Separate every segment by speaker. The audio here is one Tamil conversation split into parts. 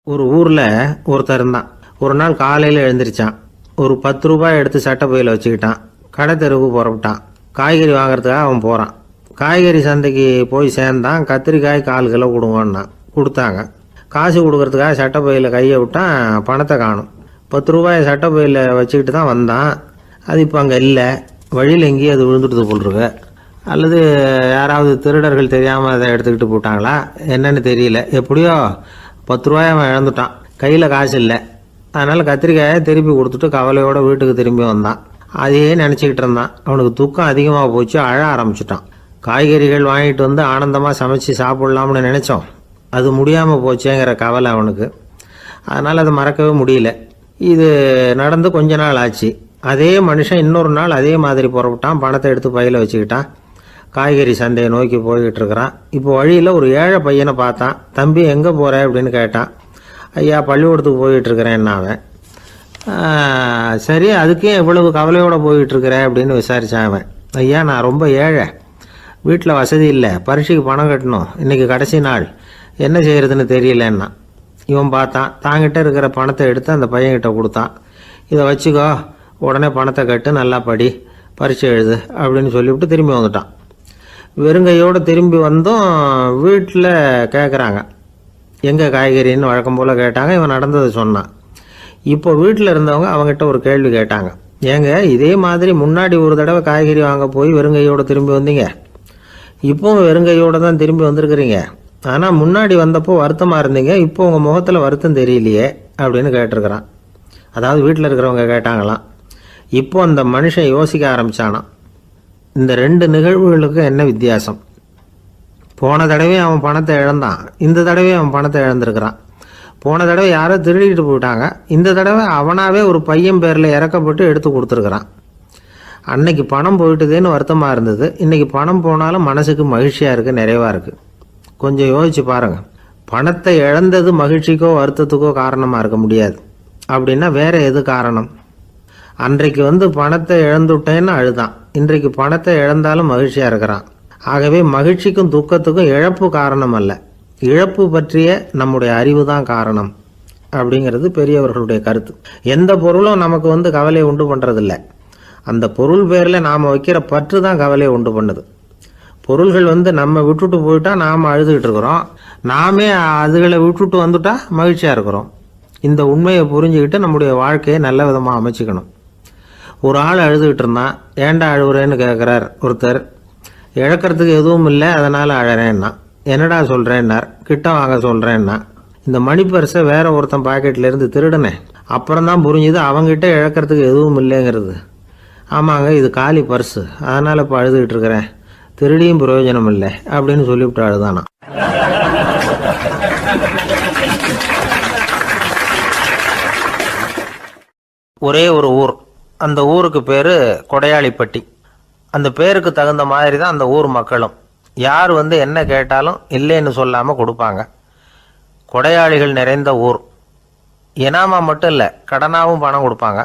Speaker 1: ஒரு ஊரில் ஒருத்தர் இருந்தான். ஒரு நாள் காலையில் எழுந்திரிச்சான். ஒரு 10 ரூபாய் எடுத்து சட்டை பையில் வச்சுக்கிட்டான். கடை தெருவுக்கு புறப்பட்டான். காய்கறி வாங்குறதுக்காக அவன் போகிறான். காய்கறி சந்தைக்கு போய் சேர்ந்தான். கத்திரிக்காய் 1/4 கிலோ கொடுங்கன்னா கொடுத்தாங்க. காசு கொடுக்கறதுக்காக சட்டை பையில் கையை விட்டான். பணத்தை காணும். 10 ரூபாயை சட்டை பையில் வச்சுக்கிட்டு தான் வந்தான். அது இப்போ அங்கே இல்லை. வழியில் எங்கேயும் அது விழுந்துட்டு போட்டிருக்கு. அல்லது யாராவது திருடர்கள் தெரியாமல் அதை எடுத்துக்கிட்டு போட்டாங்களா என்னன்னு தெரியல. எப்படியோ 10 ரூபாய் அவன் இழந்துட்டான். கையில் காசு இல்லை. அதனால் கத்திரிக்காயை திருப்பி கொடுத்துட்டு கவலையோடு வீட்டுக்கு திரும்பி வந்தான். அதையே நினச்சிக்கிட்டு இருந்தான். அவனுக்கு துக்கம் அதிகமாக போச்சு. அழ ஆரம்பிச்சிட்டான். காய்கறிகள் வாங்கிட்டு வந்து ஆனந்தமாக சமைச்சு சாப்பிட்லாம்னு நினச்சோம். அது முடியாமல் போச்சேங்கிற கவலை அவனுக்கு. அதனால் அதை மறக்கவே முடியல. இது நடந்து கொஞ்ச நாள் ஆச்சு. அதே மனுஷன் இன்னொரு நாள் அதே மாதிரி புறப்பட்டான். பணத்தை எடுத்து பையில் வச்சுக்கிட்டான். காய்கறி சந்தையை நோக்கி போய்கிட்டு இருக்கிறான். இப்போ வழியில் ஒரு ஏழை பையனை பார்த்தான். தம்பி எங்கே போகிற அப்படின்னு கேட்டான். ஐயா பள்ளிக்கூடத்துக்கு போய்கிட்டுருக்கிறேன்னா அவன். சரி, அதுக்கே இவ்வளவு கவலையோடு போய்கிட்டுருக்கிற அப்படின்னு விசாரித்தான் அவன். ஐயா நான் ரொம்ப ஏழை, வீட்டில் வசதி இல்லை, பரீட்சைக்கு பணம் கட்டணும், இன்றைக்கி கடைசி நாள், என்ன செய்கிறதுன்னு தெரியலன்னா. இவன் பார்த்தான். தாங்கிட்ட இருக்கிற பணத்தை எடுத்து அந்த பையன்கிட்ட கொடுத்தான். இதை வச்சுக்கோ, உடனே பணத்தை கட்டு, நல்லா படி, பரீட்சை எழுது அப்படின்னு சொல்லிவிட்டு திரும்பி வந்துட்டான். வெறுங்கையோடு திரும்பி வந்தும் வீட்டில் கேட்குறாங்க எங்கே காய்கறின்னு வழக்கம் போல் கேட்டாங்க. இவன் நடந்ததை சொன்னான். இப்போ வீட்டில் இருந்தவங்க அவங்ககிட்ட ஒரு கேள்வி கேட்டாங்க. ஏங்க இதே மாதிரி முன்னாடி ஒரு தடவை காய்கறி வாங்க போய் வெறுங்கையோடு திரும்பி வந்தீங்க, இப்போவும் வெறுங்கையோடு தான் திரும்பி வந்திருக்கிறீங்க. ஆனால் முன்னாடி வந்தப்போ வருத்தமாக இருந்தீங்க, இப்போ உங்கள் முகத்தில் வருத்தம் தெரியலையே அப்படின்னு கேட்டிருக்கிறான். அதாவது வீட்டில் இருக்கிறவங்க கேட்டாங்களாம். இப்போ அந்த மனுஷன் யோசிக்க ஆரம்பித்தானான். இந்த 2 நிகழ்வுகளுக்கு என்ன வித்தியாசம்? போன தடவை அவன் பணத்தை இழந்தான், இந்த தடவை அவன் பணத்தை இழந்திருக்கிறான். போன தடவை யாரோ திருடிட்டு போயிட்டாங்க, இந்த தடவை அவனாவே ஒரு பையன் பேரில் இறக்கப்பட்டு எடுத்து கொடுத்துருக்குறான். அன்னைக்கு பணம் போயிட்டுதேன்னு வருத்தமாக இருந்தது, இன்றைக்கி பணம் போனாலும் மனசுக்கு மகிழ்ச்சியாக இருக்குது, நிறைவாக இருக்குது. கொஞ்சம் யோசிச்சு பாருங்கள். பணத்தை இழந்தது மகிழ்ச்சிக்கோ வருத்தத்துக்கோ காரணமாக இருக்க முடியாது. அப்படின்னா வேற எது காரணம்? அன்றைக்கு பணத்தை இழந்துட்டேன்னு அழுதான், இன்றைக்கு பணத்தை இழந்தாலும் மகிழ்ச்சியாக இருக்கிறான். ஆகவே மகிழ்ச்சிக்கும் துக்கத்துக்கும் இழப்பு காரணம் அல்ல, இழப்பு பற்றிய நம்முடைய அறிவு தான் காரணம் அப்படிங்கிறது பெரியவர்களுடைய கருத்து. எந்த பொருளும் நமக்கு கவலையை உண்டு பண்ணுறதில்ல, அந்த பொருள் பேரில் நாம் வைக்கிற பற்று தான் கவலையை உண்டு பண்ணுது. பொருள்கள் நம்ம விட்டுட்டு போயிட்டா நாம் அழுதுகிட்டு இருக்கிறோம், நாமே அதுகளை விட்டுட்டு வந்துட்டா மகிழ்ச்சியாக இருக்கிறோம். இந்த உண்மையை புரிஞ்சுக்கிட்டு நம்முடைய வாழ்க்கையை நல்ல விதமாக அமைச்சிக்கணும். ஒரு ஆள் அழுதுகிட்டு இருந்தான். ஏண்டா அழுகுறேன்னு கேட்குறார் ஒருத்தர். இழக்கிறதுக்கு எதுவும் இல்லை, அதனால் அழறேன்னா. என்னடா சொல்கிறேன்னார். கிட்ட வாங்க சொல்கிறேன்னா. இந்த மணி பர்ஸை வேற ஒருத்தன் பாக்கெட்லேருந்து திருடினேன், அப்புறம் தான் புரிஞ்சுது அவங்ககிட்ட இழக்கிறதுக்கு எதுவும் இல்லைங்கிறது. ஆமாங்க இது காலி பர்ஸு, அதனால் இப்போ அழுதுகிட்டு இருக்கிறேன், திருடியும் பிரயோஜனம் இல்லை அப்படின்னு சொல்லிவிட்டு அழுதானா. ஒரே ஒரு ஊர். அந்த ஊருக்கு பேர் கொடையாளிப்பட்டி. அந்த பேருக்கு தகுந்த மாதிரி தான் அந்த ஊர் மக்களும். யார் என்ன கேட்டாலும் இல்லைன்னு சொல்லாமல் கொடுப்பாங்க. கொடையாளிகள் நிறைந்த ஊர். இனாமா மட்டும் இல்லை, கடனாகவும் பணம் கொடுப்பாங்க.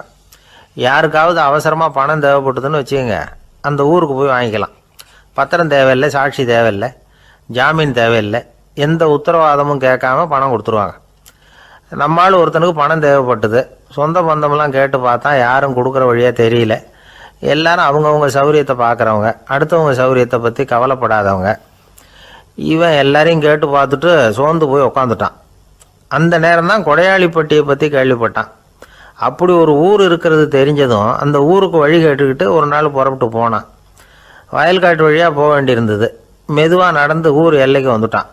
Speaker 1: யாருக்காவது அவசரமாக பணம் தேவைப்பட்டதுன்னு வச்சுக்கோங்க, அந்த ஊருக்கு போய் வாங்கிக்கலாம். பத்திரம் தேவையில்லை, சாட்சி தேவையில்லை, ஜாமீன் தேவையில்லை, எந்த உத்தரவாதமும் கேட்காம பணம் கொடுத்துருவாங்க. நம்மளால் ஒருத்தனுக்கு பணம் தேவைப்பட்டது. சொந்த பந்தமெல்லாம் கேட்டு பார்த்தா யாரும் கொடுக்குற வழியாக தெரியல. எல்லாரும் அவங்கவுங்க சௌரியத்தை பார்க்குறவங்க, அடுத்தவங்க சௌரியத்தை பற்றி கவலைப்படாதவங்க. இவன் எல்லாரையும் கேட்டு பார்த்துட்டு சோர்ந்து போய் உக்காந்துட்டான். அந்த நேரம் தான் கொடையாளிப்பட்டியை பற்றி கேள்விப்பட்டான். அப்படி ஒரு ஊர் இருக்கிறது தெரிஞ்சதும் அந்த ஊருக்கு வழி கேட்டுக்கிட்டு ஒரு நாள் புறப்பட்டு போனான். வயல்காட்டு வழியாக போக வேண்டியிருந்தது. மெதுவாக நடந்து ஊர் எல்லைக்கு வந்துட்டான்.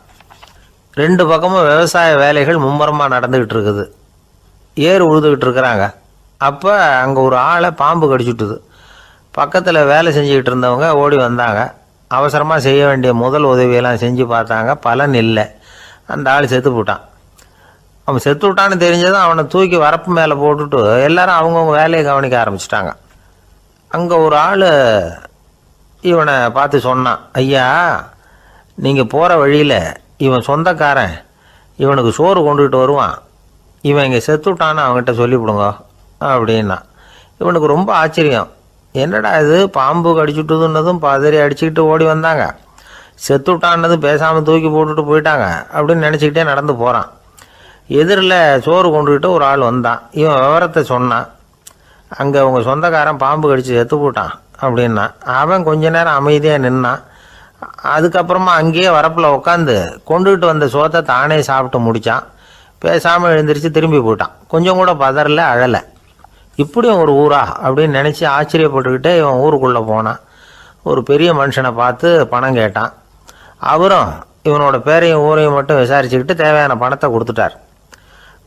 Speaker 1: 2 பக்கமும் விவசாய வேலைகள் மும்முரமாக நடந்துக்கிட்டு இருக்குது. ஏர் உழுதுகிட்டு இருக்கிறாங்க. அப்போ அங்கே ஒரு ஆளை பாம்பு கடிச்சுட்டுது. பக்கத்தில் வேலை செஞ்சுக்கிட்டு இருந்தவங்க ஓடி வந்தாங்க. அவசரமாக செய்ய வேண்டிய முதல் உதவியெல்லாம் செஞ்சு பார்த்தாங்க, பலன் இல்லை. அந்த ஆள் செத்து போட்டான். அவன் செத்து விட்டான்னு தெரிஞ்சதும் அவனை தூக்கி வரப்பு மேலே போட்டுட்டு எல்லாரும் அவங்கவுங்க வேலையை கவனிக்க ஆரம்பிச்சிட்டாங்க. அங்கே ஒரு ஆள் இவனை பார்த்து சொன்னான், ஐயா நீங்கள் போகிற வழியில் இவன் சொந்தக்காரன், இவனுக்கு சோறு கொண்டுகிட்டு வருவான், இவன் இங்கே செத்துட்டான்னு அவங்ககிட்ட சொல்லிவிடுங்க அப்படின்னா. இவனுக்கு ரொம்ப ஆச்சரியம். என்னடா இது, பாம்பு கடிச்சுட்டுதுன்னதும் பதறி அடிச்சுக்கிட்டு ஓடி வந்தாங்க, செத்துட்டான்னதும் பேசாமல் தூக்கி போட்டுட்டு போயிட்டாங்க அப்படின்னு நினச்சிக்கிட்டே நடந்து போகிறான். எதிரில் சோறு கொண்டுக்கிட்டு ஒரு ஆள் வந்தான். இவன் விவரத்தை சொன்னான். அங்கே உங்கள் சொந்தக்காரன் பாம்பு கடிச்சு செத்து போட்டான் அப்படின்னா. அவன் கொஞ்ச நேரம் அமைதியாக நின்னான். அதுக்கப்புறமா அங்கேயே வரப்பில் உட்காந்து கொண்டுகிட்டு வந்த சோத்தை தானே சாப்பிட்டு முடித்தான். பேசாமல் எழுந்திரிச்சு திரும்பி போயிட்டான். கொஞ்சம் கூட பதறல, அழலை. இப்படியும் ஒரு ஊரா அப்படின்னு நினச்சி ஆச்சரியப்பட்டுக்கிட்டே இவன் ஊருக்குள்ளே போனான். ஒரு பெரிய மனுஷனை பார்த்து பணம் கேட்டான். அவரும் இவனோட பேரையும் ஊரையும் மட்டும் விசாரிச்சுக்கிட்டு தேவையான பணத்தை கொடுத்துட்டார்.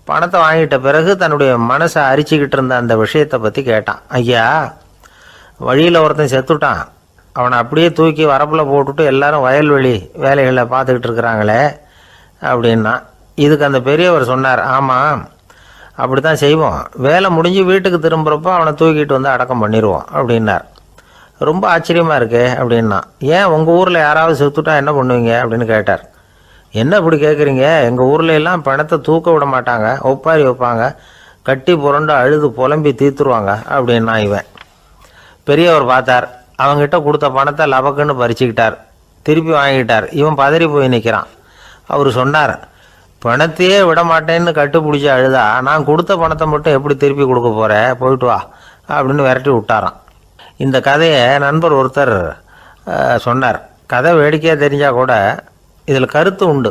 Speaker 1: பணத்தை வாங்கிட்ட பிறகு தன்னுடைய மனசை அரிச்சிக்கிட்டு இருந்த அந்த விஷயத்தை பற்றி கேட்டான். ஐயா, வழியில் ஒருத்தன் செத்துட்டான், அவனை அப்படியே தூக்கி வரப்பில் போட்டுட்டு எல்லாரும் வயல்வெளி வேலைகளை பார்த்துக்கிட்டு இருக்கிறாங்களே அப்படின்னா. இதுக்கு அந்த பெரியவர் சொன்னார், ஆமாம் அப்படி தான் செய்வோம், வேலை முடிஞ்சு வீட்டுக்கு திரும்புகிறப்போ அவனை தூக்கிட்டு வந்து அடக்கம் பண்ணிடுவோம் அப்படின்னார். ரொம்ப ஆச்சரியமாக இருக்கே அப்படின்னா. ஏன் உங்கள் ஊரில் யாராவது செத்துட்டா என்ன பண்ணுவீங்க அப்படின்னு கேட்டார். என்ன இப்படி கேட்குறீங்க, எங்கள் ஊரில் எல்லாம் பணத்தை தூக்க விட மாட்டாங்க, ஒப்பாரி வைப்பாங்க, கட்டி புரண்டு அழுது புலம்பி தீர்த்துருவாங்க அப்படின்னா. இவன் பெரியவர் பார்த்தார். அவங்ககிட்ட கொடுத்த பணத்தை லபக்குன்னு பறிச்சுக்கிட்டார். திருப்பி வாங்கிட்டார். இவன் பதறி போய் நிற்கிறான். அவர் சொன்னார், பணத்தையே விட மாட்டேன்னு கட்டுப்பிடிச்சி அழுதா நான் கொடுத்த பணத்தை மட்டும் எப்படி திருப்பி கொடுக்க போகிறேன், போயிட்டு வா அப்படின்னு விரட்டி விட்டாராம். இந்த கதையை நண்பர் ஒருத்தர் சொன்னார். கதை வேடிக்கையாக தெரிஞ்சால் கூட இதில் கருத்து உண்டு.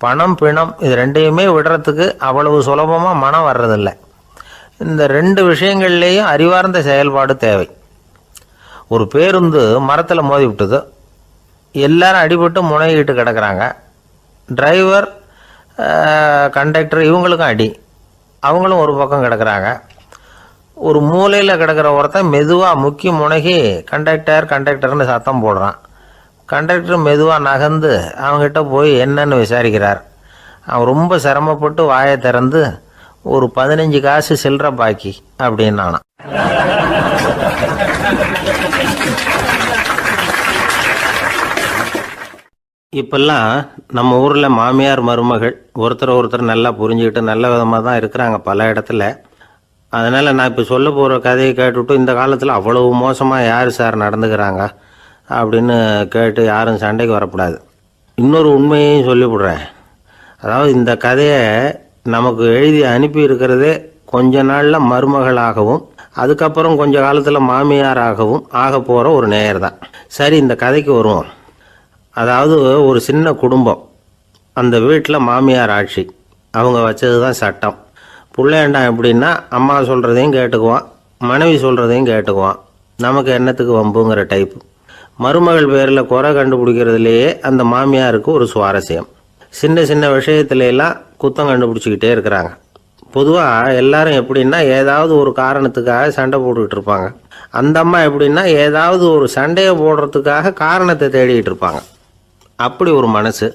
Speaker 1: பணம் பிணம் இது ரெண்டையுமே விடுறதுக்கு அவ்வளவு சுலபமாக மனம் வர்றதில்லை. இந்த ரெண்டு விஷயங்கள்லேயும் அறிவார்ந்த செயல்பாடு தேவை. ஒரு பேருந்து மரத்தில் மோதி விட்டுது. எல்லாரும் அடிபட்டு முனைகிட்டு கிடக்கிறாங்க. டிரைவர், கண்டக்டர் இவங்களுக்கும் அடி. அவங்களும் ஒரு பக்கம் கிடக்கிறாங்க. ஒரு மூலையில் கிடக்கிற ஒருத்தன் மெதுவாக முக்கி முனகி கண்டக்டர்னு சத்தம் போடுறான். கண்டக்டர் மெதுவாக நகர்ந்து அவங்ககிட்ட போய் என்னன்னு விசாரிக்கிறார். அவன் ரொம்ப சிரமப்பட்டு வாயை திறந்து ஒரு 15 காசு சில்லற பாக்கி அப்படின்னானா. இப்பெல்லாம் நம்ம ஊரில் மாமியார் மருமகள் ஒருத்தர் நல்லா புரிஞ்சுக்கிட்டு நல்ல விதமாக தான் இருக்கிறாங்க பல இடத்துல. அதனால் நான் இப்போ சொல்ல போகிற கதையை கேட்டுவிட்டு இந்த காலத்தில் அவ்வளவு மோசமாக யார் சார் நடந்துக்கிறாங்க அப்படின்னு கேட்டு யாரும் சண்டைக்கு வரக்கூடாது. இன்னொரு உண்மையையும் சொல்லிவிடுறேன். அதாவது இந்த கதையை நமக்கு எழுதி அனுப்பி இருக்கிறதே கொஞ்ச நாளில் மருமகளாகவும் அதுக்கப்புறம் கொஞ்ச காலத்தில் மாமியாராகவும் ஆக போகிற ஒரு நேயர் தான். சரி, இந்த கதைக்கு வருவோம். அதாவது ஒரு சின்ன குடும்பம். அந்த வீட்டில் மாமியார் ஆட்சி. அவங்க வச்சது தான் சட்டம். பிள்ளையண்டாம் எப்படின்னா அம்மா சொல்கிறதையும் கேட்டுக்குவான், மனைவி சொல்கிறதையும் கேட்டுக்குவான். நமக்கு என்னத்துக்கு வம்புங்கிற டைப்பு. மருமகள் பேரில் குறை கண்டுபிடிக்கிறதுலையே அந்த மாமியாருக்கு ஒரு சுவாரஸ்யம். சின்ன சின்ன விஷயத்துலாம் குத்தம் கண்டுபிடிச்சிக்கிட்டே இருக்கிறாங்க. பொதுவாக எல்லாரும் எப்படின்னா ஏதாவது ஒரு காரணத்துக்காக சண்டை போட்டுக்கிட்டு இருப்பாங்க. அந்த அம்மா எப்படின்னா ஏதாவது ஒரு சண்டையை போடுறதுக்காக காரணத்தை தேடிக்கிட்டு இருப்பாங்க. அப்படி ஒரு மனசு.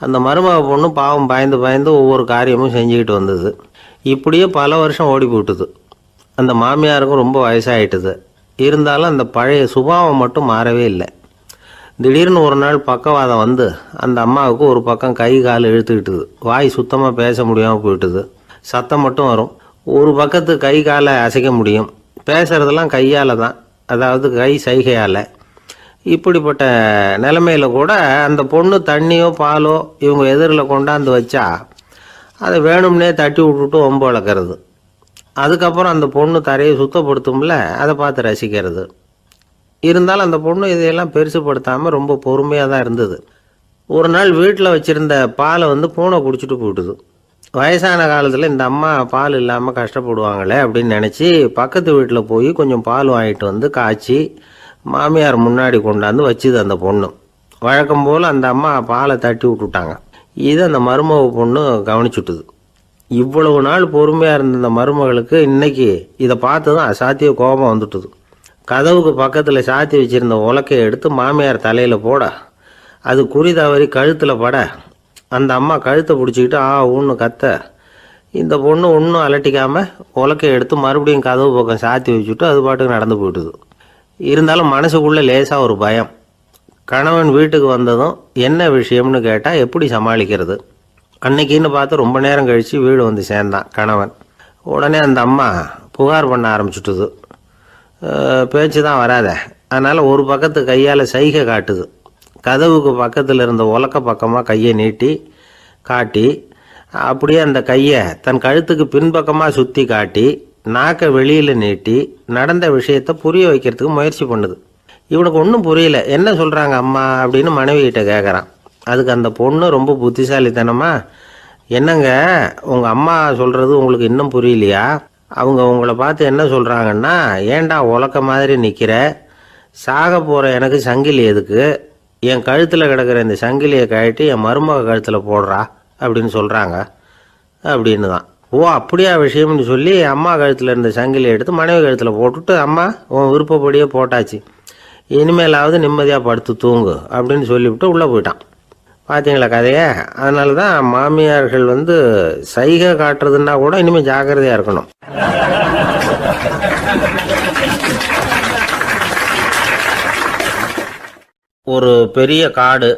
Speaker 1: அந்த மருமக பொண்ணு பாவம் பயந்து பயந்து ஒவ்வொரு காரியமும் செஞ்சுக்கிட்டு வந்தது. இப்படியே பல வருஷம் ஓடி போட்டுது. அந்த மாமியாருக்கும் ரொம்ப வயசாகிட்டுது. இருந்தாலும் அந்த பழைய சுபாவம் மட்டும் மாறவே இல்லை. திடீர்னு ஒரு நாள் பக்கவாதம் வந்து அந்த அம்மாவுக்கு ஒரு பக்கம் கை கால் இழுத்துக்கிட்டுது. வாய் சுத்தமாக பேச முடியாமல் போயிட்டுது. சத்தம் மட்டும் வரும். ஒரு பக்கத்து கை காலை அசைக்க முடியும். பேசுகிறதெல்லாம் கையால் தான், அதாவது கை சைகையால். இப்படிப்பட்ட நிலைமையில் கூட அந்த பொண்ணு தண்ணியோ பாலோ இவங்க எதிரில் கொண்டாந்து வச்சா அதை வேணும்னே தட்டி விட்டுட்டு ஒம்பு வளர்க்குறது. அதுக்கப்புறம் அந்த பொண்ணு தரையை சுத்தப்படுத்தும்ல, அதை பார்த்து ரசிக்கிறது. இருந்தாலும் அந்த பொண்ணு இதையெல்லாம் பெருசுப்படுத்தாமல் ரொம்ப பொறுமையாக தான் இருந்தது. ஒரு நாள் வீட்டில் வச்சுருந்த பாலை பூனை குடிச்சிட்டு போயிட்டுது. வயசான காலத்தில் இந்த அம்மா பால் இல்லாமல் கஷ்டப்படுவாங்களே அப்படின்னு நினச்சி பக்கத்து வீட்டில் போய் கொஞ்சம் பால் வாங்கிட்டு வந்து காய்ச்சி மாமியார் முன்னாடி கொண்டாந்து வச்சுது அந்த பொண்ணு. வழக்கம் போல் அந்த அம்மா பாலை தட்டி விட்டுட்டாங்க. இது அந்த மருமக பொண்ணு கவனிச்சுட்டுது. இவ்வளவு நாள் பொறுமையாக இருந்த அந்த மருமகளுக்கு இன்னைக்கு இதை பார்த்து தான் அசாத்திய கோபம் வந்துட்டுது. கதவுக்கு பக்கத்தில் சாத்தி வச்சுருந்த உலக்கையை எடுத்து மாமியார் தலையில் போட அது குறி தவறி கழுத்தில் பட அந்த அம்மா கழுத்தை பிடிச்சிக்கிட்டு ஊன்னு கத்த இந்த பொண்ணு ஒன்றும் அலட்டிக்காமல் உலக்கையை எடுத்து மறுபடியும் கதவு பக்கம் சாத்தி வச்சுட்டு அது பாட்டுக்கு நடந்து போயிட்டுது. இருந்தாலும் மனசுக்குள்ளே லேசாக ஒரு பயம். கணவன் வீட்டுக்கு வந்ததும் என்ன விஷயம்னு கேட்டால் எப்படி சமாளிக்கிறது. அன்னைக்குன்னு பார்த்து ரொம்ப நேரம் கழித்து வீடு வந்து சேர்ந்தான் கணவன். உடனே அந்த அம்மா புகார் பண்ண ஆரம்பிச்சுட்டுது. பேச்சு தான் வராத, அதனால் ஒரு பக்கத்து கையால் சைகை காட்டுது. கதவுக்கு பக்கத்தில் இருந்த உலக்க பக்கமாக கையை நீட்டி காட்டி அப்படியே அந்த கையை தன் கழுத்துக்கு பின்பக்கமாக சுற்றி காட்டி நாக்கை வெளியில் நீட்டி நடந்த விஷயத்த புரிய வைக்கிறதுக்கு முயற்சி பண்ணுது. இவனுக்கு ஒன்றும் புரியல. என்ன சொல்கிறாங்க அம்மா அப்படின்னு மனைவிகிட்ட கேட்குறான். அதுக்கு அந்த பொண்ணு ரொம்ப புத்திசாலித்தனமா, என்னங்க உங்கள் அம்மா சொல்கிறது உங்களுக்கு இன்னும் புரியலையா? அவங்க உங்களை பார்த்து என்ன சொல்கிறாங்கன்னா, ஏன்டா உலக்க மாதிரி நிற்கிற, சாக போகிற எனக்கு சங்கிலி எதுக்கு, என் கழுத்தில் கிடக்கிற இந்த சங்கிலியை கழட்டி என் மருமக கழுத்தில் போடுறா அப்படின்னு சொல்கிறாங்க அப்படின்னு தான். ஓ அப்படியா விஷயம்னு சொல்லி அம்மா கழுத்தில் இருந்த சங்கிலியை எடுத்து மனைவி கழுத்தில் போட்டுட்டு, அம்மா உன் விருப்பப்படியே போட்டாச்சு, இனிமேலாவது நிம்மதியாக படுத்து தூங்கு அப்படின்னு சொல்லிவிட்டு உள்ளே போயிட்டான். பார்த்தீங்களா கதையை? அதனால தான் மாமியார்கள் சைகை காட்டுறதுன்னா கூட இனிமேல் ஜாக்கிரதையாக இருக்கணும். ஒரு பெரிய காடு,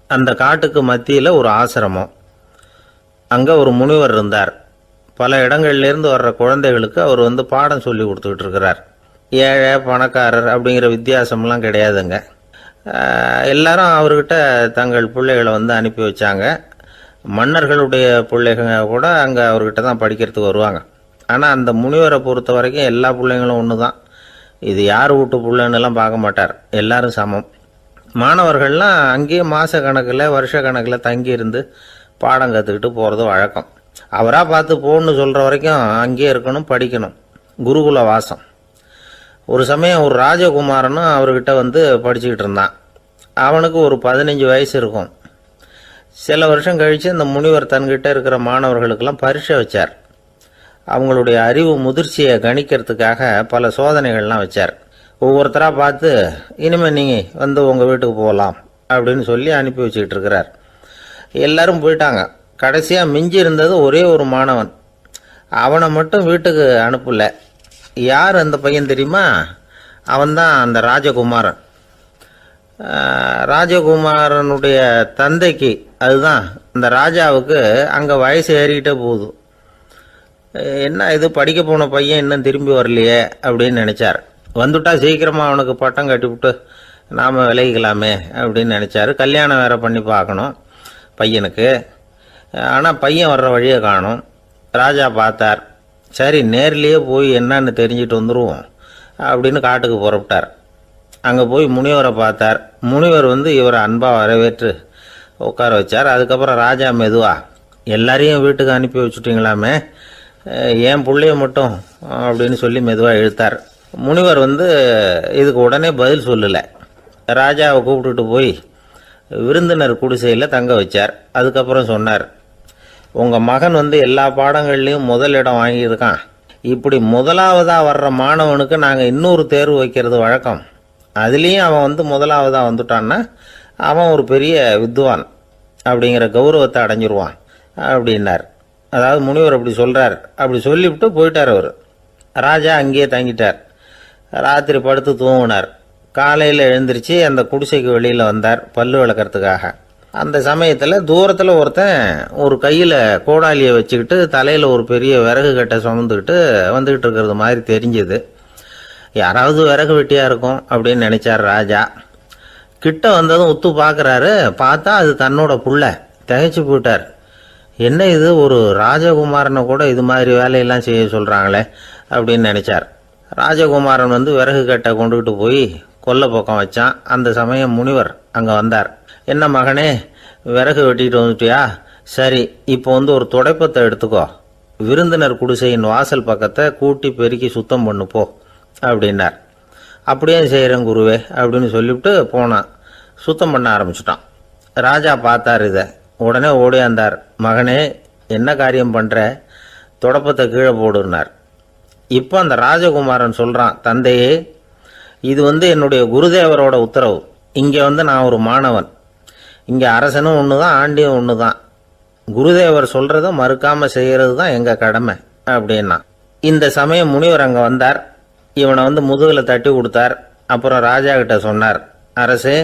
Speaker 1: அந்த காட்டுக்கு மத்தியில் ஒரு ஆசிரமம். அங்கே ஒரு முனிவர் இருந்தார். பல இடங்கள்லேருந்து வர்ற குழந்தைகளுக்கு அவர் பாடம் சொல்லி கொடுத்துக்கிட்டு இருக்கிறார். ஏழை பணக்காரர் அப்படிங்கிற வித்தியாசம்லாம் கிடையாதுங்க. எல்லாரும் அவர்கிட்ட தங்கள் பிள்ளைகளை அனுப்பி வச்சாங்க. மன்னர்களுடைய பிள்ளைங்க கூட அங்கே அவர்கிட்ட தான் படிக்கிறதுக்கு வருவாங்க. ஆனால் அந்த முனிவரை பொறுத்த வரைக்கும் எல்லா பிள்ளைங்களும் ஒன்று தான். இது யார் வீட்டு பிள்ளைன்னெல்லாம் பார்க்க மாட்டார், எல்லாரும் சமம். மாணவர்கள்லாம் அங்கேயே மாத கணக்கில் வருஷ கணக்கில் தங்கியிருந்து பாடம் கற்றுக்கிட்டு போகிறது வழக்கம். அவராக பார்த்து போன்னு சொல்கிற வரைக்கும் அங்கேயே இருக்கணும், படிக்கணும். குருகுல வாசம். ஒரு சமயம் ஒரு ராஜகுமாரனும் அவர்கிட்ட படிச்சுக்கிட்டு இருந்தான். அவனுக்கு ஒரு 15 வயசு இருக்கும். சில வருஷம் கழித்து அந்த முனிவர் தன்கிட்ட இருக்கிற மாணவர்களுக்கெல்லாம் பரீட்சை வச்சார். அவங்களுடைய அறிவு முதிர்ச்சியை கணிக்கிறதுக்காக பல சோதனைகள்லாம் வச்சார். ஒவ்வொருத்தராக பார்த்து, இனிமேல் நீங்கள் உங்கள் வீட்டுக்கு போகலாம் அப்படின்னு சொல்லி அனுப்பி வச்சுக்கிட்டு இருக்கிறார். எல்லாரும் போயிட்டாங்க. கடைசியாக மிஞ்சி இருந்தது ஒரே ஒரு மாணவன். அவனை மட்டும் வீட்டுக்கு அனுப்பல. யார் அந்த பையன் தெரியுமா? அவன்தான் அந்த ராஜகுமாரன். ராஜகுமாரனுடைய தந்தைக்கு, அதுதான் இந்த ராஜாவுக்கு, அங்கே வயசு ஏறிக்கிட்டே போகுது. என்ன இது படிக்க போன பையன் இன்னும் திரும்பி வரலையே அப்படின்னு நினச்சார். வந்துட்டா சீக்கிரமாக அவனுக்கு பட்டம் கட்டிவிட்டு நாம் விலகிக்கலாமே அப்படின்னு நினச்சார். கல்யாணம் வேறு பண்ணி பார்க்கணும் பையனுக்கு. ஆனால் பையன் வர்ற வழியை காணும். ராஜா பார்த்தார். சரி நேர்லேயே போய் என்னன்னு தெரிஞ்சுட்டு வந்துடுவோம் அப்படின்னு காட்டுக்கு புறப்பட்டார். அங்கே போய் முனிவரை பார்த்தார். முனிவர் இவரை அன்பாக வரவேற்று உட்கார வச்சார். அதுக்கப்புறம் ராஜா மெதுவா, எல்லாரையும் வீட்டுக்கு அனுப்பி வச்சுட்டிங்களாமே, ஏன் பிள்ளைய மட்டும் அப்படின்னு சொல்லி மெதுவாக இழுத்தார். முனிவர் இதுக்கு உடனே பதில் சொல்லலை. ராஜாவை கூப்பிட்டுட்டு போய் விருந்தினர் குடிசையில் தங்க வச்சார். அதுக்கப்புறம் சொன்னார், உங்கள் மகன் எல்லா பாடங்கள்லேயும் முதலிடம் வாங்கியிருக்கான். இப்படி முதலாவதாக வர்ற மாணவனுக்கு நாங்கள் இன்னொரு தேர்வு வைக்கிறது வழக்கம். அதுலேயும் அவன் முதலாவதாக வந்துட்டான்னா அவன் ஒரு பெரிய வித்வான் அப்படிங்கிற கௌரவத்தை அடைஞ்சிருவான் அப்படின்னார். அதாவது முனிவர் அப்படி சொல்கிறார். அப்படி சொல்லிவிட்டு போயிட்டார் அவர். ராஜா அங்கேயே தங்கிட்டார். ராத்திரி படுத்து தூங்கினார். காலையில் எழுந்திரிச்சு அந்த குடிசைக்கு வெளியில் வந்தார் பல்லு விளக்கிறதுக்காக. அந்த சமயத்தில் தூரத்தில் ஒருத்தன் ஒரு கையில் கோடாலியை வச்சுக்கிட்டு தலையில் ஒரு பெரிய விறகு கட்டை சுமந்துக்கிட்டு வந்துக்கிட்டு இருக்கிறது மாதிரி தெரிஞ்சுது. யாராவது விறகு வெட்டியாக இருக்கும் அப்படின்னு நினச்சார் ராஜா. கிட்ட வந்ததும் உத்து பார்க்குறாரு. பார்த்தா அது தன்னோட புள்ள. திகைச்சு போயிட்டார். என்ன இது, ஒரு ராஜகுமாரனை கூட இது மாதிரி வேலையெல்லாம் செய்ய சொல்கிறாங்களே அப்படின்னு நினச்சார். ராஜகுமாரன் விறகு கட்டை கொண்டுகிட்டு போய் கொல்லை பக்கம் வச்சான். அந்த சமயம் முனிவர் அங்கே வந்தார். என்ன மகனே, விறகு வெட்டிட்டு வந்துட்டியா? சரி, இப்போ ஒரு துடைப்பத்தை எடுத்துக்கோ, விருந்தினர் குடிசையின் வாசல் பக்கத்தை கூட்டி பெருக்கி சுத்தம் பண்ணு போ அப்படின்னார். அப்படியே செய்கிறேன் குருவே அப்படின்னு சொல்லிவிட்டு போனான். சுத்தம் பண்ண ஆரம்பிச்சிட்டான். ராஜா பார்த்தார் இதை. உடனே ஓடியாந்தார். மகனே, என்ன காரியம் பண்ணுற, துடைப்பத்தை கீழே போடுனார். இப்போ அந்த ராஜகுமாரன் சொல்கிறான், தந்தையே, இது என்னுடைய குருதேவரோட உத்தரவு. இங்கே நான் ஒரு மாணவன். இங்கே அரசனும் ஒன்று தான், ஆண்டியும் ஒன்று தான். குருதேவர் சொல்கிறத மறுக்காமல் செய்கிறது தான் எங்கள் கடமை அப்படின்னா. இந்த சமயம் முனிவர் அங்கே வந்தார். இவனை முதுகில் தட்டி கொடுத்தார். அப்புறம் ராஜா கிட்ட சொன்னார், அரசே,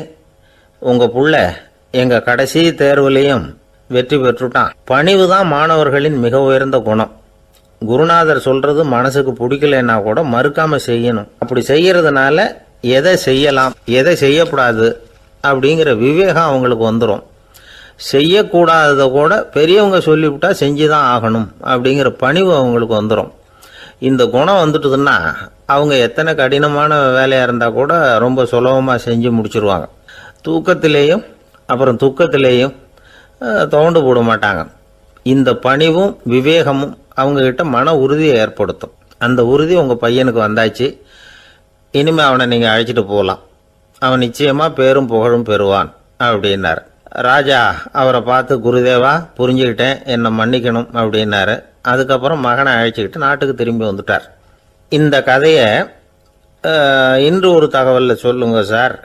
Speaker 1: உங்கள் புள்ள எங்கள் கடைசி தேர்வுலையும் வெற்றி பெற்றுட்டான். பணிவு தான் மாணவர்களின் மிக உயர்ந்த குணம். குருநாதர் சொல்றது மனசுக்கு பிடிக்கலன்னா கூட மறுக்காம செய்யணும். அப்படி செய்யறதுனால எதை செய்யலாம் எதை செய்யக்கூடாது அப்படிங்கிற விவேகம் அவங்களுக்கு வந்துடும். செய்யக்கூடாததை கூட பெரியவங்க சொல்லிவிட்டா செஞ்சு தான் ஆகணும் அப்படிங்கிற பணிவு அவங்களுக்கு வந்துடும். இந்த குணம் வந்துட்டுதுன்னா அவங்க எத்தனை கடினமான வேலையாக இருந்தால் கூட ரொம்ப சுலபமாக செஞ்சு முடிச்சிருவாங்க. தூக்கத்திலேயும் அப்புறம் துக்கத்திலேயும் தோண்டு போட மாட்டாங்க. இந்த பணிவும் விவேகமும் அவங்கக்கிட்ட மன உறுதியை ஏற்படுத்தும். அந்த உறுதி உங்கள் பையனுக்கு வந்தாச்சு. இனிமேல் அவனை நீங்கள் அழைச்சிட்டு போகலாம். அவன் நிச்சயமாக பேரும் புகழும் பெறுவான் அப்படின்னாரு. ராஜா அவரை பார்த்து, குருதேவா புரிஞ்சுக்கிட்டேன், என்னை மன்னிக்கணும் அப்படின்னாரு. அதுக்கப்புறம் மகனை அழைச்சிக்கிட்டு நாட்டுக்கு திரும்பி வந்துட்டார். இந்த கதையை இன்று ஒரு தகவலில் சொல்லுங்கள் சார்,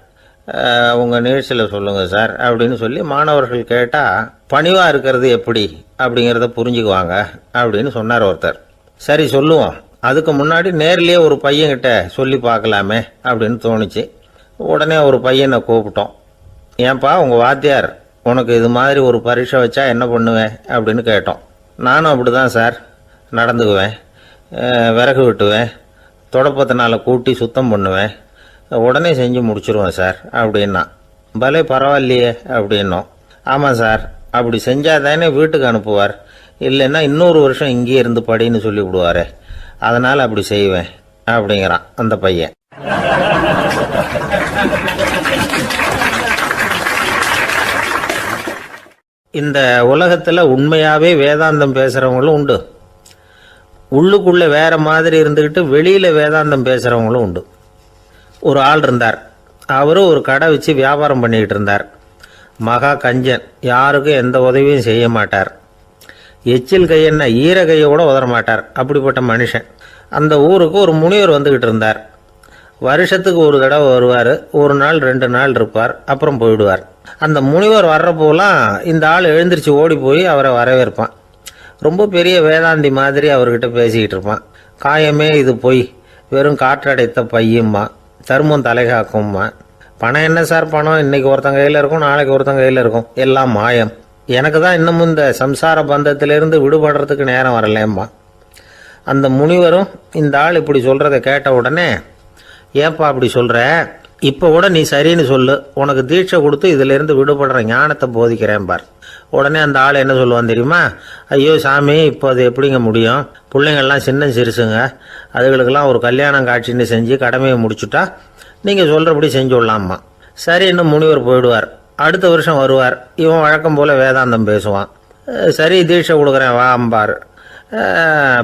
Speaker 1: உங்கள் நிகழ்ச்சியில் சொல்லுங்கள் சார் அப்படின்னு சொல்லி மாணவர்கள் கேட்டால் பணிவாக இருக்கிறது எப்படி அப்படிங்கிறத புரிஞ்சுக்குவாங்க அப்படின்னு சொன்னார் ஒருத்தர். சரி சொல்லுவோம், அதுக்கு முன்னாடி நேர்லேயே ஒரு பையன்கிட்ட சொல்லி பார்க்கலாமே அப்படின்னு தோணுச்சு. உடனே ஒரு பையனை கூப்பிட்டோம். ஏன்பா உங்கள் வாத்தியார் உனக்கு இது மாதிரி ஒரு பரீட்சை வச்சா என்ன பண்ணுவேன் அப்படின்னு கேட்டோம். நானும் அப்படி தான் சார் நடந்துக்குவேன், விறகு வெட்டுவேன், தொடப்பத்தினால கூட்டி சுத்தம் பண்ணுவேன், உடனே செஞ்சு முடிச்சிருவேன் சார் அப்படின்னா. பலே பரவாயில்லையே அப்படின்னோம். ஆமாம் சார், அப்படி செஞ்சால் தானே வீட்டுக்கு அனுப்புவார், இல்லைன்னா இன்னொரு வருஷம் இங்கேயே இருந்து படின்னு சொல்லி விடுவார், அதனால் அப்படி செய்வேன் அப்படிங்கிறான் அந்த பையன். இந்த உலகத்தில் உண்மையாகவே வேதாந்தம் பேசுகிறவங்களும் உண்டு. உள்ளுக்குள்ளே வேற மாதிரி இருந்துக்கிட்டு வெளியில் வேதாந்தம் பேசுகிறவங்களும் உண்டு. ஒரு ஆள் இருந்தார். அவரும் ஒரு கடை வச்சு வியாபாரம் பண்ணிக்கிட்டு இருந்தார். மகா கஞ்சன், யாருக்கும் எந்த உதவியும் செய்ய மாட்டார். எச்சில் கையென்ன ஈர கையை கூட உதற மாட்டார். அப்படிப்பட்ட மனுஷன். அந்த ஊருக்கு ஒரு முனிவர் வந்துக்கிட்டு இருந்தார். வருஷத்துக்கு ஒரு தடவை வருவார். ஒரு நாள் 2 நாள் இருப்பார், அப்புறம் போயிடுவார். அந்த முனிவர் வர்றப்போலாம் இந்த ஆள் எழுந்திரிச்சு ஓடி போய் அவரை வரவேற்பான். ரொம்ப பெரிய வேதாந்தி மாதிரி அவர்கிட்ட பேசிக்கிட்டு இருப்பான். காயமே இது பொய், வெறும் காற்றடைத்த பையும்மா, தர்மம் தலைகாக்கும்மா. பணம் என்ன சார் பணம், இன்னைக்கு ஒருத்தன் கையில் இருக்கும், நாளைக்கு ஒருத்தன் கையில் இருக்கும், எல்லாம் மாயம். எனக்கு தான் இன்னமும் இந்த சம்சார பந்தத்திலிருந்து விடுபடுறதுக்கு நேரம் வரலேம்மா. அந்த முனிவரும் இந்த ஆள் இப்படி சொல்கிறத கேட்ட உடனே, ஏப்பா அப்படி சொல்கிற, இப்போ கூட நீ சரின்னு சொல்லு, உனக்கு தீட்சை கொடுத்து இதிலேருந்து விடுபடுற ஞானத்தை போதிக்கிறேன் பார். உடனே அந்த ஆள் என்ன சொல்லுவான் தெரியுமா? ஐயோ சாமி, இப்போ அது எப்படிங்க முடியும், பிள்ளைங்கள்லாம் சின்ன சிறுசுங்க, அதுகளுக்கெல்லாம் ஒரு கல்யாணம் காட்சின்னு செஞ்சு கடமையை முடிச்சுட்டா நீங்கள் சொல்கிறபடி செஞ்சு விடலாமா. சரி, இன்னும் முனிவர் போயிடுவார். அடுத்த வருஷம் வருவார். இவன் வழக்கம் போல் வேதாந்தம் பேசுவான். சரி தீட்சை கொடுக்குறேன் வா அம்பார்.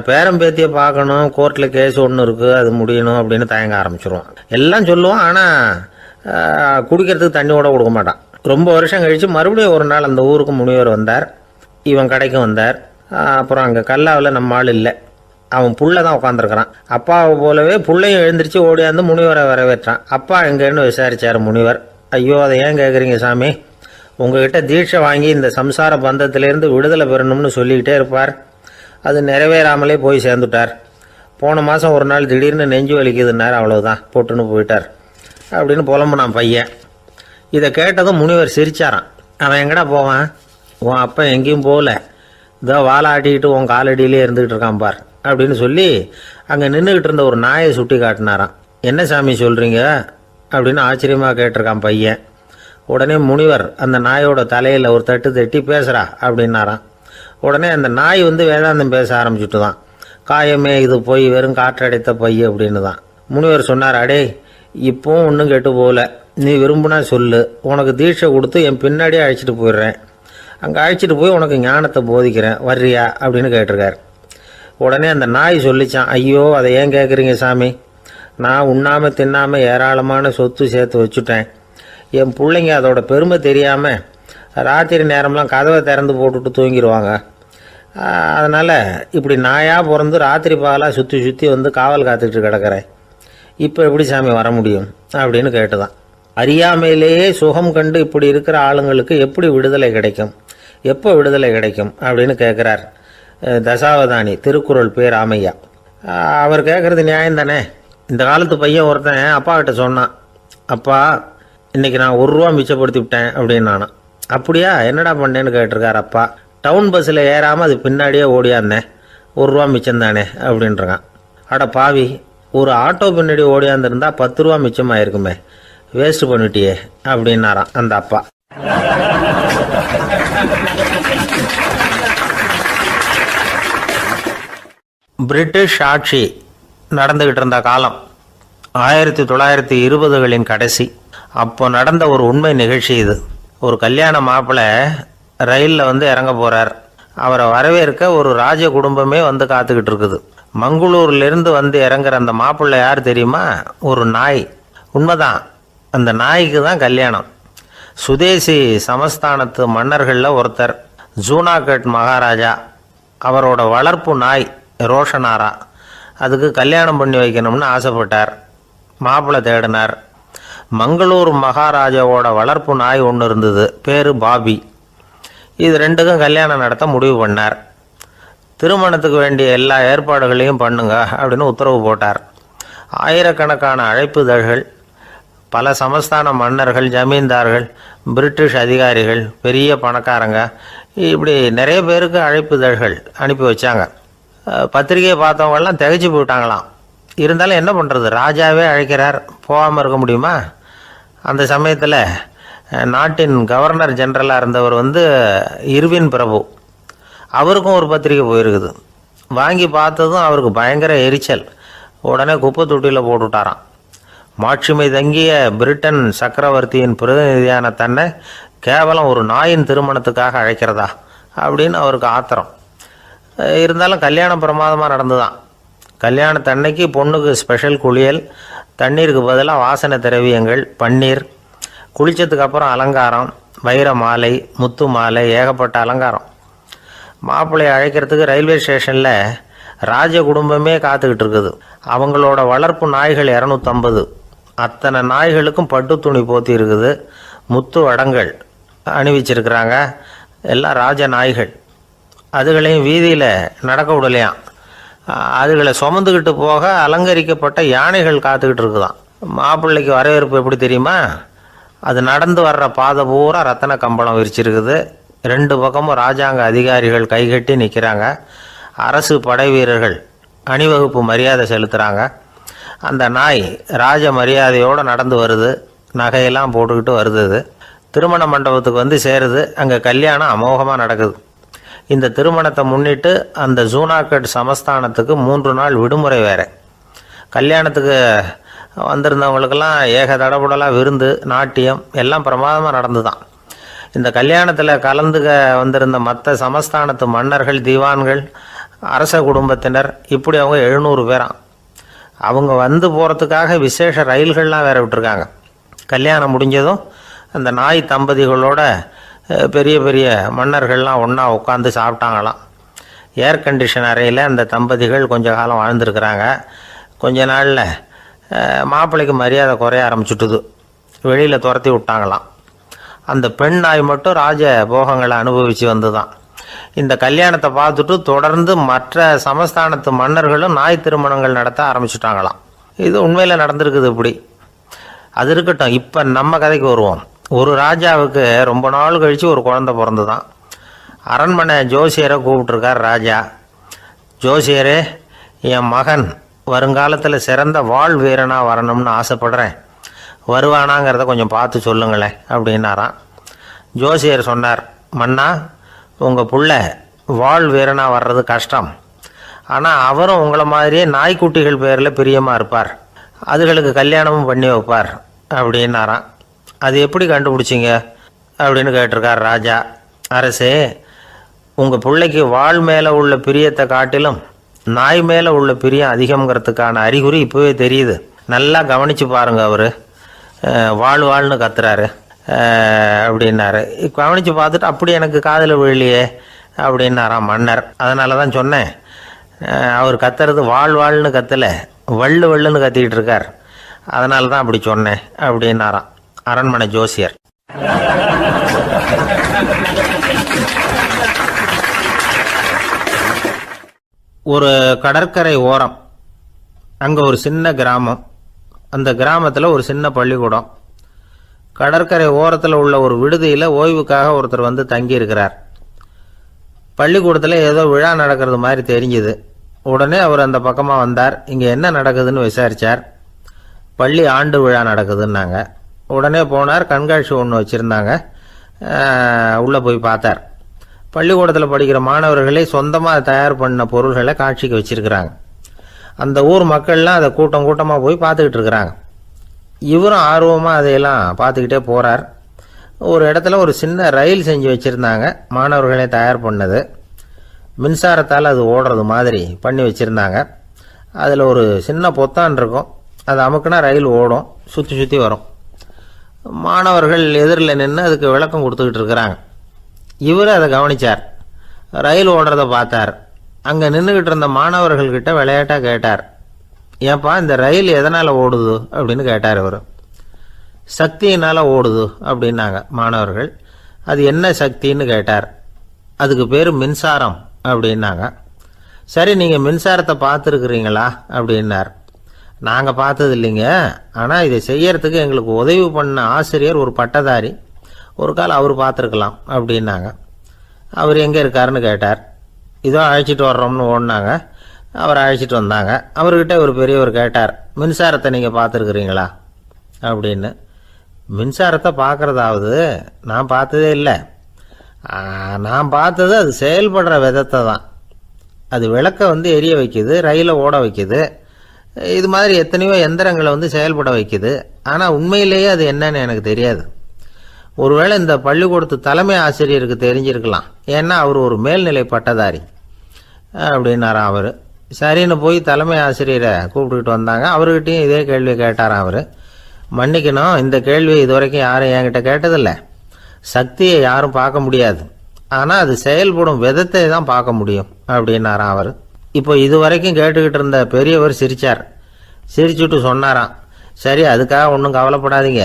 Speaker 1: பேரம்பேத்தியை பார்க்கணும், கோர்ட்டில் கேஸ் ஒன்று இருக்குது, அது முடியணும் அப்படின்னு தயங்க ஆரம்பிச்சிருவான். எல்லாம் சொல்லுவான், ஆனால் குடிக்கிறதுக்கு தண்ணி கூட கொடுக்க மாட்டான். ரொம்ப வருஷம் கழித்து மறுபடியும் ஒரு நாள் அந்த ஊருக்கு முனிவர் வந்தார். இவன் கடைக்கும் வந்தார். அப்புறம் அங்கே கல்லாவில் நம்ம ஆள் இல்லை, அவன் புள்ள தான் உட்காந்துருக்கிறான். அப்பாவை போலவே புள்ளையும் எழுந்திரிச்சு ஓடியாந்து முனிவரை வரவேற்றான். அப்பா எங்கேன்னு விசாரிச்சார் முனிவர். ஐயோ அதை ஏன் கேட்குறீங்க சாமி, உங்ககிட்ட தீட்சை வாங்கி இந்த சம்சார பந்தத்திலேருந்து விடுதலை பெறணும்னு சொல்லிக்கிட்டே இருப்பார், அது நிறைவேறாமலே போய் சேர்ந்துட்டார். போன மாதம் ஒரு நாள் திடீர்னு நெஞ்சு வலிக்குதுன்னார், அவ்வளவுதான் போட்டுன்னு போயிட்டார் அப்படின்னு புலம்புனான் பையன். இதை கேட்டதும் முனிவர் சிரிச்சாரான். அவன் எங்கடா போவான், உன் அப்பா எங்கேயும் போகல, இதோ வாழை ஆட்டிக்கிட்டு உன் காலடியிலே இருந்துக்கிட்டு இருக்கான் பார் அப்படின்னு சொல்லி அங்கே நின்றுக்கிட்டு இருந்த ஒரு நாயை சுட்டி காட்டினாரான். என்ன சாமி சொல்கிறீங்க அப்படின்னு ஆச்சரியமாக கேட்டிருக்கான் பையன். உடனே முனிவர் அந்த நாயோட தலையில் ஒரு தட்டு தட்டி பேசுகிறா அப்படின்னாரான். உடனே அந்த நாய் வேதாந்தம் பேச ஆரம்பிச்சுட்டு தான். காயமே இது போய் வெறும் காற்றடைத்த பை அப்படின்னு தான். முனிவர் சொன்னார், அடே இப்போவும் ஒன்றும் கெட்டு போகல, நீ விரும்புனா சொல்லு, உனக்கு தீட்சை கொடுத்து என் பின்னாடியே அழைச்சிட்டு போயிடுறேன், அங்கே அழைச்சிட்டு போய் உனக்கு ஞானத்தை போதிக்கிறேன், வர்றியா அப்படின்னு கேட்டிருக்கார். உடனே அந்த நாய் சொல்லிச்சான், ஐயோ அதை ஏன் கேட்குறீங்க சாமி, நான் உண்ணாமல் தின்னாமல் ஏராளமான சொத்து சேர்த்து வச்சுட்டேன். என் பிள்ளைங்க அதோட பெருமை தெரியாமல் ராத்திரி நேரம்லாம் கதவை திறந்து போட்டுட்டு தூங்கிடுவாங்க. அதனால் இப்படி நாயாக பிறந்து ராத்திரி பகலாக சுற்றி சுற்றி காவல் காத்துக்கிட்டு கிடக்கிறேன். இப்போ எப்படி சாமி வர முடியும் அப்படின்னு கேட்டுதான். அறியாமையிலேயே சுகம் கண்டு இப்படி இருக்கிற ஆளுங்களுக்கு எப்படி விடுதலை கிடைக்கும், எப்போ விடுதலை கிடைக்கும் அப்படின்னு கேட்குறார் தசாவதானி, திருக்குறள் பேர் ராமையா. அவர் கேட்குறது நியாயம் தானே. இந்த காலத்து பையன் ஒருத்தன் அப்பா கிட்ட சொன்னான், அப்பா இன்றைக்கி நான் 1 ரூபா மிச்சப்படுத்தி விட்டேன் அப்படின்னு. நானும் அப்படியா, என்னடா பண்ணேன்னு கேட்டிருக்கார் அப்பா. டவுன் பஸ்ஸில் ஏறாமல் அது பின்னாடியே ஓடியாந்தேன், 1 ரூபா மிச்சம் தானே அப்படின்றான். அட பாவி, ஒரு ஆட்டோ பின்னாடி ஓடியாந்துருந்தா 10 ரூபா மிச்சமாயிருக்குமே, வேஸ்ட் பண்ணிட்டியே அப்படின்னாரான் அந்த அப்பா. பிரிட்டிஷ் ஆட்சி நடந்துகிட்டு இருந்த காலம் 1920களின் கடைசி. அப்போ நடந்த ஒரு உண்மை நிகழ்ச்சி இது. ஒரு கல்யாண மாப்பிள்ளை ரயிலில் இறங்க போகிறார். அவரை வரவேற்க ஒரு ராஜ குடும்பமே காத்துக்கிட்டு இருக்குது. மங்களூர்லேருந்து இறங்குற அந்த மாப்பிள்ளை யார் தெரியுமா? ஒரு நாய். உண்மைதான், அந்த நாய்க்கு தான் கல்யாணம். சுதேசி சமஸ்தானத்து மன்னர்களில் ஒருத்தர் ஜூனாகட் மகாராஜா. அவரோட வளர்ப்பு நாய் ரோஷனாரா. அதுக்கு கல்யாணம் பண்ணி வைக்கணும்னு ஆசைப்பட்டார். மாப்பிள்ளை தேடினார். மங்களூர் மகாராஜாவோட வளர்ப்பு நாய் ஒன்று இருந்தது, பேர் பாபி. இது ரெண்டுக்கும் கல்யாணம் நடத்த முடிவு பண்ணார். திருமணத்துக்கு வேண்டிய எல்லா ஏற்பாடுகளையும் பண்ணுங்க அப்படின்னு உத்தரவு போட்டார். ஆயிரக்கணக்கான அழைப்புதழ்கள், பல சமஸ்தான மன்னர்கள், ஜமீன்தார்கள், பிரிட்டிஷ் அதிகாரிகள், பெரிய பணக்காரங்க, இப்படி நிறைய பேருக்கு அழைப்புதழ்கள் அனுப்பி வச்சாங்க. பத்திரிகையை பார்த்தவங்கெல்லாம் திகைச்சு போயிட்டாங்களாம். இருந்தாலும் என்ன பண்ணுறது, ராஜாவே அழைக்கிறார், போகாமல் இருக்க முடியுமா? அந்த சமயத்தில் நாட்டின் கவர்னர் ஜெனரலாக இருந்தவர் இர்வின் பிரபு. அவருக்கும் ஒரு பத்திரிக்கை போயிருக்குது. வாங்கி பார்த்ததும் அவருக்கு பயங்கர எரிச்சல். உடனே குப்பை தொட்டியில் போட்டுவிட்டாராம். மாட்சிமை தங்கிய பிரிட்டன் சக்கரவர்த்தியின் பிரதிநிதியான தன்னை கேவலம் ஒரு நாயின் திருமணத்துக்காக அழைக்கிறதா அப்படின்னு அவருக்கு ஆத்திரம். இருந்தாலும் கல்யாணம் பிரமாதமாக நடந்துதான். கல்யாணத்தன்னைக்கு பொண்ணுக்கு ஸ்பெஷல் குளியல், தண்ணீருக்கு பதிலாக வாசனை திரவியங்கள், பன்னீர், குளித்ததுக்கு அப்புறம் அலங்காரம், வைர மாலை, முத்து மாலை, ஏகப்பட்ட அலங்காரம். மாப்பிள்ளையை அழைக்கிறதுக்கு ரயில்வே ஸ்டேஷனில் ராஜ குடும்பமே காத்துக்கிட்டு இருக்குது. அவங்களோட வளர்ப்பு நாய்கள் 250. அத்தனை நாய்களுக்கும் பட்டு துணி போத்தி இருக்குது. முத்து வடங்கள் அணிவிச்சிருக்கிறாங்க. எல்லாம் ராஜ நாய்கள். அதுகளையும் வீதியில் நடக்க விடலையாம். அதுகளை சுமந்துக்கிட்டு போக அலங்கரிக்கப்பட்ட யானைகள் காத்துக்கிட்டு இருக்குதான். மாப்பிள்ளைக்கு வரவேற்பு எப்படி தெரியுமா? அது நடந்து வர்ற பாதை பூரா ரத்தன கம்பளம் விரிச்சிருக்குது. 2 பக்கமும் ராஜாங்க அதிகாரிகள் கைகட்டி நிற்கிறாங்க. அரசு படை வீரர்கள் அணிவகுப்பு மரியாதை செலுத்துகிறாங்க. அந்த நாய் ராஜ மரியாதையோடு நடந்து வருது. நகையெல்லாம் போட்டுக்கிட்டு வருது. திருமண மண்டபத்துக்கு சேருது. அங்கே கல்யாணம் அமோகமாக நடக்குது. இந்த திருமணத்தை முன்னிட்டு அந்த ஜூனாகட் சமஸ்தானத்துக்கு 3 நாள் விடுமுறை வேறு. கல்யாணத்துக்கு வந்திருந்தவங்களுக்கெல்லாம் ஏக தடபுடலாக விருந்து, நாட்டியம் எல்லாம் பிரமாதமாக நடந்து தான். இந்த கல்யாணத்தில் கலந்துக்க வந்திருந்த மற்ற சமஸ்தானத்து மன்னர்கள், தீவான்கள், அரச குடும்பத்தினர், இப்படி அவங்க 700 பேராம். அவங்க போகிறதுக்காக விசேஷ ரயில்கள்லாம் வேற விட்டுருக்காங்க. கல்யாணம் முடிஞ்சதும் அந்த நாய் தம்பதிகளோட பெரிய பெரிய மன்னர்கள்லாம் ஒன்றா உட்காந்து சாப்பிட்டாங்களாம். ஏர் கண்டிஷன் அறையில் அந்த தம்பதிகள் கொஞ்ச காலம் வாழ்ந்துருக்கிறாங்க. கொஞ்ச நாளில் மாப்பிள்ளைக்கு மரியாதை குறைய ஆரம்பிச்சுட்டுது. வெளியில் துரத்தி விட்டாங்களாம். அந்த பெண் நாய் மட்டும் ராஜ போகங்களை அனுபவித்து வந்து தான். இந்த கல்யாணத்தை பார்த்துட்டு தொடர்ந்து மற்ற சமஸ்தானத்து மன்னர்களும் நாய் திருமணங்கள் நடத்த ஆரம்பிச்சுட்டாங்களாம். இது உண்மையில் நடந்திருக்குது. இப்படி அது இருக்கட்டும். இப்போ நம்ம கதைக்கு வருவோம். ஒரு ராஜாவுக்கு ரொம்ப நாள் கழித்து ஒரு குழந்தை பிறந்து தான். அரண்மனை ஜோசியரை கூப்பிட்ருக்கார் ராஜா. ஜோசியரே, என் மகன் வருங்காலத்தில் சிறந்த வாழ் வீரனாக வரணும்னு ஆசைப்படுறேன், வருவானாங்கிறத கொஞ்சம் பார்த்து சொல்லுங்களேன் அப்படின்னாராம். ஜோசியர் சொன்னார், மன்னா, உங்கள் புள்ள வாழ் வீரனாக வர்றது கஷ்டம். ஆனால் அவரும் உங்களை மாதிரியே நாய்க்குட்டிகள் பேரில் பிரியமாக இருப்பார், அதுகளுக்கு கல்யாணமும் பண்ணி வைப்பார் அப்படின்னாராம். அது எப்படி கண்டுபிடிச்சிங்க அப்படின்னு கேட்டிருக்கார் ராஜா. அரசே, உங்கள் பிள்ளைக்கு வாழ் மேலே உள்ள பிரியத்தை காட்டிலும் நாய் மேலே உள்ள பிரியம் அதிகங்கிறதுக்கான அறிகுறி இப்போவே தெரியுது. நல்லா கவனித்து பாருங்கள். அவர் வாழ்னு கத்துறாரு அப்படின்னாரு. கவனித்து பார்த்துட்டு அப்படி எனக்கு காதில் விழலையே அப்படின்னாராம் மன்னர். அதனால தான் சொன்னேன், அவர் கத்துறது வாழ்னு கத்தலை, வள்ளுன்னு கத்திக்கிட்டு இருக்கார், அதனால தான் அப்படி சொன்னேன் அப்படின்னாராம் அரண்மனை ஜோசியர். ஒரு கடற்கரை ஓரம், அங்கே ஒரு சின்ன கிராமம். அந்த கிராமத்தில் ஒரு சின்ன பள்ளிக்கூடம். கடற்கரை ஓரத்தில் உள்ள ஒரு விடுதியில் ஓய்வுக்காக ஒருத்தர் தங்கியிருக்கிறார். பள்ளிக்கூடத்தில் ஏதோ விழா நடக்கிறது மாதிரி தெரிஞ்சுது. உடனே அவர் அந்த பக்கமாக வந்தார். இங்கே என்ன நடக்குதுன்னு விசாரித்தார். பள்ளி ஆண்டு விழா நடக்குதுன்னாங்க. உடனே போனார். கண்காட்சி ஒன்று வச்சுருந்தாங்க. உள்ளே போய் பார்த்தார். பள்ளிக்கூடத்தில் படிக்கிற மாணவர்களே சொந்தமாக தயார் பண்ண பொருள்களை காட்சிக்கு வச்சுருக்கிறாங்க. அந்த ஊர் மக்கள்லாம் அதை கூட்டம் கூட்டமாக போய் பார்த்துக்கிட்டு இருக்கிறாங்க. இவரும் ஆர்வமாக அதையெல்லாம் பார்த்துக்கிட்டே போகிறார். ஒரு இடத்துல ஒரு சின்ன ரயில் செஞ்சு வச்சுருந்தாங்க, மாணவர்களே தயார் பண்ணது. மின்சாரத்தால் அது ஓடுறது மாதிரி பண்ணி வச்சுருந்தாங்க. அதில் ஒரு சின்ன பொத்தான் இருக்கும், அது அமுக்குனா ரயில் ஓடும், சுற்றி சுற்றி வரும். மாணவர்கள் எதிரில் நின்று அதுக்கு விளக்கம் கொடுத்துக்கிட்டு இருக்கிறாங்க. இவர் அதை கவனித்தார், ரயில் ஓடுறத பார்த்தார். அங்கே நின்றுக்கிட்டு இருந்த மாணவர்கள்கிட்ட விளையாட்டாக கேட்டார், ஏன்பா இந்த ரயில் எதனால் ஓடுது அப்படின்னு கேட்டார். இவர் சக்தியினால் ஓடுது அப்படின்னாங்க மாணவர்கள். அது என்ன சக்தின்னு கேட்டார். அதுக்கு பேர் மின்சாரம் அப்படின்னாங்க. சரி, நீங்கள் மின்சாரத்தை பார்த்துருக்குறீங்களா அப்படின்னார். நாங்கள் பார்த்தது இல்லைங்க, ஆனால் இதை செய்யறதுக்கு எங்களுக்கு உதவி பண்ண ஆசிரியர் ஒரு பட்டதாரி, ஒரு கால் அவர் பார்த்துருக்கலாம் அப்படின்னாங்க. அவர் எங்கே இருக்காருன்னு கேட்டார். இதோ அழைச்சிட்டு வர்றோம்னு ஓடினாங்க. அவர் அழைச்சிட்டு வந்தாங்க. அவர்கிட்ட ஒரு பெரியவர் கேட்டார், மின்சாரத்தை நீங்கள் பார்த்துருக்குறீங்களா அப்படின்னு. மின்சாரத்தை பார்க்குறதாவது நான் பார்த்ததே இல்லை. நான் பார்த்தது அது செயல்படுற விதத்தை தான். அது விளக்கை எரிய வைக்குது, ரயிலை ஓட வைக்குது, இது மாதிரி எத்தனையோ எந்திரங்களை செயல்பட வைக்குது. ஆனால் உண்மையிலேயே அது என்னன்னு எனக்கு தெரியாது. ஒருவேளை இந்த பள்ளிக்கூடத்து தலைமை ஆசிரியருக்கு தெரிஞ்சிருக்கலாம், ஏன்னா அவர் ஒரு மேல்நிலை பட்டதாரி அப்படின்னாராம் அவர். சரின்னு போய் தலைமை ஆசிரியரை கூப்பிட்டுக்கிட்டு வந்தாங்க. அவர்கிட்டையும் இதே கேள்வி கேட்டாராம் அவர். மன்னிக்கணும், இந்த கேள்வி இதுவரைக்கும் யாரும் என்கிட்ட கேட்டதில்லை. சக்தியை யாரும் பார்க்க முடியாது, ஆனால் அது செயல்படும் விதத்தை தான் பார்க்க முடியும் அப்படின்னாராம் அவர். இப்போ இதுவரைக்கும் கேட்டுக்கிட்டு இருந்த பெரியவர் சிரித்தார். சிரிச்சுட்டு சொன்னாராம், சரி அதுக்காக ஒன்றும் கவலைப்படாதீங்க,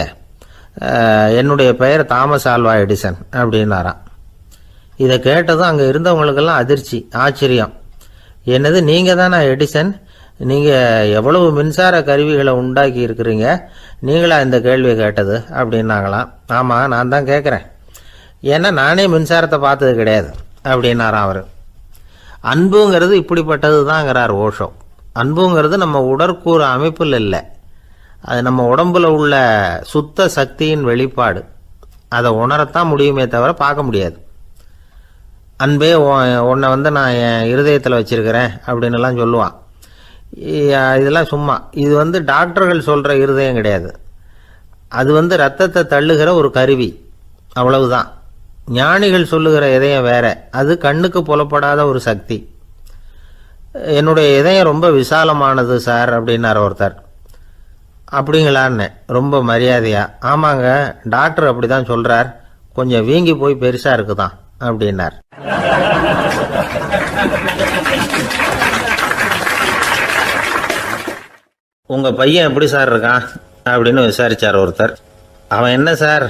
Speaker 1: என்னுடைய பெயர் தாமஸ் ஆல்வா எடிசன் அப்படின்னாராம். இதை கேட்டதும் அங்கே இருந்தவங்களுக்கெல்லாம் அதிர்ச்சி, ஆச்சரியம். என்னது, நீங்கள் தானே எடிசன்? நீங்கள் எவ்வளவு மின்சார கருவிகளை உண்டாக்கி இருக்கிறீங்க, நீங்களா இந்த கேள்வியை கேட்டது அப்படின்னாங்களாம். ஆமாம், நான் தான் கேட்குறேன், ஏன்னா நானே மின்சாரத்தை பார்த்தது கிடையாது அப்படின்னாராம் அவர். அன்புங்கிறது இப்படிப்பட்டது தாங்கிறார் ஓஷோ. அன்புங்கிறது நம்ம உடற்கூறு அமைப்பில் இல்லை, அது நம்ம உடம்புல உள்ள சுத்த சக்தியின் வெளிப்பாடு. அதை உணரத்தான் முடியுமே தவிர பார்க்க முடியாது. அன்பே உன்னை நான் என் இருதயத்தில் வச்சிருக்கிறேன் அப்படின்னுலாம் சொல்லுவான். இதெல்லாம் சும்மா. இது டாக்டர்கள் சொல்கிற இருதயம் கிடையாது. அது ரத்தத்தை தள்ளுகிற ஒரு கருவி, அவ்வளவுதான். ஞானிகள் சொல்லுகிற இதயம் வேற, அது கண்ணுக்கு புலப்படாத ஒரு சக்தி. என்னுடைய இதயம் ரொம்ப விசாலமானது சார் அப்படின்னார் ஒருத்தர். அப்படிங்களான்னு ரொம்ப மரியாதையா, ஆமாங்க டாக்டர் அப்படி தான் சொல்கிறார், கொஞ்சம் வீங்கி போய் பெருசாக இருக்குதான் அப்படின்னார். உங்கள் பையன் எப்படி சார் இருக்கான் அப்படின்னு விசாரித்தார் ஒருத்தர். அவன் என்ன சார்,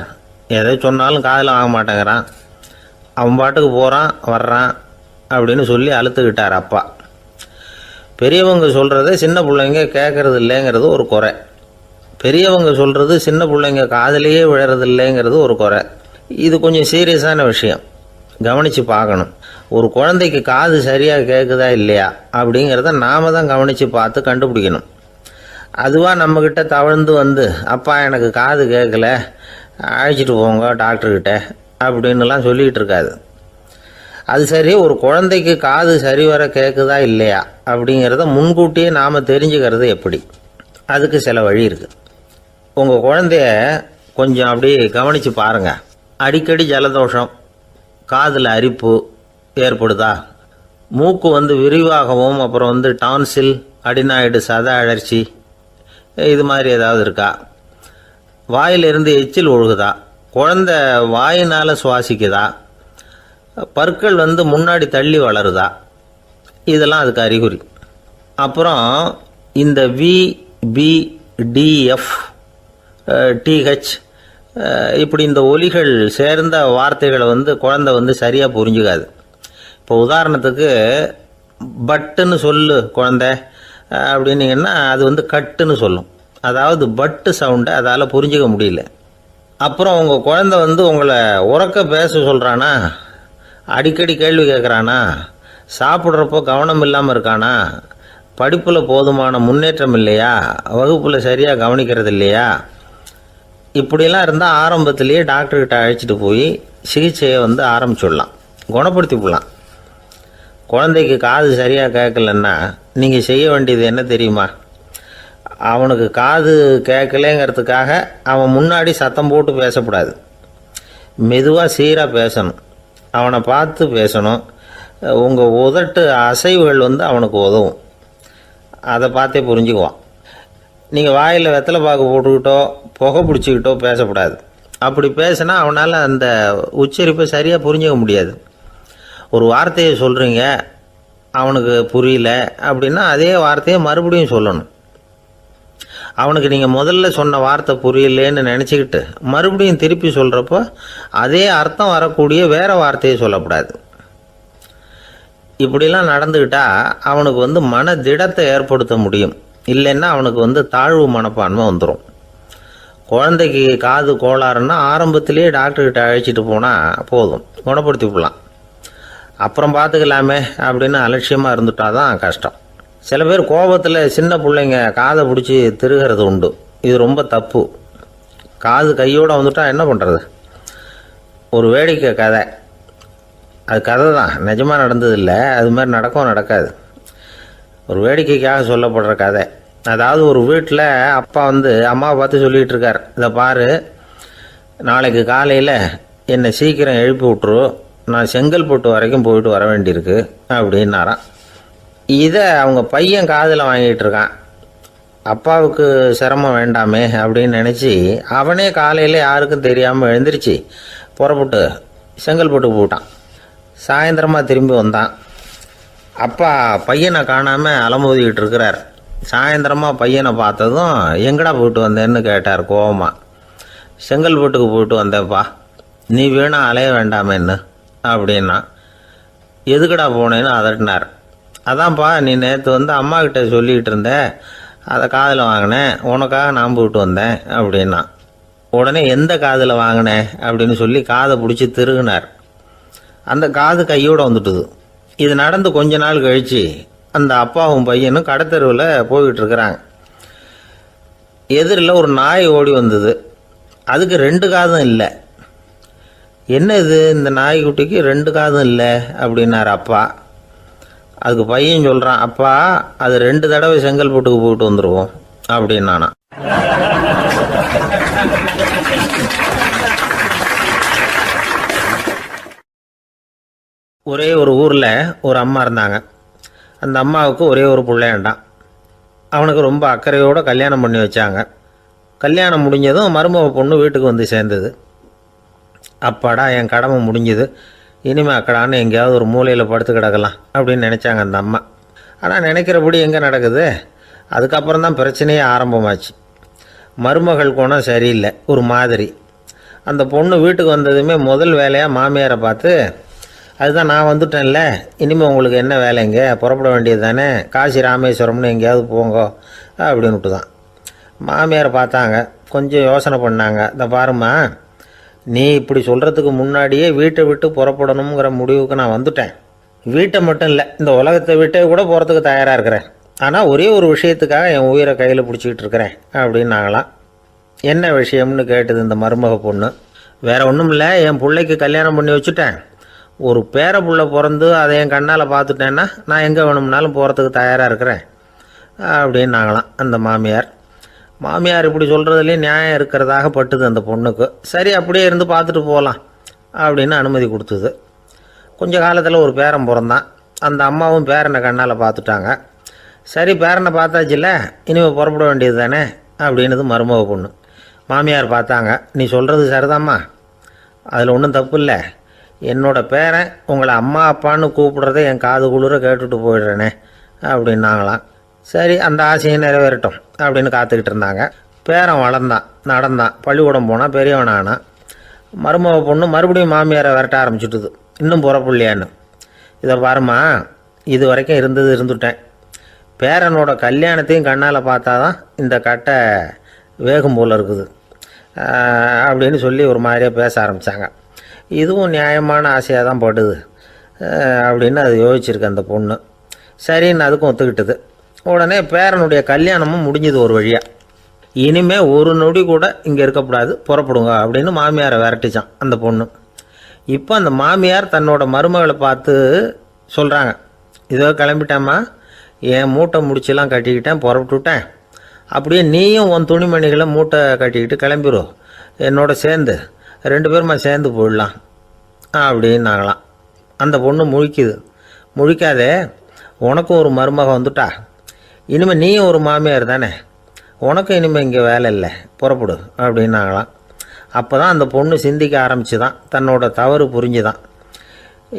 Speaker 1: எதை சொன்னாலும் காதில் ஆக மாட்டேங்கிறான், அவன் பாட்டுக்கு போகிறான் வர்றான் அப்படின்னு சொல்லி அழுத்துக்கிட்டார் அப்பா. பெரியவங்க சொல்கிறத சின்ன பிள்ளைங்க கேட்கறது இல்லைங்கிறது ஒரு குறை. பெரியவங்க சொல்கிறது சின்ன பிள்ளைங்க காதலையே விழறது இல்லைங்கிறது ஒரு குறை. இது கொஞ்சம் சீரியஸான விஷயம், கவனித்து பார்க்கணும். ஒரு குழந்தைக்கு காது சரியாக கேட்குதா இல்லையா அப்படிங்கிறத நாம் தான் கவனித்து பார்த்து கண்டுபிடிக்கணும். அதுவாக நம்மக்கிட்ட தவழ்ந்து அப்பா எனக்கு காது கேட்கல, அழைச்சிட்டு போங்க டாக்டர்கிட்ட அப்படின்னுலாம் சொல்லிகிட்டு இருக்காது. அது சரி, ஒரு குழந்தைக்கு காது சரிவர கேட்குதா இல்லையா அப்படிங்கிறத முன்கூட்டியே நாம் தெரிஞ்சுக்கிறது எப்படி? அதுக்கு சில வழி இருக்குது. உங்கள் குழந்தைய கொஞ்சம் அப்படி கவனித்து பாருங்கள். அடிக்கடி ஜலதோஷம், காதில் அரிப்பு ஏற்படுதா, மூக்கு விரிவாகவும், அப்புறம் டான்சில், அடினாய்டு, சத அழற்சி, இது மாதிரி ஏதாவது இருக்கா, வாயிலிருந்து எச்சில் ஒழுகுதா, குழந்தை வாயினால் சுவாசிக்குதா, பற்கள் முன்னாடி தள்ளி வளருதா, இதெல்லாம் அதுக்கு அறிகுறி. அப்புறம் இந்த VBDF TH இப்படி இந்த ஒலிகள் சேர்ந்த வார்த்தைகளை குழந்தை சரியாக புரிஞ்சுக்காது. இப்போ உதாரணத்துக்கு பட்டுன்னு சொல்லு குழந்தை அப்படின்னீங்கன்னா அது கட்டுன்னு சொல்லும். அதாவது பட்டு சவுண்டை அதால் புரிஞ்சிக்க முடியல. அப்புறம் உங்கள் குழந்தை உங்களை உறக்க பேச சொல்கிறானா, அடிக்கடி கேள்வி கேட்குறானா, சாப்பிட்றப்போ கவனம் இல்லாமல் இருக்கானா, படிப்பில் போதுமான முன்னேற்றம் இல்லையா, வகுப்பில் சரியாக கவனிக்கிறது இல்லையா, இப்படிலாம் இருந்தால் ஆரம்பத்திலேயே டாக்டர்கிட்ட அழைச்சிட்டு போய் சிகிச்சையை ஆரம்பிச்சுடலாம், குணப்படுத்தி விடலாம். குழந்தைக்கு காது சரியாக கேட்கலன்னா நீங்கள் செய்ய வேண்டியது என்ன தெரியுமா? அவனுக்கு காது கேட்கலேங்கிறதுக்காக அவன் முன்னாடி சத்தம் போட்டு பேசக்கூடாது. மெதுவாக சீராக பேசணும், அவனை பார்த்து பேசணும். உங்கள் உதட்டு அசைவுகள் அவனுக்கு உதவும். அதை பார்த்தே புரிஞ்சுக்குவான். நீங்கள் வாயில் வெத்தலை பாக்கு போட்டுக்கிட்டோ புகை பிடிச்சிக்கிட்டோ பேசக்கூடாது. அப்படி பேசினா அவனால் அந்த உச்சரிப்பை சரியாக புரிஞ்சிக்க முடியாது. ஒரு வார்த்தையை சொல்கிறீங்க, அவனுக்கு புரியல அப்படின்னா அதே வார்த்தையை மறுபடியும் சொல்லணும். அவனுக்கு நீங்கள் முதல்ல சொன்ன வார்த்தை புரியலேன்னு நினச்சிக்கிட்டு மறுபடியும் திருப்பி சொல்கிறப்போ அதே அர்த்தம் வரக்கூடிய வேறு வார்த்தையை சொல்லக்கூடாது. இப்படிலாம் நடந்துக்கிட்டால் அவனுக்கு மன திடத்தை ஏற்படுத்த முடியும். இல்லைன்னா அவனுக்கு தாழ்வு மனப்பான்மை வந்துடும். குழந்தைக்கு காது கோளாறுன்னா ஆரம்பத்திலேயே டாக்டர்கிட்ட அழைச்சிட்டு போனால் போதும், குணப்படுத்தி விடலாம். அப்புறம் பார்த்துக்கலாமே அப்படின்னு அலட்சியமாக இருந்துட்டா தான் கஷ்டம். சில பேர் கோபத்தில் சின்ன பிள்ளைங்க காதை பிடிச்சி திருகிறது உண்டு. இது ரொம்ப தப்பு. காது கையோடு வந்துட்டால் என்ன பண்ணுறது? ஒரு வேடிக்கை கதை, அது கதை தான், நிஜமாக நடந்ததில்லை. அது மாதிரி நடக்கவும் நடக்காது. ஒரு வேடிக்கைக்காக சொல்லப்படுற கதை. அதாவது ஒரு வீட்டில் அப்பா அம்மாவை பார்த்து சொல்லிகிட்டு இருக்கார், இதை பாரு, நாளைக்கு காலையில் என்னை சீக்கிரம் எழுப்பி விட்ரு, நான் செங்கல்பட்டு வரைக்கும் போயிட்டு வர வேண்டியிருக்கு அப்படின்னாராம். இதை அவங்க பையன் காதில் வாங்கிட்டு இருக்கான். அப்பாவுக்கு சிரமம் வேண்டாமே அப்படின்னு நினச்சி அவனே காலையில் யாருக்கும் தெரியாமல் எழுந்திரிச்சு புறப்பட்டு செங்கல்பட்டுக்கு போட்டான். சாயந்தரமாக திரும்பி வந்தான். அப்பா பையனை காணாமல் அலமோதிக்கிட்டு இருக்கிறார். சாயந்தரமாக பையனை பார்த்ததும் எங்கடா போயிட்டு வந்தேன்னு கேட்டார் கோவமாக. செங்கல்பட்டுக்கு போயிட்டு வந்தேன்ப்பா, நீ வேணா அலைய வேண்டாமேன்னு அப்படின்னா. எதுக்கடா போனேன்னு அதட்டினார். அதான்ப்பா, நீ நேற்று அம்மா கிட்ட சொல்லிக்கிட்டு இருந்த, அதை காதில் வாங்கினேன், உனக்காக நான் போயிட்டு வந்தேன் அப்படின்னா. உடனே எந்த காதில் வாங்கினேன் அப்படின்னு சொல்லி காதை பிடிச்சி திருகினார். அந்த காது கையோடு வந்துட்டுது. இது நடந்து கொஞ்ச நாள் கழித்து அந்த அப்பாவும் பையனும் கடத்தெருவில் போய்கிட்டு இருக்கிறாங்க. எதிரில் ஒரு நாய் ஓடி வந்தது. அதுக்கு 2 காதும் இல்லை. என்ன இது, இந்த நாய்க்குட்டிக்கு 2 காதும் இல்லை அப்படின்னார் அப்பா. அதுக்கு பையன் சொல்கிறான், அப்பா அது 2 தடவை செங்கல்பட்டுக்கு போயிட்டு வந்துடுவோம் அப்படின்னானா. ஒரே ஒரு ஊரில் ஒரு அம்மா இருந்தாங்க. அந்த அம்மாவுக்கு ஒரே ஒரு பிள்ளையாண்டான். அவனுக்கு ரொம்ப அக்கறையோடு கல்யாணம் பண்ணி வச்சாங்க. கல்யாணம் முடிஞ்சதும் மருமக பொண்ணு வீட்டுக்கு சேர்ந்தது. அப்பாடா, என் கடமை முடிஞ்சது, இனிமேல் அக்கடான்னு எங்கேயாவது ஒரு மூலையில் படுத்து கிடக்கலாம் அப்படின்னு நினச்சாங்க அந்த அம்மா. ஆனால் நினைக்கிறபடி எங்கே நடக்குது? அதுக்கப்புறம் தான் பிரச்சனையே ஆரம்பமாச்சு. மருமகள் குணம் சரியில்லை, ஒரு மாதிரி. அந்த பொண்ணு வீட்டுக்கு வந்ததுமே முதல் வேலையாக மாமியாரை பார்த்து, அதுதான் நான் வந்துட்டேன்ல, இனிமேல் உங்களுக்கு என்ன வேலைங்க, புறப்பட வேண்டியது தானே, காசி ராமேஸ்வரம்னு எங்கேயாவது போங்கோ அப்படின்னுட்டு தான். மாமியாரை பார்த்தாங்க, கொஞ்சம் யோசனை பண்ணாங்க. இந்த பாருமா, நீ இப்படி சொல்கிறதுக்கு முன்னாடியே வீட்டை விட்டு புறப்படணுங்கிற முடிவுக்கு நான் வந்துட்டேன். வீட்டை மட்டும் இல்லை, இந்த உலகத்தை விட்டே கூட போகிறதுக்கு தயாராக இருக்கிறேன். ஆனால் ஒரே ஒரு விஷயத்துக்காக என் உயிரை கையில் பிடிச்சிக்கிட்டு இருக்கிறேன் அப்படின்னாங்களாம். என்ன விஷயம்னு கேட்டது இந்த மருமக பொண்ணு. வேறு ஒன்றும் இல்லை, என் பிள்ளைக்கு கல்யாணம் பண்ணி வச்சுட்டேன். ஒரு பேர புள்ள பிறந்து அதை என் கண்ணால் பார்த்துட்டேன்னா நான் எங்கே வேணும்னாலும் போகிறதுக்கு தயாராக இருக்கிறேன் அப்படின்னாங்களாம் அந்த மாமியார். மாமியார் இப்படி சொல்கிறதுலேயும் நியாயம் இருக்கிறதாக பட்டுது அந்த பொண்ணுக்கு. சரி, அப்படியே இருந்து பார்த்துட்டு போகலாம் அப்படின்னு அனுமதி கொடுத்தது. கொஞ்ச காலத்தில் ஒரு பேரன் பிறந்தான். அந்த அம்மாவும் பேரனை கண்ணால் பார்த்துட்டாங்க. சரி, பேரனை பார்த்தாச்சுல்ல, இனிமேல் புறப்பட வேண்டியது தானே அப்படின்னது மருமக பொண்ணு. மாமியார் பார்த்தாங்க, நீ சொல்கிறது சரிதாம்மா, அதில் ஒன்றும் தப்பு இல்லை. என்னோட பேரன் உங்களை அம்மா அப்பான்னு கூப்பிடுறதை என் காது குளிர கேட்டுட்டு போயிடுறேனே அப்படின்னாங்களாம். சரி, அந்த ஆசையை நிறைவேறட்டும் அப்படின்னு காத்துக்கிட்டு இருந்தாங்க. பேரன் வளர்ந்தான், நடந்தான், பள்ளிக்கூடம் போனால் பெரியவனானான். மருமக பொண்ணு மறுபடியும் மாமியாரை விரட்ட ஆரம்பிச்சுட்டுது, இன்னும் புறப்புள்ளையான்னு. இதை பாருமா, இது வரைக்கும் இருந்துட்டேன். பேரனோட கல்யாணத்தையும் கண்ணால் பார்த்தா தான் இந்த கட்டை வேகும் போல் இருக்குது அப்படின்னு சொல்லி ஒரு மாதிரியாக பேச ஆரம்பித்தாங்க. இதுவும் நியாயமான ஆசையாக தான் படுது அப்படின்னு அது யோசிச்சிருக்கு அந்த பொண்ணு. சரின்னு அதுக்கும் ஒத்துக்கிட்டது. உடனே பேரனுடைய கல்யாணமும் முடிஞ்சது ஒரு வழியாக. இனிமேல் ஒரு நொடி கூட இங்கே இருக்கக்கூடாது, புறப்படுங்க அப்படின்னு மாமியாரை விரட்டிச்சான் அந்த பொண்ணு. இப்போ அந்த மாமியார் தன்னோட மருமகளை பார்த்து சொல்கிறாங்க, இதோ கிளம்பிட்டேம்மா, என் மூட்டை முடிச்செல்லாம் கட்டிக்கிட்டேன், புறப்பட்டுவிட்டேன். அப்படியே நீயும் உன் துணிமணிகளை மூட்டை கட்டிக்கிட்டு கிளம்பிடும் என்னோட சேர்ந்து, 2 பேருமா சேர்ந்து போயிடலாம் அப்படின்னாங்களாம். அந்த பொண்ணு முழிக்குது. முழிக்காதே, உனக்கும் ஒரு மருமக வந்துட்டா, இனிமேல் நீயும் ஒரு மாமியார் தானே, உனக்கும் இனிமேல் இங்கே வேலை இல்லை, புறப்படு அப்படின்னாங்களாம். அப்போ தான் அந்த பொண்ணு சிந்திக்க ஆரம்பிச்சுதான், தன்னோட தவறு புரிஞ்சுதான்.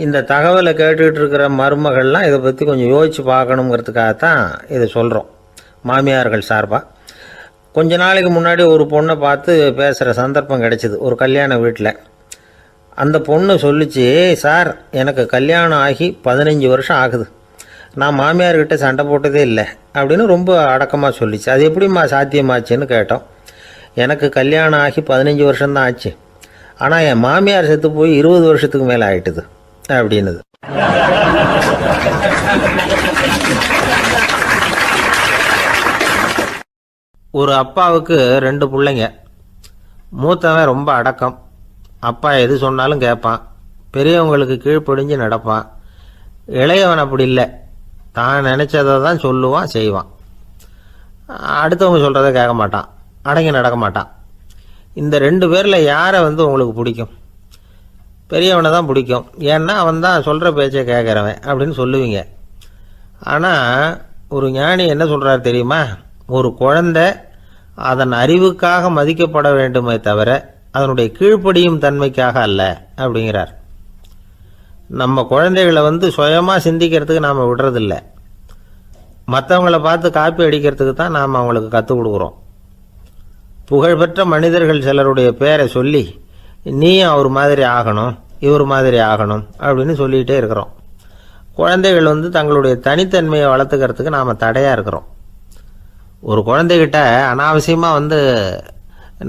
Speaker 1: இந்த தகவலை கேட்டுக்கிட்டு இருக்கிற மருமகள்லாம் இதை பற்றி கொஞ்சம் யோசித்து பார்க்கணுங்கிறதுக்காகத்தான் இதை சொல்கிறோம் மாமியார்கள் சார்பாக. கொஞ்ச நாளைக்கு முன்னாடி ஒரு பொண்ணை பார்த்து பேசுகிற சந்தர்ப்பம் கிடைச்சிது ஒரு கல்யாண வீட்டில். அந்த பொண்ணு சொல்லிச்சு, சார் எனக்கு கல்யாணம் ஆகி 15 வருஷம் ஆகுது, நான் மாமியார்கிட்ட சண்டை போட்டதே இல்லை அப்படின்னு ரொம்ப அடக்கமாக சொல்லிச்சு. அது எப்படிம்மா சாத்தியமாச்சுன்னு கேட்டோம். எனக்கு கல்யாணம் ஆகி 15 வருஷம்தான் ஆச்சு, ஆனால் என் மாமியார் செத்து போய் 20 வருஷத்துக்கு மேலே ஆயிட்டுது அப்படின்னுது. ஒரு அப்பாவுக்கு 2 பிள்ளைங்க. மூத்தவன் ரொம்ப அடக்கம், அப்பா எது சொன்னாலும் கேட்பான், பெரியவங்களுக்கு கீழ்ப்படிஞ்சு நடப்பான். இளையவன் அப்படி இல்லை, தான் நினச்சதை தான் சொல்லுவான், செய்வான். அடுத்தவங்க சொல்கிறத கேட்க மாட்டான், அடங்கி நடக்க மாட்டான். இந்த 2 பேரில் யாரை உங்களுக்கு பிடிக்கும்? பெரியவனை தான் பிடிக்கும், ஏன்னா அவன் தான் சொல்கிற பேச்சை கேட்குறவன் அப்படின்னு சொல்லுவீங்க. ஆனால் ஒரு ஞானி என்ன சொல்கிறார் தெரியுமா? ஒரு குழந்தை அதன் அறிவுக்காக மதிக்கப்பட வேண்டுமே தவிர அதனுடைய கீழ்ப்படியும் தன்மைக்காக அல்ல அப்படிங்கிறார். நம்ம குழந்தைகளை சுயமாக சிந்திக்கிறதுக்கு நாம் விடுறதில்ல, மற்றவங்களை பார்த்து காப்பி அடிக்கிறதுக்கு தான் நாம் அவங்களுக்கு கற்றுக் கொடுக்குறோம். புகழ்பெற்ற மனிதர்கள் சிலருடைய பேரை சொல்லி நீயும் அவர் மாதிரி ஆகணும், இவர் மாதிரி ஆகணும் அப்படின்னு சொல்லிகிட்டே இருக்கிறோம். குழந்தைகள் தங்களுடைய தனித்தன்மையை வளர்த்துக்கிறதுக்கு நாம் தடையாக இருக்கிறோம். ஒரு குழந்தைகிட்ட அனாவசியமாக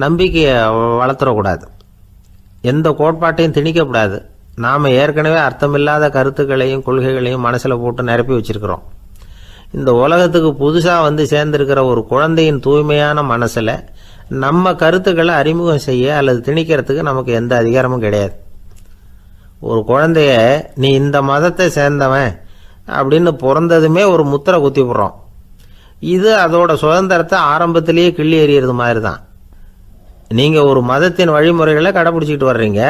Speaker 1: நம்பிக்கையை வளர்த்துடக்கூடாது, எந்த கோட்பாட்டையும் திணிக்கக்கூடாது. நாம் ஏற்கனவே அர்த்தமில்லாத கருத்துக்களையும் கொள்கைகளையும் மனசில் போட்டு நிரப்பி வச்சுருக்கிறோம். இந்த உலகத்துக்கு புதுசாக சேர்ந்திருக்கிற ஒரு குழந்தையின் தூய்மையான மனசில் நம்ம கருத்துக்களை அறிமுகம் செய்ய அல்லது திணிக்கிறதுக்கு நமக்கு எந்த அதிகாரமும் கிடையாது. ஒரு குழந்தைய நீ இந்த மதத்தை சேர்ந்தவன் அப்படின்னு பிறந்ததுமே ஒரு முத்திரை குத்தி விடுறோம். இது அதோட சுதந்திரத்தை ஆரம்பத்திலேயே கிள்ளி எறிகிறது மாதிரி தான். நீங்கள் ஒரு மதத்தின் வழிமுறைகளை கடைப்பிடிச்சிக்கிட்டு வர்றீங்க,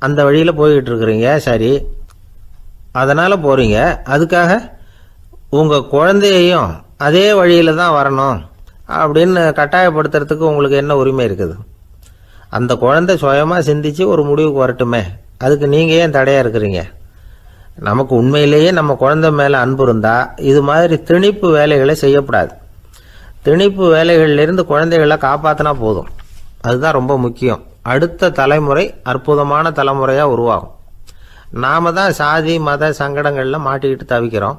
Speaker 1: அந்த வழியில் போய்கிட்டு இருக்கிறீங்க, சரி, அதனால் போகிறீங்க. அதுக்காக உங்கள் குழந்தையையும் அதே வழியில் தான் வரணும் அப்படின்னு கட்டாயப்படுத்துறதுக்கு உங்களுக்கு என்ன உரிமை இருக்குது? அந்த குழந்தை சுயமாக சிந்திச்சு ஒரு முடிவுக்கு வரட்டுமே, அதுக்கு நீங்கள் ஏன் தடையாக இருக்கிறீங்க? நமக்கு உண்மையிலேயே நம்ம குழந்தை மேலே அன்பு இருந்தால் இது மாதிரி திணிப்பு வேலைகளை செய்யக்கூடாது. திணிப்பு வேலைகளிலிருந்து குழந்தைகளை காப்பாற்றினா போதும், அதுதான் ரொம்ப முக்கியம். அடுத்த தலைமுறை அற்புதமான தலைமுறையாக உருவாகும். நாம் தான் சாதி மத சங்கடங்களில் மாட்டிக்கிட்டு தவிக்கிறோம்.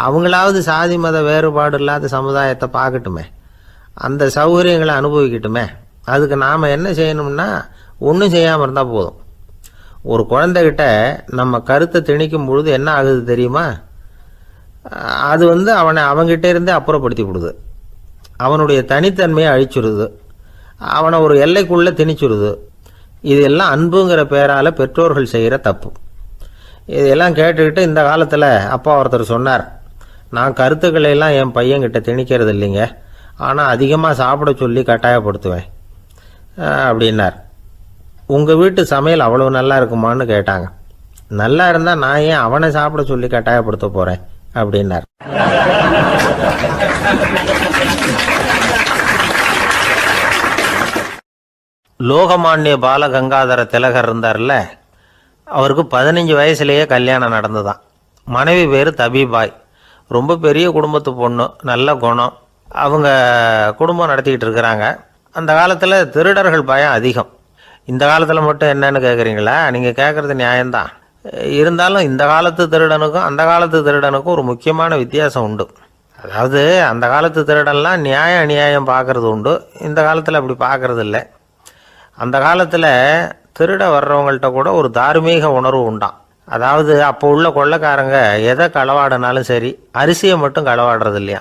Speaker 1: அவங்களாவது சாதி மத வேறுபாடு இல்லாத சமுதாயத்தை பார்க்கட்டுமே, அந்த சௌகரியங்களை அனுபவிக்கட்டுமே. அதுக்கு நாம் என்ன செய்யணும்னா ஒன்றும் செய்யாமல் இருந்தால் போதும். ஒரு குழந்தைகிட்ட நம்ம கருத்தை திணிக்கும் பொழுது என்ன ஆகுது தெரியுமா? அது அவனை அவங்ககிட்ட இருந்தே அப்புறப்படுத்தி விடுது, அவனுடைய தனித்தன்மையை அழிச்சுடுது, அவனை ஒரு எல்லைக்குள்ளே திணிச்சுடுது. இதெல்லாம் அன்புங்கிற பேரால் பெற்றோர்கள் செய்கிற தப்பு. இதெல்லாம் கேட்டுக்கிட்டு இந்த காலத்தில் அப்பா ஒருத்தர் சொன்னார், நான் கருத்துக்களை எல்லாம் என் பையன்கிட்ட திணிக்கிறது இல்லைங்க, ஆனால் அதிகமாக சாப்பிட சொல்லி கட்டாயப்படுத்துவேன் அப்படின்னார். உங்கள் வீட்டு சமையல் அவ்வளவு நல்லா இருக்குமான்னு கேட்டாங்க. நல்லா இருந்தால் நான் ஏன் அவனை சாப்பிட சொல்லி கட்டாயப்படுத்த போகிறேன் அப்படின்னார். லோகமானிய பாலகங்காதர திலகர் இருந்தார்ல, அவருக்கு 15 வயசுலேயே கல்யாணம் நடந்துதான். மனைவி பேர் தபிபாய், ரொம்ப பெரிய குடும்பத்து பொண்ணு, நல்ல குணம். அவங்க குடும்பம் நடத்திக்கிட்டு இருக்கிறாங்க. அந்த காலத்தில் திருடர்கள் பயம் அதிகம். இந்த காலத்தில் மட்டும் என்னன்னு கேட்குறீங்களா? நீங்கள் கேட்குறது நியாயம்தான். இருந்தாலும் இந்த காலத்து திருடனுக்கும் அந்த காலத்து திருடனுக்கும் ஒரு முக்கியமான வித்தியாசம் உண்டு. அதாவது அந்த காலத்து திருடன்லாம் நியாயம் அநியாயம் பார்க்குறது உண்டு, இந்த காலத்தில் அப்படி பார்க்குறது இல்லை. அந்த காலத்தில் திருட வர்றவங்கள்ட்ட கூட ஒரு தார்மீக உணர்வு உண்டாம். அதாவது அப்போ உள்ள கொள்ளைக்காரங்க எதை களவாடினாலும் சரி, அரிசியை மட்டும் களவாடுறது இல்லையா,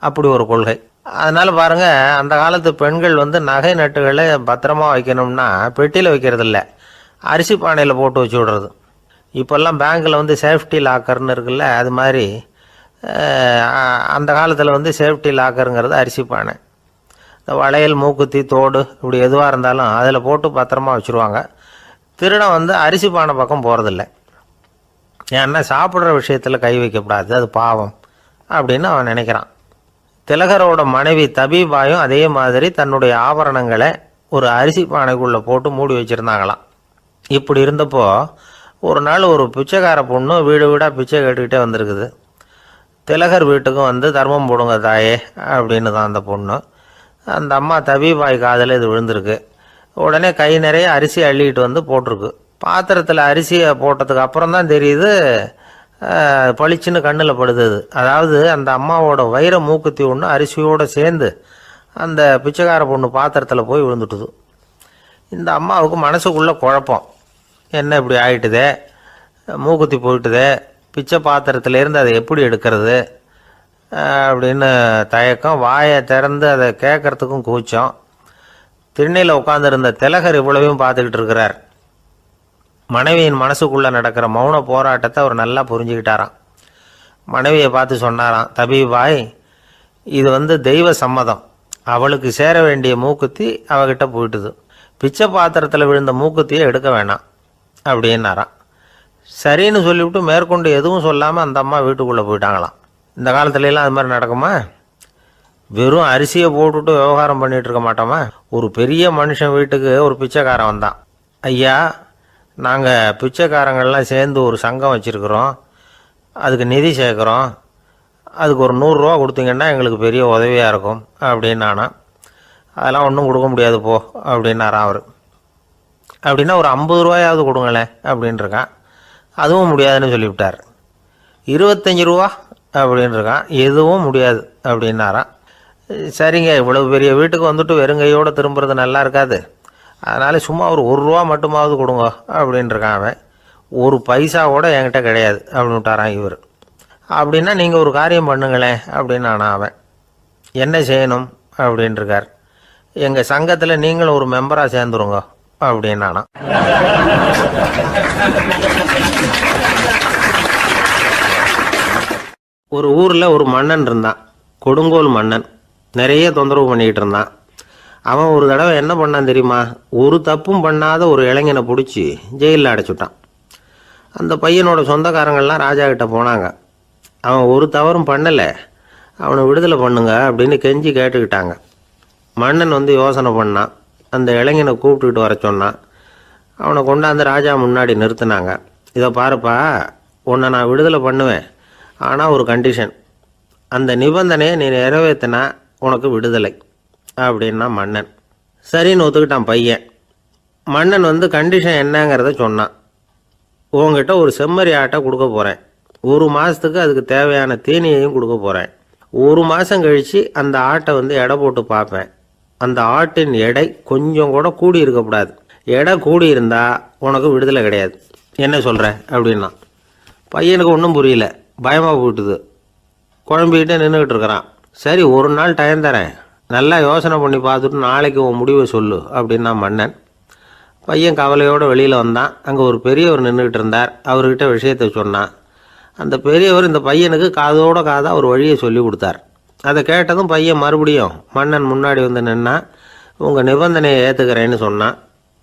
Speaker 1: அப்படி ஒரு கொள்கை. அதனால் பாருங்கள், அந்த காலத்து பெண்கள் நகை நட்டுகளை பத்திரமா வைக்கணும்னா பெட்டியில் வைக்கிறது இல்லை, அரிசி பானையில் போட்டு வச்சு விடுறது. இப்போல்லாம் பேங்க்கில் வந்து சேஃப்டி லாக்கர்னு இருக்குல்ல, அது மாதிரி அந்த காலத்தில் வந்து சேஃப்டி லாக்கருங்கிறது அரிசி பானை. இந்த வளையல், மூக்குத்தி, தோடு இப்படி எதுவாக இருந்தாலும் அதில் போட்டு பத்திரமா வச்சுருவாங்க. திருடன் வந்து அரிசி பானை பக்கம் போகிறதில்ல. ஏன்னா சாப்பிட்ற விஷயத்தில் கை வைக்கக்கூடாது, அது பாவம் அப்படின்னு அவன் நினைக்கிறான். திலகரோட மனைவி தபீபாயும் அதே மாதிரி தன்னுடைய ஆபரணங்களை ஒரு அரிசி பானைக்குள்ளே போட்டு மூடி வச்சுருந்தாங்களாம். இப்படி இருந்தப்போ ஒரு நாள் ஒரு பிச்சைக்கார பொண்ணு வீடு வீடாக பிச்சை கேட்டுக்கிட்டே வந்திருக்குது. திலகர் வீட்டுக்கும் வந்து தர்மம் போடுங்க தாயே அப்படின்னு தான் அந்த பொண்ணு. அந்த அம்மா தபீபாய் காதில் இது விழுந்திருக்கு. உடனே கை நிறைய அரிசி அள்ளிக்கிட்டு வந்து போட்டிருக்கு. பாத்திரத்தில் அரிசியை போட்டதுக்கு அப்புறம் தான் தெரியுது பளிச்சுன்னு கண்ணில் படுது. அதாவது அந்த அம்மாவோட வைர மூக்குத்தி ஒன்று அரிசியோடு சேர்ந்து அந்த பிச்சைக்கார பொண்ணு பாத்திரத்தில் போய் விழுந்துட்டுது. இந்த அம்மாவுக்கு மனசுக்குள்ளே குழப்பம், என்ன இப்படி ஆகிட்டுதே, மூக்குத்தி போயிட்டுதே, பிச்சை பாத்திரத்துலேருந்து அதை எப்படி எடுக்கிறது அப்படின்னு தயக்கம். வாயை திறந்து அதை கேட்கறதுக்கும் கூச்சம். திண்ணையில் உட்காந்துருந்த திலகர் இவ்வளவையும் பார்த்துக்கிட்டு இருக்கிறார். மனைவியின் மனசுக்குள்ளே நடக்கிற மௌன போராட்டத்தை அவர் நல்லா புரிஞ்சுக்கிட்டாராம். மனைவியை பார்த்து சொன்னாராம், தபீபாய், இது வந்து தெய்வ சம்மதம். அவளுக்கு சேர வேண்டிய மூக்குத்தி அவகிட்ட போயிட்டுது. பிச்சை பாத்திரத்தில் விழுந்த மூக்குத்தியை எடுக்க வேணாம் அப்படின்னாராம். சரின்னு சொல்லிவிட்டு மேற்கொண்டு எதுவும் சொல்லாமல் அந்த அம்மா வீட்டுக்குள்ளே போயிட்டாங்களாம். இந்த காலத்துலலாம் அது மாதிரி நடக்குமா? வெறும் அரிசியை போட்டுவிட்டு விவகாரம் பண்ணிகிட்டு இருக்க மாட்டோமா? ஒரு பெரிய மனுஷன் வீட்டுக்கு ஒரு பிச்சைக்காரன் வந்தான். ஐயா, நாங்கள் பிச்சைக்காரங்கள்லாம் சேர்ந்து ஒரு சங்கம் வச்சுருக்குறோம், அதுக்கு நிதி சேர்க்குறோம், அதுக்கு ஒரு 100 ரூபா கொடுத்தீங்கன்னா எங்களுக்கு பெரிய உதவியாக இருக்கும் அப்படின்னானா. அதெல்லாம் ஒன்றும் கொடுக்க முடியாது போ அப்படின்னாரான் அவர். அப்படின்னா ஒரு 50 ரூபாயாவது கொடுங்களேன் அப்படின்ட்டுருக்கான். அதுவும் முடியாதுன்னு சொல்லிவிட்டார். 25 ரூபா அப்படின்ட்டுருக்கான். எதுவும் முடியாது அப்படின்னாரான். சரிங்க, இவ்வளவு பெரிய வீட்டுக்கு வந்துட்டு வெறுங்கையோடு திரும்புறது நல்லா இருக்காது, அதனால் சும்மா ஒரு 1 ரூபா மட்டுமாவது கொடுங்க அப்படின்ட்டுருக்கான் அவன். ஒரு பைசா கூட என்கிட்ட கிடையாது அப்படின்னு விட்டாரான் இவர். அப்படின்னா நீங்கள் ஒரு காரியம் பண்ணுங்களேன் அப்படின்னானா அவன். என்ன செய்யணும் அப்படின்ட்டுருக்கார். எங்கள் சங்கத்தில் நீங்களும் ஒரு மெம்பராக சேர்ந்துருங்க அப்படின்னானா. ஒரு ஊரில் ஒரு மன்னன் இருந்தான், கொடுங்கோல் மன்னன். நிறைய தொந்தரவு பண்ணிக்கிட்டு இருந்தான். அவன் ஒரு தடவை என்ன பண்ணான் தெரியுமா? ஒரு தப்பும் பண்ணாத ஒரு இளைஞனை பிடிச்சி ஜெயிலில் அடைச்சுட்டான். அந்த பையனோட சொந்தக்காரங்கள்லாம் ராஜா கிட்ட போனாங்க. அவன் ஒரு தவறும் பண்ணலை, அவனை விடுதலை பண்ணுங்க அப்படின்னு கெஞ்சி கேட்டுக்கிட்டாங்க. மன்னன் வந்து யோசனை பண்ணான். அந்த இளைஞனை கூப்பிட்டுக்கிட்டு வர சொன்னான். அவனை கொண்டாந்து ராஜா முன்னாடி நிறுத்தினாங்க. இதை பாருப்பா, உன்னை நான் விடுதலை பண்ணுவேன், ஆனால் ஒரு கண்டிஷன். அந்த நிபந்தனையை நீ நிறைவேற்றினா உனக்கு விடுதலை அப்படின்னா மன்னன். சரின்னு ஒத்துக்கிட்டான் பையன். மன்னன் வந்து கண்டிஷன் என்னங்கிறத சொன்னான். உங்ககிட்ட ஒரு செம்மறி ஆட்டை கொடுக்க போகிறேன், 1 மாதத்துக்கு அதுக்கு தேவையான தீனியையும் கொடுக்க போகிறேன். 1 மாதம் கழித்து அந்த ஆட்டை வந்து எடை போட்டு பார்ப்பேன். அந்த ஆட்டின் எடை கொஞ்சம் கூட கூடி இருக்கக்கூடாது. எடை கூடி இருந்தால் உனக்கு விடுதலை கிடையாது. என்ன சொல்கிற அப்படின்னா. பையனுக்கு ஒன்றும் புரியல, பயமாக போயிட்டுது. குழம்பிக்கிட்டே நின்றுக்கிட்டு இருக்கிறான். சரி, 1 நாள் டைம் தரேன், நல்லா யோசனை பண்ணி பார்த்துட்டு நாளைக்கு உன் முடிவை சொல்லு அப்படின்னா மன்னன். பையன் கவலையோடு வெளியில் வந்தான். அங்கே ஒரு பெரியவர் நின்றுக்கிட்டு இருந்தார். அவர்கிட்ட விஷயத்தை சொன்னான். அந்த பெரியவர் இந்த பையனுக்கு காதோட காதாக ஒரு வழியை சொல்லி கொடுத்தார். அதை கேட்டதும் பையன் மறுபடியும் மன்னன் முன்னாடி வந்து நின்னா, உங்கள் நிபந்தனையை ஏற்றுக்கிறேன்னு சொன்னான்.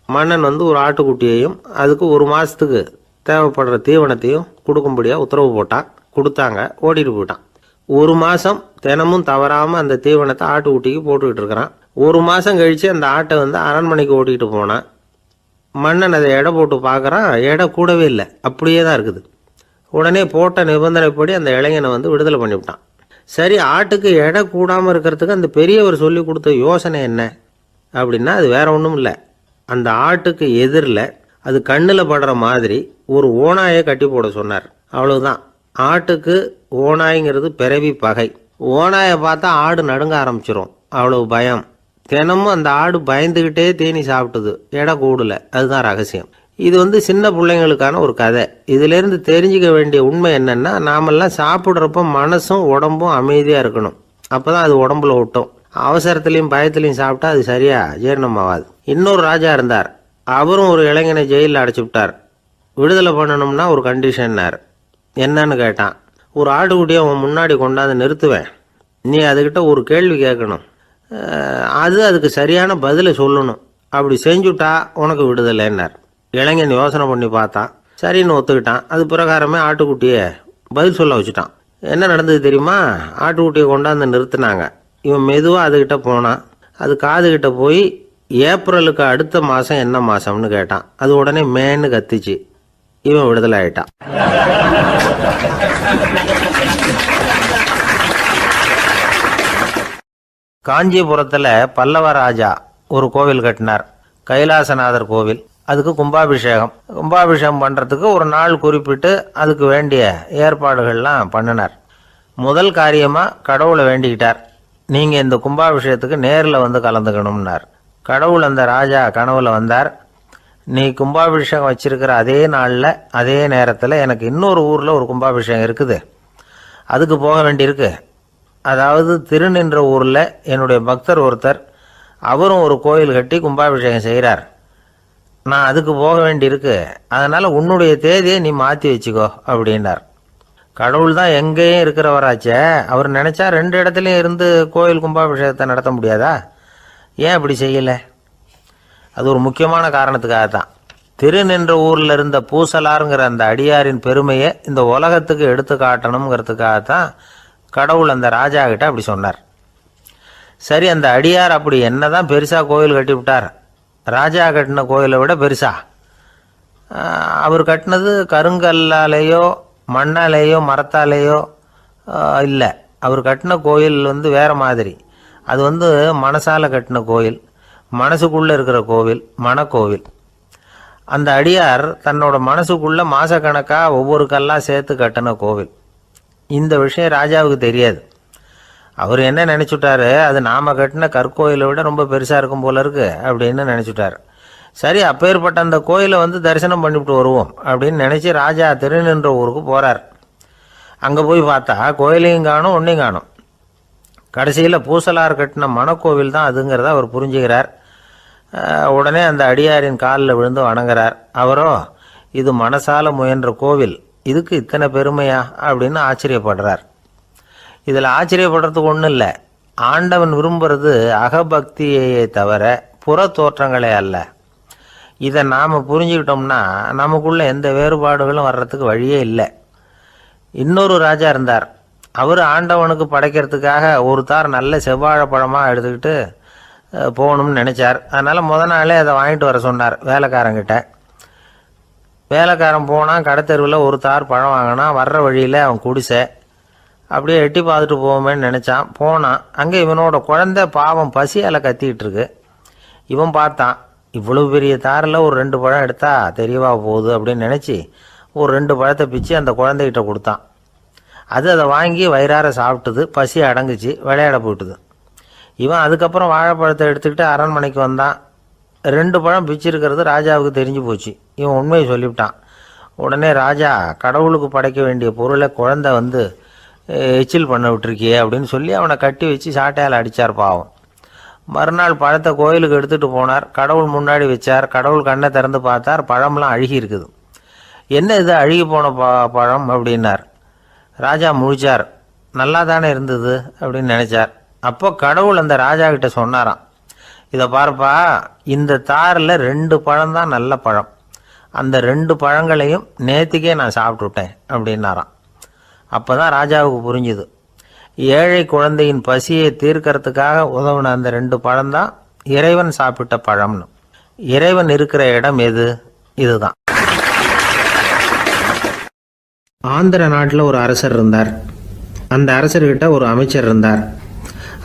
Speaker 1: மன்னன் வந்து ஒரு ஆட்டுக்குட்டியையும் அதுக்கு 1 மாதத்துக்கு தேவைப்படுற தீவனத்தையும் கொடுக்கும்படியாக உத்தரவு போட்டான். கொடுத்தாங்க, ஓடிட்டு போயிட்டான். 1 மாதம் தினமும் தவறாமல் அந்த தீவனத்தை ஆட்டுக்குட்டிக்கு போட்டுக்கிட்டு இருக்கிறான். 1 மாதம் கழித்து அந்த ஆட்டை வந்து அரண்மனைக்கு ஓட்டிகிட்டு போனான். மன்னன் அதை எடை போட்டு பார்க்குறான், எடை கூடவே இல்லை, அப்படியே தான் இருக்குது. உடனே போட்ட நிபந்தனைப்படி அந்த இளைஞனை வந்து விடுதலை பண்ணிவிட்டான். சரி, ஆட்டுக்கு எடை கூடாமல் இருக்கிறதுக்கு அந்த பெரியவர் சொல்லி கொடுத்த யோசனை என்ன அப்படின்னா, அது வேற ஒன்றும் இல்லை. அந்த ஆட்டுக்கு எதிரில் அது கண்ணில் படுற மாதிரி ஒரு ஓநாயை கட்டி போட சொன்னார். அவ்வளவுதான். ஆட்டுக்கு ஓநாய்ங்கிறது பிறவி பகை. ஓநாயை பார்த்தா ஆடு நடுங்க ஆரம்பிச்சிடும், அவ்வளவு பயம். தினமும் அந்த ஆடு பயந்துக்கிட்டே தீனி சாப்பிட்டுது, எடை கூடல. அதுதான் ரகசியம். இது வந்து சின்ன பிள்ளைங்களுக்கான ஒரு கதை. இதிலேருந்து தெரிஞ்சிக்க வேண்டிய உண்மை என்னென்னா, நாமெல்லாம் சாப்பிட்றப்ப மனசும் உடம்பும் அமைதியாக இருக்கணும். அப்போ தான் அது உடம்புல ஒட்டும். அவசரத்துலேயும் பயத்துலையும் சாப்பிட்டா அது சரியாக ஜீரணமாகாது. இன்னொரு ராஜா இருந்தார். அவரும் ஒரு இளைஞனை ஜெயிலில் அடைச்சி விட்டார். விடுதலை பண்ணணும்னா ஒரு கண்டிஷன்னார். என்னன்னு கேட்டான். ஒரு ஆட்டுக்குட்டியை அவன் முன்னாடி கொண்டாந்து நிறுத்துவேன், நீ அதுக்கிட்ட ஒரு கேள்வி கேட்கணும், அதுக்கு சரியான பதிலை சொல்லணும், அப்படி செஞ்சுட்டா உனக்கு விடுதலைன்னார். இளைஞன் யோசனை பண்ணி பார்த்தான், சரின்னு ஒத்துக்கிட்டான். அது பிரகாரமே ஆட்டுக்குட்டியை பதில் சொல்ல வச்சுட்டான். என்ன நடந்தது தெரியுமா? ஆட்டுக்குட்டியை கொண்டாந்து நிறுத்தினாங்க. இவன் மெதுவாக அதுக்கிட்ட போனான். அது காதுகிட்ட போய் ஏப்ரலுக்கு அடுத்த மாதம் என்ன மாதம்னு கேட்டான். அது உடனே மேன்னு கத்திச்சு. இவன் விடுதலை ஆயிட்டான். காஞ்சிபுரத்தில் பல்லவ ராஜா ஒரு கோவில் கட்டினார், கைலாசநாதர் கோவில். அதுக்கு கும்பாபிஷேகம் பண்ணுறதுக்கு ஒரு நாள் குறிப்பிட்டு அதுக்கு வேண்டிய ஏற்பாடுகள்லாம் பண்ணினார். முதல் காரியமாக கடவுளை வேண்டிக்கிட்டார், நீங்கள் இந்த கும்பாபிஷேகத்துக்கு நேரில் வந்து கலந்துக்கணும்னார். கடவுள் அந்த ராஜா கனவுல வந்தார். நீ கும்பாபிஷேகம் வச்சிருக்கிற அதே நாளில் அதே நேரத்தில் எனக்கு இன்னொரு ஊரில் ஒரு கும்பாபிஷேகம் இருக்குது, அதுக்கு போக வேண்டியிருக்கு. அதாவது திருநின்ற ஊரில் என்னுடைய பக்தர் ஒருத்தர், அவரும் ஒரு கோயில் கட்டி கும்பாபிஷேகம் செய்கிறார், நான் அதுக்கு போக வேண்டியிருக்கு, அதனால் உன்னுடைய தேதியை நீ மாற்றி வச்சுக்கோ அப்படின்னார். கடவுள் தான் எங்கேயும் இருக்கிறவராச்சே, அவர் நினச்சா 2 இடத்துலையும் இருந்து கோயில் கும்பாபிஷேகத்தை நடத்த முடியாதா? ஏன் அப்படி செய்யலை? அது ஒரு முக்கியமான காரணத்துக்காகத்தான். திருநின்ற ஊரில் இருந்த பூசலாருங்கிற அந்த அடியாரின் பெருமையை இந்த உலகத்துக்கு எடுத்து காட்டணுங்கிறதுக்காகத்தான் கடவுள் அந்த ராஜா கிட்ட அப்படி சொன்னார். சரி, அந்த அடியார் அப்படி என்னதான் பெருசாக கோயில் கட்டி விட்டார்? ராஜா கட்டின கோயிலை விட பெருசா? அவர் கட்டினது கருங்கல்லாலேயோ மண்ணாலேயோ மரத்தாலேயோ இல்லை. அவர் கட்டின கோயில் வேறு மாதிரி. அது மனசால கட்டின கோயில், மனசுக்குள்ளே இருக்கிற கோவில், மனக்கோவில். அந்த அடியார் தன்னோட மனசுக்குள்ளே மாதக்கணக்காக ஒவ்வொரு கல்லாக சேர்த்து கட்டின கோவில். இந்த விஷயம் ராஜாவுக்கு தெரியாது. அவர் என்ன நினச்சுட்டாரு, அது நாம் கட்டின கற்கோயிலை விட ரொம்ப பெருசாக இருக்கும் போல இருக்கு அப்படின்னு நினச்சிட்டார். சரி, அப்பேற்பட்ட அந்த கோயிலை தரிசனம் பண்ணிவிட்டு வருவோம் அப்படின்னு நினச்சி ராஜா திருநின்ற ஊருக்கு போகிறார். அங்கே போய் பார்த்தா கோயிலையும் காணும், ஒன்றையும் காணும். கடைசியில் பூசலார் கட்டின மனக்கோவில் தான் அதுங்கிறத அவர் புரிஞ்சுக்கிறார். உடனே அந்த அடியாரின் காலில் விழுந்து வணங்குறார். அவரோ, இது மனசால முயன்ற கோவில், இதுக்கு இத்தனை பெருமையா அப்படின்னு ஆச்சரியப்படுறார். இதில் ஆச்சரியப்படுறதுக்கு ஒன்றும் இல்லை. ஆண்டவன் விரும்புறது அகபக்தியையே தவிர புற தோற்றங்களே அல்ல. இதை நாம் புரிஞ்சுக்கிட்டோம்னா நமக்குள்ள எந்த வேறுபாடுகளும் வர்றதுக்கு வழியே இல்லை. இன்னொரு ராஜா இருந்தார். அவர் ஆண்டவனுக்கு படைக்கிறதுக்காக ஒரு தார் நல்ல செவ்வாழைப்பழமாக எடுத்துக்கிட்டு போகணும்னு நினச்சார். அதனால் முத நாளே அதை வாங்கிட்டு வர சொன்னார் வேலைக்காரங்கிட்ட. வேலைக்காரன் போனால் கடைத்தெருவில் ஒரு தார் பழம் வாங்கினான். வர்ற வழியில் அவன் குடிசை. அப்படியே எட்டி பார்த்துட்டு போவோமேன்னு நினச்சான். போனான். அங்கே இவனோட குழந்தை பாவம் பசியால் கத்திக்கிட்டு இருக்கு. இவன் பார்த்தான், இவ்வளவு பெரிய தாரில் ஒரு 2 பழம் எடுத்தா தெரியவா போகுது அப்படின்னு நினச்சி ஒரு 2 பழத்தை பிச்சு அந்த குழந்தைகிட்ட கொடுத்தான். அது அதை வாங்கி வயிறார சாப்பிட்டுது. பசி அடங்குச்சு, விளையாட போயிட்டுது. இவன் அதுக்கப்புறம் வாழைப்பழத்தை எடுத்துக்கிட்டு அரண்மனைக்கு வந்தான். 2 பழம் பிச்சிருக்கிறது ராஜாவுக்கு தெரிஞ்சு போச்சு. இவன் உண்மையை சொல்லிவிட்டான். உடனே ராஜா, கடவுளுக்கு படைக்க வேண்டிய பொருளை குழந்தை எச்சில் பண்ண விட்டுருக்கியே அப்படின்னு சொல்லி அவனை கட்டி வச்சு சாட்டையால் அடித்தார் பாவம். மறுநாள் பழத்தை கோயிலுக்கு எடுத்துகிட்டு போனார். கடவுள் முன்னாடி வச்சார். கடவுள் கண்ணை திறந்து பார்த்தார், பழம்லாம் அழுகி இருக்குது. என்ன இது அழுகி போன பழம் அப்படின்னார். ராஜா முழிச்சார். நல்லா தானே இருந்தது அப்படின்னு நினச்சார். அப்போ கடவுள் அந்த ராஜா கிட்ட சொன்னாராம், இதை பார்ப்பா, இந்த தாரில் 2 பழம் தான் நல்ல பழம், அந்த 2 பழங்களையும் நேற்றுக்கே நான் சாப்பிட்டுட்டேன் அப்படின்னாராம். அப்போ தான் ராஜாவுக்கு புரிஞ்சுது, ஏழை குழந்தையின் பசியை தீர்க்கறதுக்காக உதவுன அந்த 2 பழம்தான் இறைவன் சாப்பிட்ட பழம்னு. இறைவன் இருக்கிற இடம் எது? இதுதான். ஆந்திர நாட்டில் ஒரு அரசர் இருந்தார். அந்த அரசர்கிட்ட ஒரு அமைச்சர் இருந்தார்.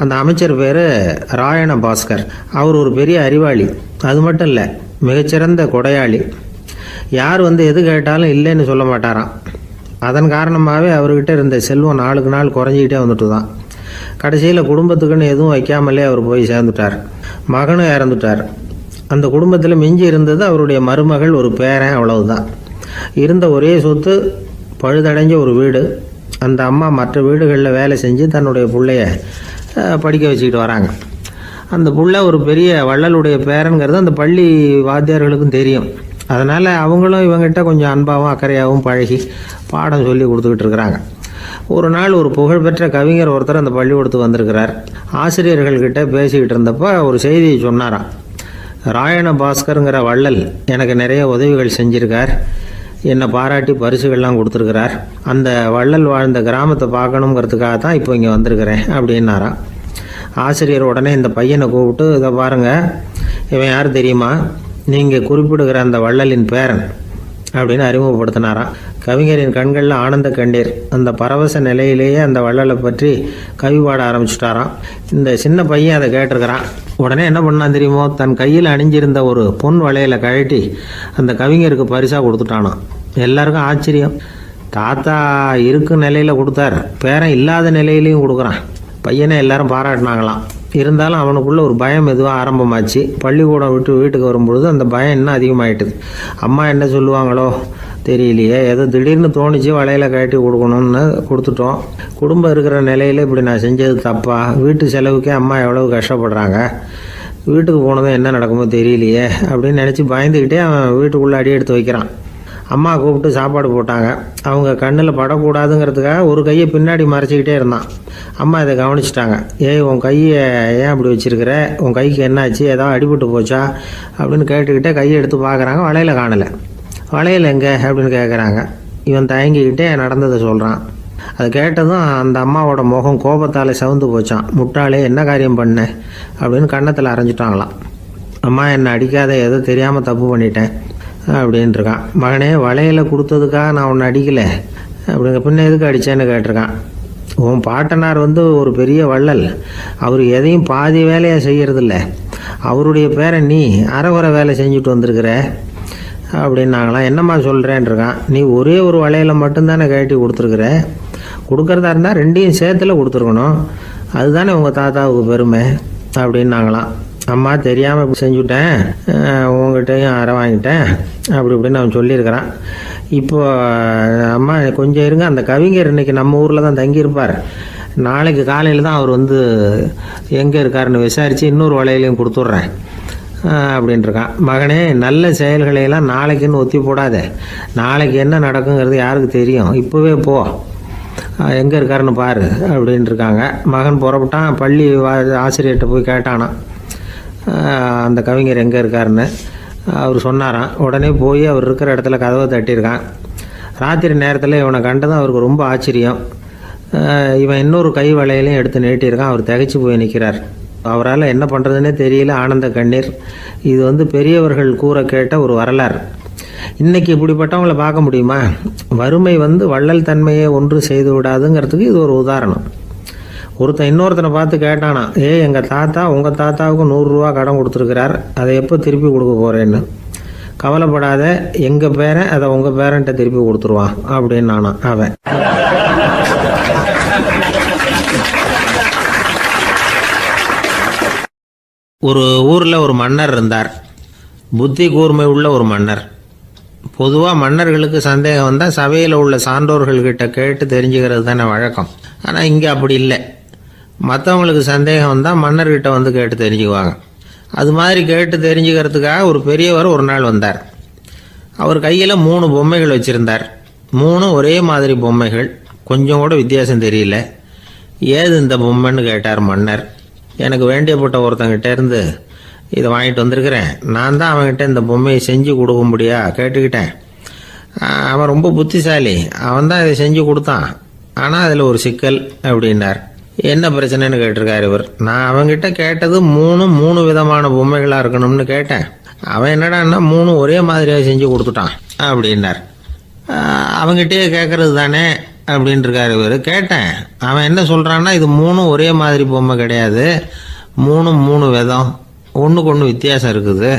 Speaker 1: அந்த அமைச்சர் பேர் ராயண பாஸ்கர். அவர் ஒரு பெரிய அறிவாளி. அது மட்டும் இல்லை, மிகச்சிறந்த கொடையாளி. யார் எது கேட்டாலும் இல்லைன்னு சொல்ல மாட்டாராம். அதன் காரணமாகவே அவர்கிட்ட இருந்த செல்வம் நாளுக்கு நாள் குறைஞ்சிக்கிட்டே வந்துட்டு தான். கடைசியில் குடும்பத்துக்குன்னு எதுவும் வைக்காமலே அவர் போய் சேர்ந்துட்டார். மகனும் இறந்துட்டார். அந்த குடும்பத்தில் மிஞ்சி இருந்தது அவருடைய மருமகள், ஒரு பேரன், அவ்வளவுதான். இருந்த ஒரே சொத்து பழுதடைஞ்ச ஒரு வீடு. அந்த அம்மா மற்ற வீடுகளில் வேலை செஞ்சு தன்னுடைய பிள்ளைய படிக்க வச்சுக்கிட்டு வராங்க. அந்த புள்ள ஒரு பெரிய வள்ளலுடைய பேரன்கிறது அந்த பள்ளி வாத்தியார்களுக்கும் தெரியும். அதனால் அவங்களும் இவங்ககிட்ட கொஞ்சம் அன்பாகவும் அக்கறையாகவும் பழகி பாடம் சொல்லி கொடுத்துக்கிட்டு இருக்கிறாங்க. ஒரு நாள் ஒரு புகழ்பெற்ற கவிஞர் ஒருத்தர் அந்த பள்ளிக்கூடத்துக்கு வந்திருக்கிறார். ஆசிரியர்கள்கிட்ட பேசிக்கிட்டு இருந்தப்போ ஒரு செய்தியை சொன்னாராம். ராயண பாஸ்கருங்கிற வள்ளல் எனக்கு நிறைய உதவிகள் செஞ்சுருக்கார், என்னை பாராட்டி பரிசுகள்லாம் கொடுத்துருக்கிறார். அந்த வள்ளல் வாழ்ந்த கிராமத்தை பார்க்கணுங்கிறதுக்காக தான் இப்போ இங்கே வந்திருக்கிறேன் அப்படின்னாராம். ஆசிரியர் உடனே இந்த பையனை கூப்பிட்டு, இதை பாருங்கள், இவன் யார் தெரியுமா, நீங்கள் குறிப்பிடுகிற அந்த வள்ளலின் பேரன் அப்படின்னு அறிமுகப்படுத்தினாராம். கவிஞரின் கண்களில் ஆனந்த கண்ணீர். அந்த பரவச நிலையிலேயே அந்த வள்ளலை பற்றி கவி பாட ஆரம்பிச்சுட்டாராம். இந்த சின்ன பையன் அதை கேட்டிருக்கிறான். உடனே என்ன பண்ணான் தெரியுமோ, தன் கையில் அணிஞ்சிருந்த ஒரு பொன் வளையலை கழட்டி அந்த கவிஞருக்கு பரிசாக கொடுத்துட்டானான். எல்லாருக்கும் ஆச்சரியம். தாத்தா இருக்கும் நிலையில் கொடுத்தார், பேரன் இல்லாத நிலையிலையும் கொடுக்குறான். பையனை எல்லாரும் பாராட்டினாங்களாம். இருந்தாலும் அவனுக்குள்ள ஒரு பயம் எதுவும் ஆரம்பமாச்சு. பள்ளிக்கூடம் விட்டு வீட்டுக்கு வரும்பொழுது அந்த பயம் இன்னும் அதிகமாயிட்டுது. அம்மா என்ன சொல்லுவாங்களோ தெரியலையே, ஏதோ திடீர்னு தோணிச்சு வளையல கட்டி கொடுக்கணும்னு கொடுத்துட்டோம். குடும்பம் இருக்கிற நிலையில் இப்படி நான் செஞ்சது தப்பா, வீட்டு செலவுக்கே அம்மா எவ்வளவு கஷ்டப்படுறாங்க, வீட்டுக்கு போனதும் என்ன நடக்குமோ தெரியலையே அப்படின்னு நினச்சி பயந்துக்கிட்டே அவன் வீட்டுக்குள்ளே அடி எடுத்து வைக்கிறான். அம்மா கூப்பிட்டு சாப்பாடு போட்டாங்க. அவங்க கண்ணில் படக்கூடாதுங்கிறதுக்காக ஒரு கையை பின்னாடி மறைச்சிக்கிட்டே இருந்தான். அம்மா இதை கவனிச்சிட்டாங்க. ஏய், உன் கையை ஏன் அப்படி வச்சிருக்கிற, உன் கைக்கு என்னாச்சு, ஏதாவது அடிபட்டு போச்சா அப்படின்னு கேட்டுக்கிட்டே கையை எடுத்து பார்க்குறாங்க. வளையல காணலை. வளையல் எங்கே அப்படின்னு கேட்குறாங்க. இவன் தயங்கிக்கிட்டே நடந்ததை சொல்கிறான். அதை கேட்டதும் அந்த அம்மாவோட முகம் கோபத்தால் சவுந்து போச்சான். முட்டாளே, என்ன காரியம் பண்ண அப்படின்னு கன்னத்தில் அரைஞ்சிட்டாங்களாம். அம்மா, என்னை அடிக்காத, ஏதோ தெரியாமல் தப்பு பண்ணிட்டேன் அப்படின்ட்டுருக்கான். மகனே, வளையலை கொடுத்ததுக்காக நான் உன்னை அடிக்கலை அப்படிங்க, பின்ன எதுக்கு அடித்தேன்னு கேட்டிருக்கான். உன் பாட்டனார் ஒரு பெரிய வள்ளல், அவர் எதையும் பாதி வேலையாக செய்கிறதில்ல, அவருடைய பேரை நீ அரைகுறை வேலை செஞ்சுட்டு வந்திருக்கிற அப்படின்னாங்களாம். என்னம்மா சொல்கிறேன்ருக்கான். நீ ஒரே ஒரு வளையலை மட்டும்தானே கட்டி கொடுத்துருக்குற, கொடுக்குறதா இருந்தால் ரெண்டையும் சேர்த்துல கொடுத்துருக்கணும், அதுதானே உங்கள் தாத்தாவுக்கு பெருமை அப்படின்னாங்களாம். அம்மா, தெரியாமல் செஞ்சுட்டேன், உங்கள்கிட்டையும் அரை வாங்கிட்டேன் அப்படி இப்படின்னு அவன் சொல்லியிருக்கிறான். இப்போ அம்மா கொஞ்சம் இருங்க, அந்த கவிஞர் இன்றைக்கி நம்ம ஊரில் தான் தங்கியிருப்பார், நாளைக்கு காலையில் தான் அவர் எங்கே இருக்காருன்னு விசாரித்து இன்னொரு வளையலையும் கொடுத்துட்றேன் அப்படின்ட்டுருக்கான். மகனே, நல்ல செயல்களையெல்லாம் நாளைக்குன்னு ஒத்தி போடாத, நாளைக்கு என்ன நடக்குங்கிறது யாருக்கு தெரியும், இப்போவே போ, எங்கே இருக்காருன்னு பாரு அப்படின்ட்டுருக்காங்க. மகன் புறப்பட்டான். பள்ளி ஆசிரியர்கிட்ட போய் கேட்டானான் அந்த கவிஞர் எங்கே இருக்காருன்னு. அவர் சொன்னாராம். உடனே போய் அவர் இருக்கிற இடத்துல கதவை தட்டியிருக்கான். ராத்திரி நேரத்தில் இவனை கண்டதும் அவருக்கு ரொம்ப ஆச்சரியம். இவன் இன்னொரு கை வளையலையும் எடுத்து நீட்டியிருக்கான். அவர் திகைச்சு போய் நிற்கிறார். அவரால் என்ன பண்ணுறதுன்னே தெரியல, ஆனந்த கண்ணீர். இது பெரியவர்கள் கூற கேட்ட ஒரு வரலாறு. இன்றைக்கி இப்படிப்பட்டவங்களை பார்க்க முடியுமா? வறுமை வள்ளல் தன்மையை ஒன்று செய்து விடாதுங்கிறதுக்கு இது ஒரு உதாரணம். ஒருத்தன் இன்னொருத்தனை பார்த்து கேட்டானா, எங்கள் தாத்தா உங்கள் தாத்தாவுக்கு 100 ரூபா கடன் கொடுத்துருக்கிறார், அதை எப்போ திருப்பி கொடுக்க போகிறேன்னு. கவலைப்படாத, எங்கள் பேரன் அதை உங்கள் பேரன்ட்ட திருப்பி கொடுத்துருவான் அப்படின்னு நானா அவன். ஒரு ஊரில் ஒரு மன்னர் இருந்தார். புத்தி கூர்மை உள்ள ஒரு மன்னர். பொதுவாக மன்னர்களுக்கு சந்தேகம் வந்தால் சபையில் உள்ள சான்றோர்கள்கிட்ட கேட்டு தெரிஞ்சுக்கிறது தானே வழக்கம். ஆனால் இங்கே அப்படி இல்லை. மற்றவங்களுக்கு சந்தேகம் வந்தால் மன்னர்கிட்ட கேட்டு தெரிஞ்சுக்குவாங்க. அது மாதிரி கேட்டு தெரிஞ்சுக்கிறதுக்காக ஒரு பெரியவர் ஒரு நாள் வந்தார். அவர் கையில் 3 பொம்மைகள் வச்சுருந்தார். 3 ஒரே மாதிரி பொம்மைகள், கொஞ்சம் கூட வித்தியாசம் தெரியல. ஏது இந்த பொம்மைன்னு கேட்டார் மன்னர். எனக்கு வேண்டியப்பட்ட ஒருத்தங்கிட்ட இருந்து இதை வாங்கிட்டு வந்திருக்கிறேன், நான் தான் அவன்கிட்ட இந்த பொம்மையை செஞ்சு கொடுக்க முடியா கேட்டுக்கிட்டேன். அவன் ரொம்ப புத்திசாலி, அவன் தான் இதை செஞ்சு கொடுத்தான், ஆனால் அதில் ஒரு சிக்கல் அப்படின்னார். என்ன பிரச்சனைன்னு கேட்டிருக்காரு இவர். நான் அவன்கிட்ட கேட்டது 3 விதமான பொம்மைகளாக இருக்கணும்னு கேட்டேன், அவன் என்னடான்னா 3 ஒரே மாதிரியாக செஞ்சு கொடுத்துட்டான் அப்படின்னார். அவங்ககிட்டயே கேட்கறது தானே அப்படின்ட்டுருக்காரு இவர். கேட்டேன், அவன் என்ன சொல்கிறான்னா இது 3 ஒரே மாதிரி பொம்மை கிடையாது, 3 விதம், ஒன்றுக்கு ஒன்று வித்தியாசம் இருக்குது.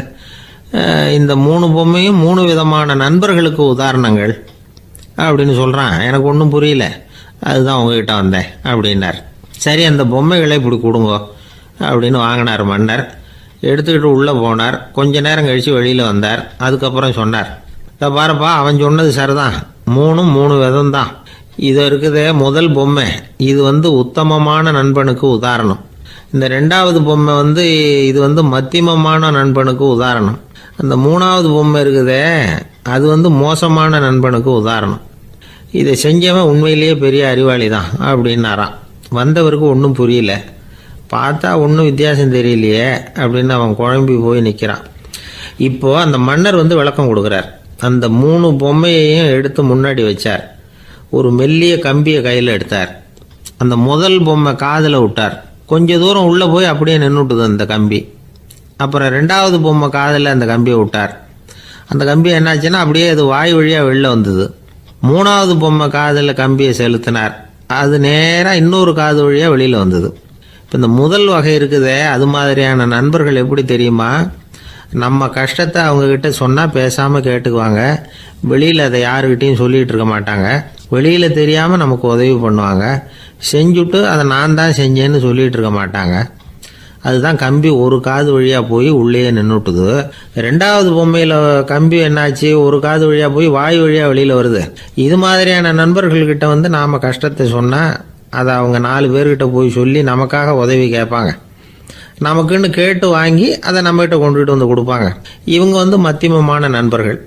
Speaker 1: இந்த 3 பொம்மையும் 3 விதமான நண்பர்களுக்கு உதாரணங்கள் அப்படின்னு சொல்கிறான். எனக்கு ஒன்றும் புரியல, அதுதான் உங்ககிட்ட வந்தேன் அப்படின்னார். சரி, அந்த பொம்மைகளை இப்படி கொடுங்க அப்படின்னு வாங்கினார் மன்னர். எடுத்துக்கிட்டு உள்ளே போனார். கொஞ்ச நேரம் கழித்து வெளியில் வந்தார். அதுக்கப்புறம் சொன்னார், இதை பாருப்பா, அவன் சொன்னது சரிதான், 3 விதம் தான். இது இருக்குது முதல் பொம்மை, இது உத்தமமான நண்பனுக்கு உதாரணம். இந்த ரெண்டாவது பொம்மை இது மத்தியமமான நண்பனுக்கு உதாரணம். அந்த மூணாவது பொம்மை இருக்குதே அது மோசமான நண்பனுக்கு உதாரணம். இதை செஞ்சவன் உண்மையிலேயே பெரிய அறிவாளி தான் அப்படின்னாராம். வந்தவருக்கு ஒன்றும் புரியல. பார்த்தா ஒன்றும் வித்தியாசம் தெரியலையே அப்படின்னு அவன் குழம்பி போய் நிற்கிறான். இப்போ அந்த மன்னர் விளக்கம் கொடுக்குறார். அந்த 3 பொம்மையையும் எடுத்து முன்னாடி வச்சார். ஒரு மெல்லிய கம்பியை கையில் எடுத்தார். அந்த முதல் பொம்மை காதில் விட்டார். கொஞ்ச தூரம் உள்ளே போய் அப்படியே நின்றுட்டுது அந்த கம்பி. அப்புறம் ரெண்டாவது பொம்மை காதில் அந்த கம்பியை விட்டார். அந்த கம்பி என்னாச்சுன்னா அப்படியே அது வாய் வழியாக வெளில வந்தது. மூணாவது பொம்மை காதில் கம்பியை செலுத்தினார். அது நேராக இன்னொரு காது வழியாக வெளியில் வந்தது. இப்போ இந்த முதல் வகை இருக்குதே அது மாதிரியான நண்பர்கள் எப்படி தெரியுமா? நம்ம கஷ்டத்தை அவங்கக்கிட்ட சொன்னால் பேசாமல் கேட்டுக்குவாங்க. வெளியில் அதை யாருக்கிட்டையும் சொல்லிகிட்டு இருக்க மாட்டாங்க. வெளியில் தெரியாமல் நமக்கு உதவி பண்ணுவாங்க. செஞ்சுட்டு அதை நான் தான் செஞ்சேன்னு சொல்லிகிட்டு இருக்க மாட்டாங்க. அதுதான் கம்பி ஒரு காது வழியாக போய் உள்ளே நின்றுட்டுது. ரெண்டாவது பொம்மையில் கம்பி என்னாச்சு, ஒரு காது வழியாக போய் வாய் வழியாக வெளியில் வருது. இது மாதிரியான நண்பர்கள்கிட்ட நாம் கஷ்டத்தை சொன்னால் அதை அவங்க 4 பேர்கிட்ட போய் சொல்லி நமக்காக உதவி கேட்பாங்க. நமக்குன்னு கேட்டு வாங்கி அதை நம்மகிட்ட கொண்டுகிட்டு கொடுப்பாங்க. இவங்க மத்தியமமான நண்பர்கள்.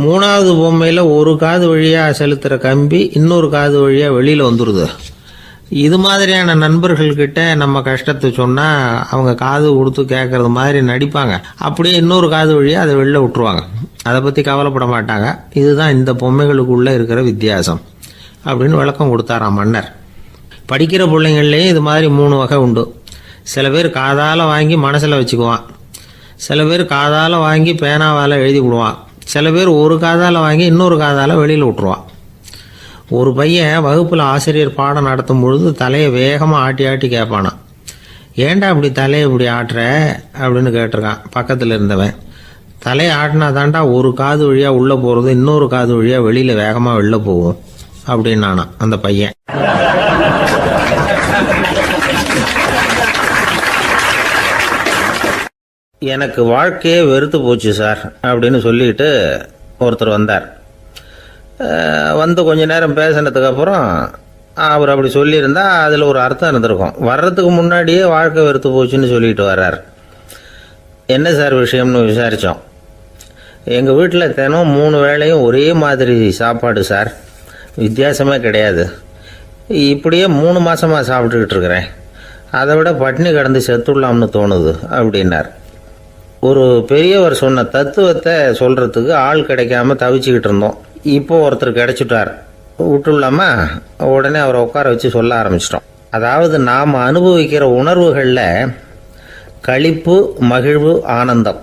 Speaker 1: மூணாவது பொம்மையில் ஒரு காது வழியாக செலுத்துகிற கம்பி இன்னொரு காது வழியாக வெளியில் வந்துடுது. இது மாதிரியான நண்பர்கள்கிட்ட நம்ம கஷ்டத்தை சொன்னால் அவங்க காது கொடுத்து கேட்கறது மாதிரி நடிப்பாங்க. அப்படியே இன்னொரு காது வழியாக அதை வெளில விட்டுருவாங்க. அதை பற்றி கவலைப்பட மாட்டாங்க. இதுதான் இந்த பொம்மைகளுக்குள்ளே இருக்கிற வித்தியாசம் அப்படின்னு விளக்கம் கொடுத்தாராம் மன்னர். படிக்கிற பிள்ளைங்கள்லேயும் இது மாதிரி 3 வகை உண்டு. சில பேர் காதால் வாங்கி மனசில் வச்சுக்குவான். சில பேர் காதால் வாங்கி பேனாவால் எழுதி விடுவான். சில பேர் ஒரு காதால் வாங்கி இன்னொரு காதால் வெளியில் விட்டுருவான். ஒரு பையன் வகுப்பில் ஆசிரியர் பாடம் நடத்தும் பொழுது தலையை வேகமாக ஆட்டி ஆட்டி கேட்பானான். ஏன்டா இப்படி தலையை இப்படி ஆட்டுற அப்படின்னு கேட்டிருக்கான் பக்கத்தில் இருந்தவன். தலையை ஆட்டினா தாண்டா ஒரு காது வழியாக உள்ளே போகிறது இன்னொரு காது வழியாக வெளியில் வேகமாக வெளில போகும் அப்படின்னானான் அந்த பையன். எனக்கு வாழ்க்கையே வெறுத்து போச்சு சார் அப்படின்னு சொல்லிட்டு ஒருத்தர் வந்தார். கொஞ்ச நேரம் பேசினதுக்கப்புறம் அவர் அப்படி சொல்லியிருந்தா அதில் ஒரு அர்த்தம் இருந்திருக்கும். வர்றதுக்கு முன்னாடியே வாழ்க்கை வெறுத்து போச்சுன்னு சொல்லிட்டு வர்றார். என்ன சார் விஷயம்னு விசாரித்தோம். எங்கள் வீட்டில் தினம் 3 வேளையும் ஒரே மாதிரி சாப்பாடு சார், வித்தியாசமே கிடையாது. இப்படியே 3 மாதமாக சாப்பிட்டுக்கிட்டு இருக்கிறேன். அதை விட பட்டினி கிடந்து செத்துடலாம்னு தோணுது அப்படின்னார். ஒரு பெரியவர் சொன்ன தத்துவத்தை சொல்கிறதுக்கு ஆள் கிடைக்காம தவிச்சுக்கிட்டு இருந்தோம். இப்போ ஒருத்தர் கிடைச்சிட்டார். விட்டுலாமா? உடனே அவரை உட்கார வச்சு சொல்ல ஆரம்பிச்சிட்டோம். அதாவது நாம் அனுபவிக்கிற உணர்வுகளில் களிப்பு, மகிழ்வு, ஆனந்தம்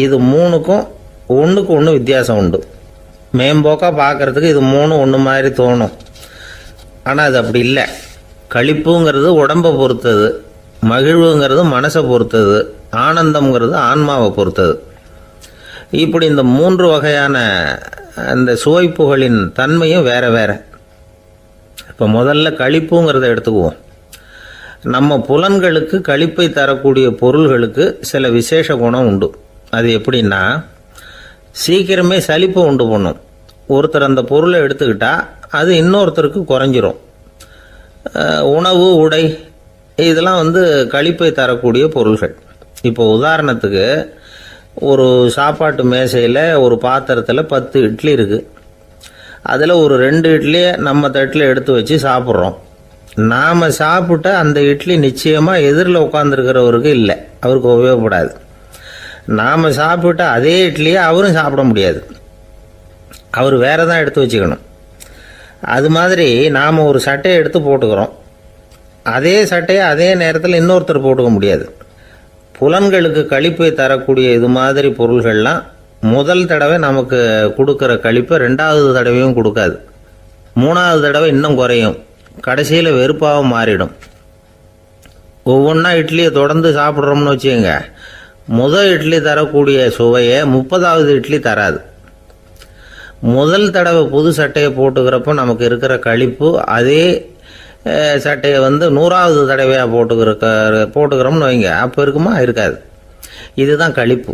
Speaker 1: இது 3க்கும் ஒன்றுக்கு ஒன்று வித்தியாசம் உண்டு. மேம்போக்காக பார்க்குறதுக்கு இது 3 ஒன்று மாதிரி தோணும். ஆனால் அது அப்படி இல்லை. களிப்புங்கிறது உடம்பை பொறுத்தது, மகிழ்வுங்கிறது மனசை பொறுத்தது, ஆனந்தம்ங்கிறது ஆன்மாவை பொறுத்தது. இப்படி இந்த 3 வகையான அந்த சுவைப்புகளின் தன்மையும் வேற வேற. இப்போ முதல்ல களிப்புங்கிறத எடுத்துக்குவோம். நம்ம புலன்களுக்கு களிப்பை தரக்கூடிய பொருள்களுக்கு சில விசேஷ குணம் உண்டு. அது எப்படின்னா, சீக்கிரமே சலிப்பை உண்டு பண்ணும். ஒருத்தர் அந்த பொருளை எடுத்துக்கிட்டா அது இன்னொருத்தருக்கு குறைஞ்சிரும். உணவு, உடை இதெல்லாம் களிப்பை தரக்கூடிய பொருள்கள். இப்போ உதாரணத்துக்கு ஒரு சாப்பாட்டு மேசையில் ஒரு பாத்திரத்தில் 10 இட்லி இருக்குது. அதில் ஒரு 2 இட்லியை நம்ம தட்டில் எடுத்து வச்சு சாப்பிட்றோம். நாம் சாப்பிட்ட அந்த இட்லி நிச்சயமாக எதிரில் உட்காந்துருக்கிறவருக்கு இல்லை, அவருக்கு உபயோகப்படாது. நாம் சாப்பிட்ட அதே இட்லியை அவரும் சாப்பிட முடியாது, அவர் வேற தான் எடுத்து வச்சுக்கணும். அது மாதிரி நாம் ஒரு சட்டையை எடுத்து போட்டுக்கிறோம். அதே சட்டையை அதே நேரத்தில் இன்னொருத்தர் போட்டுக்க முடியாது. புலன்களுக்கு களிப்பை தரக்கூடிய இது மாதிரி பொருள்கள்லாம் முதல் தடவை நமக்கு கொடுக்குற களிப்பை 2வது தடவையும் கொடுக்காது. 3வது தடவை இன்னும் குறையும். கடைசியில் வெறுப்பாக மாறிடும். ஒவ்வொன்றா இட்லியை தொடர்ந்து சாப்பிட்றோம்னு வச்சுக்கோங்க, முதல் இட்லி தரக்கூடிய சுவையை 30வது இட்லி தராது. முதல் தடவை புது சட்டையை போட்டுக்கிறப்போ நமக்கு இருக்கிற களிப்பு அதே சட்டையை 100வது தடவையாக போட்டுக்கிறோம்னு வைங்க, அப்போ இருக்குமா? இருக்காது. இதுதான் களிப்பு.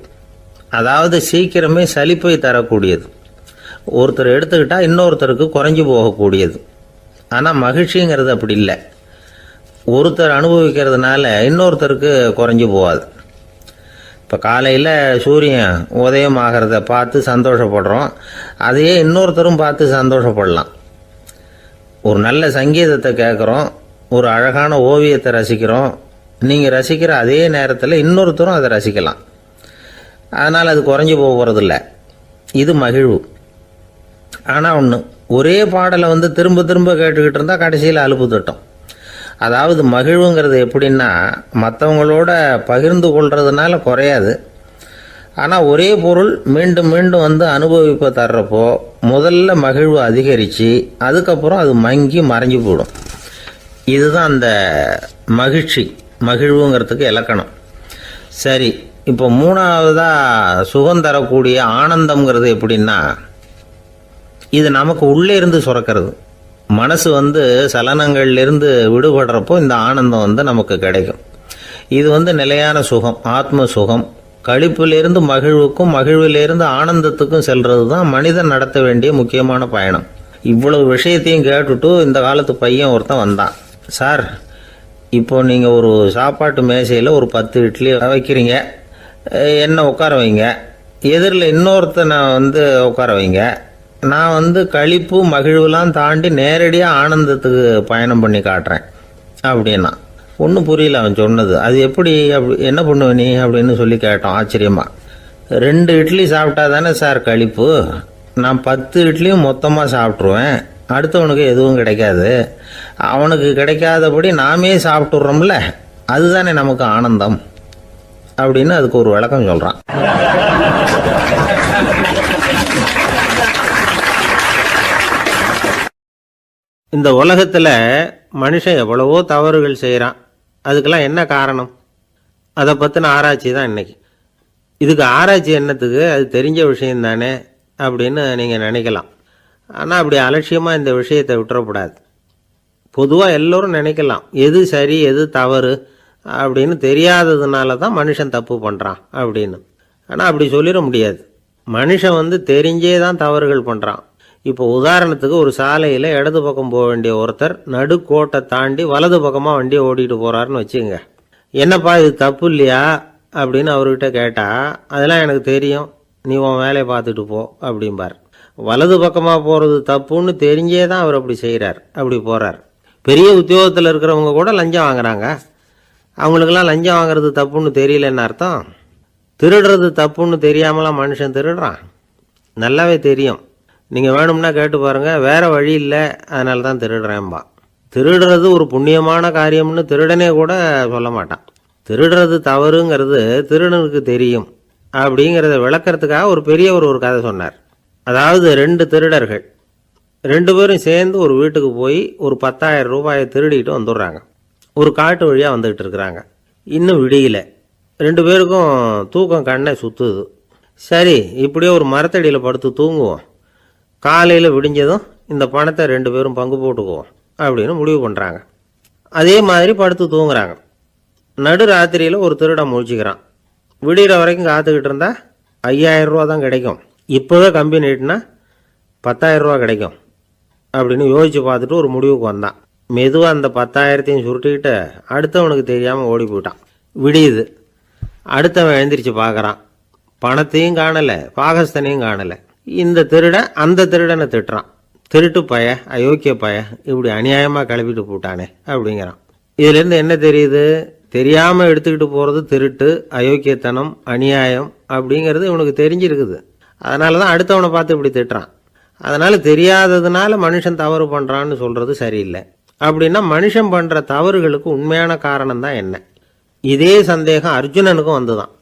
Speaker 1: அதாவது சீக்கிரமே சலிப்பை தரக்கூடியது. ஒருத்தர் எடுத்துக்கிட்டால் இன்னொருத்தருக்கு குறைஞ்சி போகக்கூடியது. ஆனால் மகிழ்ச்சிங்கிறது அப்படி இல்லை. ஒருத்தர் அனுபவிக்கிறதுனால இன்னொருத்தருக்கு குறைஞ்சி போகாது. இப்போ காலையில் சூரியன் உதயம் ஆகிறத பார்த்து சந்தோஷப்படுறோம், அதையே இன்னொருத்தரும் பார்த்து சந்தோஷப்படலாம். ஒரு நல்ல சங்கீதத்தை கேட்குறோம், ஒரு அழகான ஓவியத்தை ரசிக்கிறோம், நீங்கள் ரசிக்கிற அதே நேரத்தில் இன்னொருத்தரும் அதை ரசிக்கலாம். அதனால் அது குறைஞ்சி போகிறதில்ல. இது மகிழ்வு. ஆனால் ஒன்று, ஒரே பாடலை திரும்ப திரும்ப கேட்டுக்கிட்டு இருந்தால் கடைசியில் அலுப்பு தட்டும். அதாவது மகிழ்வுங்கிறது எப்படின்னா, மற்றவங்களோட பகிர்ந்து கொள்றதுனால குறையாது. ஆனால் ஒரே பொருள் மீண்டும் மீண்டும் அனுபவிப்ப தர்றப்போ முதல்ல மகிழ்வு அதிகரித்து அதுக்கப்புறம் அது மங்கி மறைஞ்சு போயிடும். இதுதான் அந்த மகிழ்வுங்கிறதுக்கு இலக்கணம். சரி, இப்போ மூணாவதாக சுகம் தரக்கூடிய ஆனந்தம்ங்கிறது எப்படின்னா, இது நமக்கு உள்ளே இருந்து சுரக்கிறது. மனசு சலனங்கள்லேருந்து விடுபடுறப்போ இந்த ஆனந்தம் நமக்கு கிடைக்கும். இது நிலையான சுகம், ஆத்ம சுகம். களிப்பிலிருந்து மகிழ்வுக்கும் மகிழ்விலிருந்து ஆனந்தத்துக்கும் செல்றது தான் மனிதன் நடத்த வேண்டிய முக்கியமான பயணம். இவ்வளவு விஷயத்தையும் கேட்டுட்டு இந்த காலத்து பையன் ஒருத்தன் வந்தான். சார், இப்போ நீங்கள் ஒரு சாப்பாட்டு மேசையில் ஒரு 10 இட்லி வைக்கிறீங்க, என்ன உட்கார வைங்க, எதிரில் இன்னொருத்தனை உட்கார வைங்க, நான் களிப்பு மகிழ்வுலாம் தாண்டி நேரடியாக ஆனந்தத்துக்கு பயணம் பண்ணி காட்டுறேன் அப்படின்னா. ஒன்றும் புரியல அவன் சொன்னது. அது எப்படி, என்ன பண்ணுவ நீ அப்படின்னு சொல்லி கேட்டோம் ஆச்சரியமாக. 2 இட்லி சாப்பிட்டா தானே சார் களிப்பு, நான் 10 இட்லியும் மொத்தமாக சாப்பிட்ருவேன், அடுத்தவனுக்கு எதுவும் கிடைக்காது, அவனுக்கு கிடைக்காதபடி நாமே சாப்பிட்டுடுறோம்ல, அதுதானே நமக்கு ஆனந்தம் அப்படின்னு அதுக்கு ஒரு விளக்கம் சொல்கிறான். இந்த உலகத்தில் மனுஷன் எவ்வளவோ தவறுகள் செய்கிறான். அதுக்கெல்லாம் என்ன காரணம்? அதை பற்றின ஆராய்ச்சி தான் இன்றைக்கி. இதுக்கு ஆராய்ச்சி என்னத்துக்கு, அது தெரிஞ்ச விஷயம் தானே அப்படின்னு நீங்கள் நினைக்கலாம். ஆனால் அப்படி அலட்சியமாக இந்த விஷயத்தை விட்டுறக்கூடாது. பொதுவாக எல்லோரும் நினைக்கலாம், எது சரி எது தவறு அப்படின்னு தெரியாததுனால தான் மனுஷன் தப்பு பண்ணுறான் அப்படின்னு. ஆனால் அப்படி சொல்லிட முடியாது. மனுஷன் தெரிஞ்சே தான் தவறுகள் பண்ணுறான். இப்போ உதாரணத்துக்கு, ஒரு சாலையில் இடது பக்கம் போக வேண்டிய ஒருத்தர் நடுக்கோட்டை தாண்டி வலது பக்கமாக வண்டியை ஓட்டிகிட்டு போகிறாருன்னு வச்சுங்க. என்னப்பா இது தப்பு இல்லையா அப்படின்னு அவர்கிட்ட கேட்டால், அதெல்லாம் எனக்கு தெரியும், நீ உன் வேலையை பார்த்துட்டு போ அப்படிம்பார். வலது பக்கமாக போகிறது தப்புன்னு தெரிஞ்சே தான் அவர் அப்படி செய்கிறார், அப்படி போகிறார். பெரிய உத்தியோகத்தில் இருக்கிறவங்க கூட லஞ்சம் வாங்குறாங்க. அவங்களுக்கெல்லாம் லஞ்சம் வாங்குறது தப்புன்னு தெரியலன்னு அர்த்தம். திருடுறது தப்புன்னு தெரியாமலாம் மனுஷன் திருடுறான், நல்லாவே தெரியும். நீங்கள் வேணும்னா கேட்டு பாருங்கள், வேறு வழி இல்லை அதனால தான் திருடுறேன்பா. திருடுறது ஒரு புண்ணியமான காரியம்னு திருடனே கூட சொல்ல மாட்டான். திருடுறது தவறுங்கிறது திருடனுக்கு தெரியும் அப்படிங்கிறத விளக்கிறதுக்காக ஒரு பெரியவர் ஒரு கதை சொன்னார். அதாவது 2 திருடர்கள் 2 பேரும் சேர்ந்து ஒரு வீட்டுக்கு போய் ஒரு 10,000 ரூபாயை திருடிட்டு வந்துடுறாங்க. ஒரு காட்டு வழியாக வந்துக்கிட்டு இருக்கிறாங்க. இன்னும் விடியல. 2 பேருக்கும் தூக்கம் கண்ணை சுற்றுது. சரி, இப்படியே ஒரு மரத்தடியில் படுத்து தூங்குவோம், காலையில் விடிஞ்சதும் இந்த பணத்தை 2 பேரும் பங்கு போட்டுக்குவோம் அப்படின்னு முடிவு பண்ணுறாங்க. அதே மாதிரி படுத்து தூங்குறாங்க. நடு ராத்திரியில் ஒரு திருடன் முழிச்சிக்கிறான். விடிகிற வரைக்கும் காத்துக்கிட்டு இருந்தால் 5,000 ரூபா தான் கிடைக்கும், இப்போவே கம்பி நீட்டினா 10,000 ரூபா கிடைக்கும் அப்படின்னு யோசித்து பார்த்துட்டு ஒரு முடிவுக்கு வந்தான். மெதுவாக அந்த 10,000த்தையும் சுருட்டிக்கிட்டு அடுத்தவனுக்கு தெரியாமல் ஓடி போயிட்டான். விடியுது. அடுத்தவன் எழுந்திரிச்சு பார்க்குறான், பணத்தையும் காணலை, பாகஸ்தனையும் காணலை. இந்த திருடன் அந்த திருடனை திட்டுறான், திருட்டு பய, அயோக்கிய பய, இப்படி அநியாயமாக கிளப்பிட்டு போட்டானே அப்படிங்கிறான். இதுலேருந்து என்ன தெரியுது? தெரியாமல் எடுத்துக்கிட்டு போகிறது திருட்டு, அயோக்கியத்தனம், அநியாயம் அப்படிங்கிறது இவனுக்கு தெரிஞ்சிருக்குது. அதனால தான் அடுத்தவனை பார்த்து இப்படி திட்டுறான். அதனால் தெரியாததுனால மனுஷன் தவறு பண்ணுறான்னு சொல்கிறது சரியில்லை. அப்படின்னா மனுஷன் பண்ணுற தவறுகளுக்கு உண்மையான காரணம் தான் என்ன? இதே சந்தேகம் அர்ஜுனனுக்கும் வந்துதான்.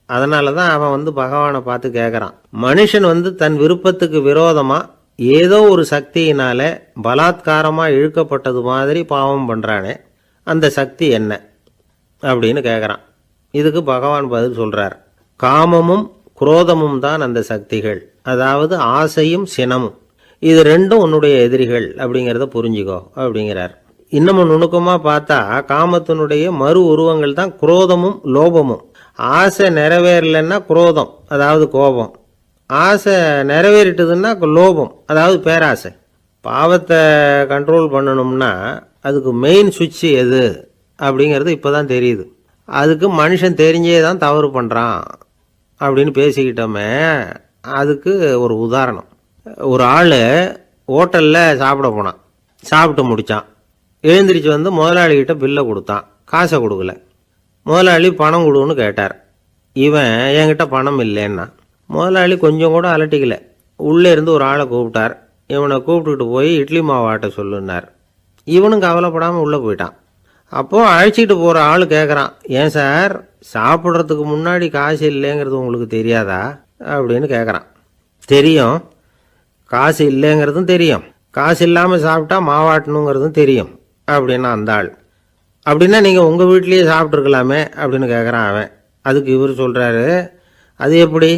Speaker 1: அதனால தான் அவன் பகவானை பார்த்து கேட்குறான், மனுஷன் தன் விருப்பத்துக்கு விரோதமாக ஏதோ ஒரு சக்தியினால பலாத்காரமாக இழுக்கப்பட்டது மாதிரி பாவம் பண்ணுறானே, அந்த சக்தி என்ன அப்படின்னு கேட்குறான். இதுக்கு பகவான் பதில் சொல்கிறார், காமமும் குரோதமும் தான் அந்த சக்திகள், அதாவது ஆசையும் சினமும். இது 2ம் உன்னுடைய எதிரிகள் அப்படிங்கிறத புரிஞ்சுக்கோ அப்படிங்கிறார். இன்னமும் நுணுக்கமாக பார்த்தா காமத்தினுடைய மறு உருவங்கள் தான் குரோதமும் லோபமும். ஆசை நிறைவேறலைன்னா குரோதம், அதாவது கோபம். ஆசை நிறைவேறிட்டதுன்னா லோபம், அதாவது பேராசை. பாவத்தை கண்ட்ரோல் பண்ணணும்னா அதுக்கு மெயின் சுவிட்ச் எது அப்படிங்கிறது இப்போ தான் தெரியுது. அதுக்கு மனுஷன் தெரிஞ்சே தான் தவறு பண்ணுறான் அப்படின்னு பேசிக்கிட்டோமே. அதுக்கு ஒரு உதாரணம். ஒரு ஆள் ஹோட்டலில் சாப்பிட போனான். சாப்பிட்டு முடித்தான். எழுந்திரிச்சு வந்து முதலாளிகிட்ட பில்லை கொடுத்தான். காசை கொடுக்கல. முதலாளி பணம் கொடுன்னு கேட்டார். இவன் என்கிட்ட பணம் இல்லைன்னா. முதலாளி கொஞ்சம் கூட அலட்டிக்கல. உள்ளே இருந்து ஒரு ஆளை கூப்பிட்டார். இவனை கூப்பிட்டுக்கிட்டு போய் இட்லி மாவு ஆட்ட சொல்லுன்னார். இவனும் கவலைப்படாமல் உள்ளே போயிட்டான். அப்போது அழைச்சிட்டு போகிற ஆள் கேட்குறான், ஏன் சார் சாப்பிட்றதுக்கு முன்னாடி காசு இல்லைங்கிறது உங்களுக்கு தெரியாதா அப்படின்னு கேட்குறான். தெரியும், காசு இல்லைங்கிறதும் தெரியும், காசு இல்லாமல் சாப்பிட்டா மாவாட்டணுங்கிறதும் தெரியும் அப்படின்னா அந்த ஆள். அப்படின்னா நீங்கள் உங்கள் வீட்லேயே சாப்பிட்ருக்கலாமே அப்படின்னு கேட்குறான் அவன். அதுக்கு இவர் சொல்கிறாரு, அது எப்படி,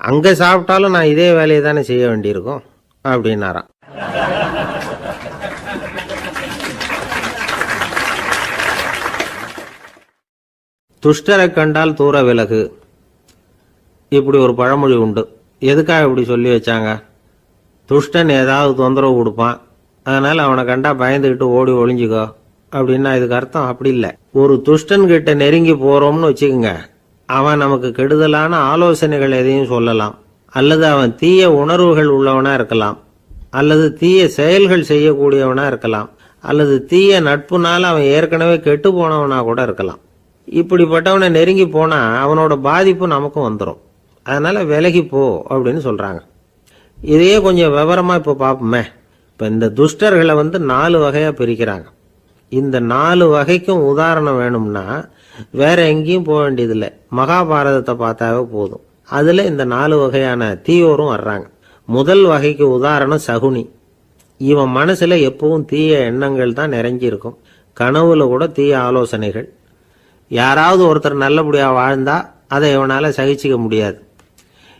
Speaker 1: அங்கே சாப்பிட்டாலும் நான் இதே வேலையை தானே செய்ய வேண்டியிருக்கும் அப்படின்னாராம். துஷ்டரை கண்டால் தூர விலகு, இப்படி ஒரு பழமொழி உண்டு. எதுக்காக இப்படி சொல்லி வச்சாங்க? துஷ்டன் ஏதாவது தொந்தரவு கொடுப்பான், அதனால் அவனை கண்டா பயந்துக்கிட்டு ஓடி ஒளிஞ்சிக்கோ அப்படின்னா இதுக்கு அர்த்தம் அப்படி இல்லை. ஒரு துஷ்டன் கிட்ட நெருங்கி போகிறோம்னு வச்சுக்கோங்க, அவன் நமக்கு கெடுதலான ஆலோசனைகள் எதையும் சொல்லலாம், அல்லது அவன் தீய உணர்வுகள் உள்ளவனா இருக்கலாம், அல்லது தீய செயல்கள் செய்யக்கூடியவனா இருக்கலாம், அல்லது தீய நட்புனால அவன் ஏற்கனவே கெட்டு போனவனா கூட இருக்கலாம். இப்படிப்பட்டவனை நெருங்கி போனா அவனோட பாதிப்பு நமக்கும் வந்துடும். அதனால விலகி போ அப்படின்னு சொல்றாங்க. இதையே கொஞ்சம் விவரமா இப்போ பார்ப்போமே. இப்போ இந்த துஷ்டர்களை 4 வகையா பிரிக்கிறாங்க. இந்த 4 வகைக்கும் உதாரணம் வேணும்னா வேற எங்கேயும் போக வேண்டியதில்லை, மகாபாரதத்தை பார்த்தாவே போதும். அதுல இந்த 4 வகையான தீயோரும் வர்றாங்க. முதல் வகைக்கு உதாரணம் சகுனி. இவன் மனசுல எப்பவும் தீய எண்ணங்கள் தான் நிறைஞ்சி இருக்கும். கனவுல கூட தீய ஆலோசனைகள். யாராவது ஒருத்தர் நல்லபடியா வாழ்ந்தா அதை இவனால சகிச்சிக்க முடியாது.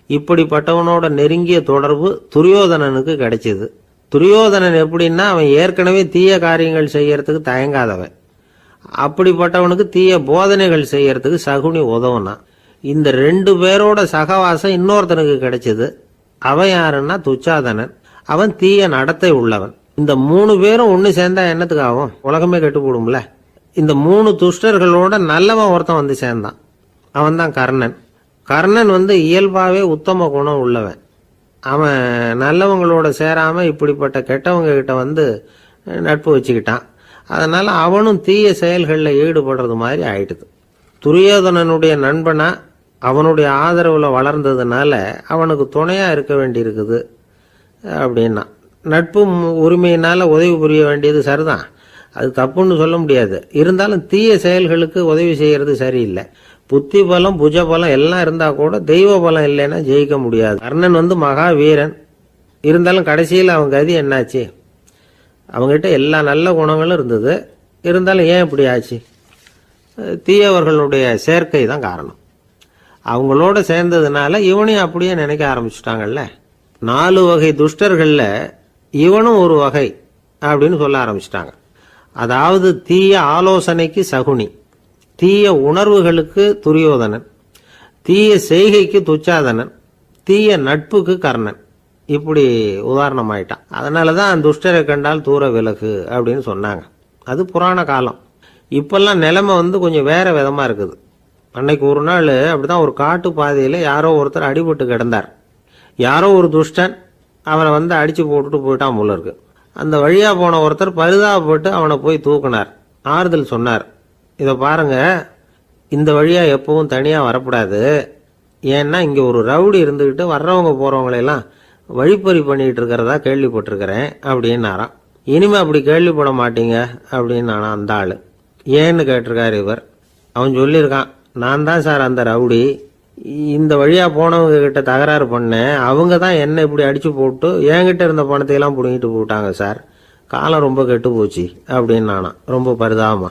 Speaker 1: இப்படிப்பட்டவனோட நெருங்கிய தொடர்பு துரியோதனனுக்கு கிடைச்சது. துரியோதனன் எப்படின்னா அவன் ஏற்கனவே தீய காரியங்கள் செய்யறதுக்கு தயங்காதவன். அப்படிப்பட்டவனுக்கு தீய போதனைகள் செய்யறதுக்கு சகுனி உதவுனா. இந்த 2 பேரோட சகவாசம் இன்னொருத்தனுக்கு கிடைச்சது. அவன் யாருன்னா துச்சாதனன். அவன் தீய நடத்தை உள்ளவன். இந்த 3 பேரும் ஒன்று சேர்ந்தா என்னத்துக்கு ஆகும்? உலகமே கெட்டு போடும்ல. இந்த 3 துஷ்டர்களோட நல்லவன் ஒருத்தன் சேர்ந்தான். அவன் தான் கர்ணன். கர்ணன் இயல்பாவே உத்தம குணம் உள்ளவன். அவன் நல்லவங்களோட சேராம இப்படிப்பட்ட கெட்டவங்க கிட்ட நட்பு வச்சுக்கிட்டான். அதனால அவனும் தீய செயல்களில் ஈடுபடுறது மாதிரி ஆயிடுது. துரியோதனனுடைய நண்பனா அவனுடைய ஆதரவுல வளர்ந்ததுனால அவனுக்கு துணையா இருக்க வேண்டி இருக்குது அப்படின்னா. நட்பு உரிமையினால உதவி புரிய வேண்டியது சரிதான், அது தப்புன்னு சொல்ல முடியாது. இருந்தாலும் தீய செயல்களுக்கு உதவி செய்யறது சரியில்லை. புத்தி பலம் புஜ பலம் எல்லாம் இருந்தா கூட தெய்வ பலம் இல்லைன்னா ஜெயிக்க முடியாது. கர்ணன் மகா வீரன். இருந்தாலும் கடைசியில் அவன் கதி என்னாச்சு? அவங்ககிட்ட எல்லா நல்ல குணங்களும் இருந்தது. இருந்தாலும் ஏன் இப்படி ஆச்சு? தீயவர்களுடைய சேர்க்கை தான் காரணம். அவங்களோட சேர்ந்ததுனால இவனையும் அப்படியே நினைக்க ஆரம்பிச்சுட்டாங்கல்ல. 4 வகை துஷ்டர்கள்ல இவனும் ஒரு வகை அப்படின்னு சொல்ல ஆரம்பிச்சிட்டாங்க. அதாவது தீய ஆலோசனைக்கு சகுனி, தீய உணர்வுகளுக்கு துரியோதனன், தீய செய்கைக்கு துச்சாதனன், தீய நட்புக்கு கர்ணன். இப்படி உதாரணமாயிட்டான். அதனாலதான் துஷ்டரை கண்டால் தூர விலகு அப்படின்னு சொன்னாங்க. அது புராண காலம். இப்பெல்லாம் நிலைமை கொஞ்சம் வேற விதமா இருக்குது. அன்னைக்கு ஒரு நாள் அப்படிதான் ஒரு காட்டு பாதையில யாரோ ஒருத்தர் அடிபட்டு கிடந்தார். யாரோ ஒரு துஷ்டன் அவனை அடிச்சு போட்டுட்டு போயிட்டான் போல இருக்கு. அந்த வழியா போன ஒருத்தர் பரிதாபப்பட்டு அவனை போய் தூக்குனார். ஆறுதல் சொன்னார், இதை பாருங்க, இந்த வழியா எப்பவும் தனியா வரக்கூடாது. ஏன்னா இங்க ஒரு ரவுடி இருந்துகிட்டு வர்றவங்க போறவங்களெல்லாம் வழிப்பறி பண்ணிட்டு இருக்கிறதா கேள்விப்பட்டிருக்கிறேன் அப்படின்னாராம். இனிமே அப்படி கேள்விப்பட மாட்டீங்க அப்படின்னு அந்த ஆளு. ஏன்னு கேட்டிருக்காரு இவர். அவன் சொல்லியிருக்கான், நான் தான் சார் அந்த ரவுடி. இந்த வழியா போனவங்க கிட்ட தகராறு பண்ணேன். அவங்க தான் என்ன இப்படி அடிச்சு போட்டு என்கிட்ட இருந்த பணத்தையெல்லாம் புடுங்கிட்டு போட்டாங்க சார். காலம் ரொம்ப கெட்டு போச்சு அப்படின்னு நானா ரொம்ப பரிதாபமா.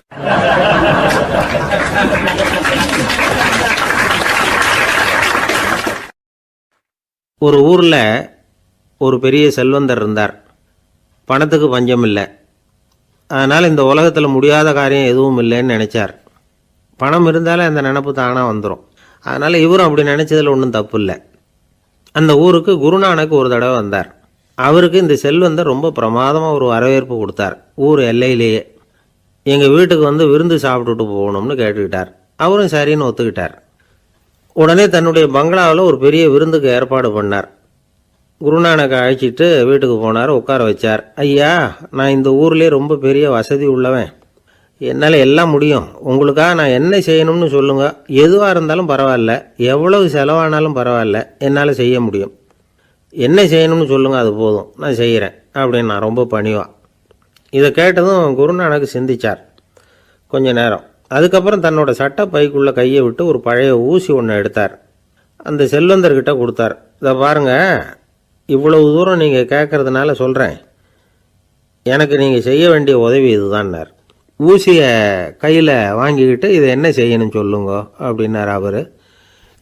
Speaker 1: ஒரு ஊர்ல ஒரு பெரிய செல்வந்தர் இருந்தார். பணத்துக்கு பஞ்சம் இல்லை. அதனால இந்த உலகத்துல முடியாத காரியம் எதுவும் இல்லைன்னு நினைச்சார். பணம் இருந்தாலும் அந்த நினப்பு தானா வந்துடும். அதனால இவரும் அப்படி நினைச்சதுல ஒன்றும் தப்பு இல்லை. அந்த ஊருக்கு குருநானக் ஒரு தடவை வந்தார். அவருக்கு இந்த செல்வந்தர் ரொம்ப பிரமாதமாக ஒரு வரவேற்பு கொடுத்தார். ஊர் எல்லையிலேயே எங்கள் வீட்டுக்கு வந்து விருந்து சாப்பிட்டுட்டு போகணும்னு கேட்டுக்கிட்டார். அவரும் சரின்னு ஒத்துக்கிட்டார். உடனே தன்னுடைய பங்களாவில் ஒரு பெரிய விருந்துக்கு ஏற்பாடு பண்ணார். குருநானக்கை அழைச்சிட்டு வீட்டுக்கு போனார், உட்கார வச்சார். ஐயா, நான் இந்த ஊர்லேயே ரொம்ப பெரிய வசதி உள்ளவன், என்னால் எல்லாம் முடியும். உங்களுக்காக நான் என்ன செய்யணும்னு சொல்லுங்கள், எதுவாக இருந்தாலும் பரவாயில்ல, எவ்வளவு செலவானாலும் பரவாயில்ல, என்னால் செய்ய முடியும். என்ன செய்யணும்னு சொல்லுங்கள், அது போதும், நான் செய்கிறேன் அப்படின்னு நான் ரொம்ப பணிவா. இதை கேட்டதும் குருநானக் சிந்திச்சார் கொஞ்ச நேரம். அதுக்கப்புறம் தன்னோட சட்டை பைக்குள்ளே கையை விட்டு ஒரு பழைய ஊசி ஒன்று எடுத்தார். அந்த செல்வந்தர்கிட்ட கொடுத்தார். இதை பாருங்கள், இவ்வளவு தூரம் நீங்கள் கேட்கறதுனால சொல்கிறேன், எனக்கு நீங்கள் செய்ய வேண்டிய உதவி இதுதான்னார். ஊசியை கையில் வாங்கிக்கிட்டு இதை என்ன செய்யணும்னு சொல்லுங்க அப்படின்னார் அவர்.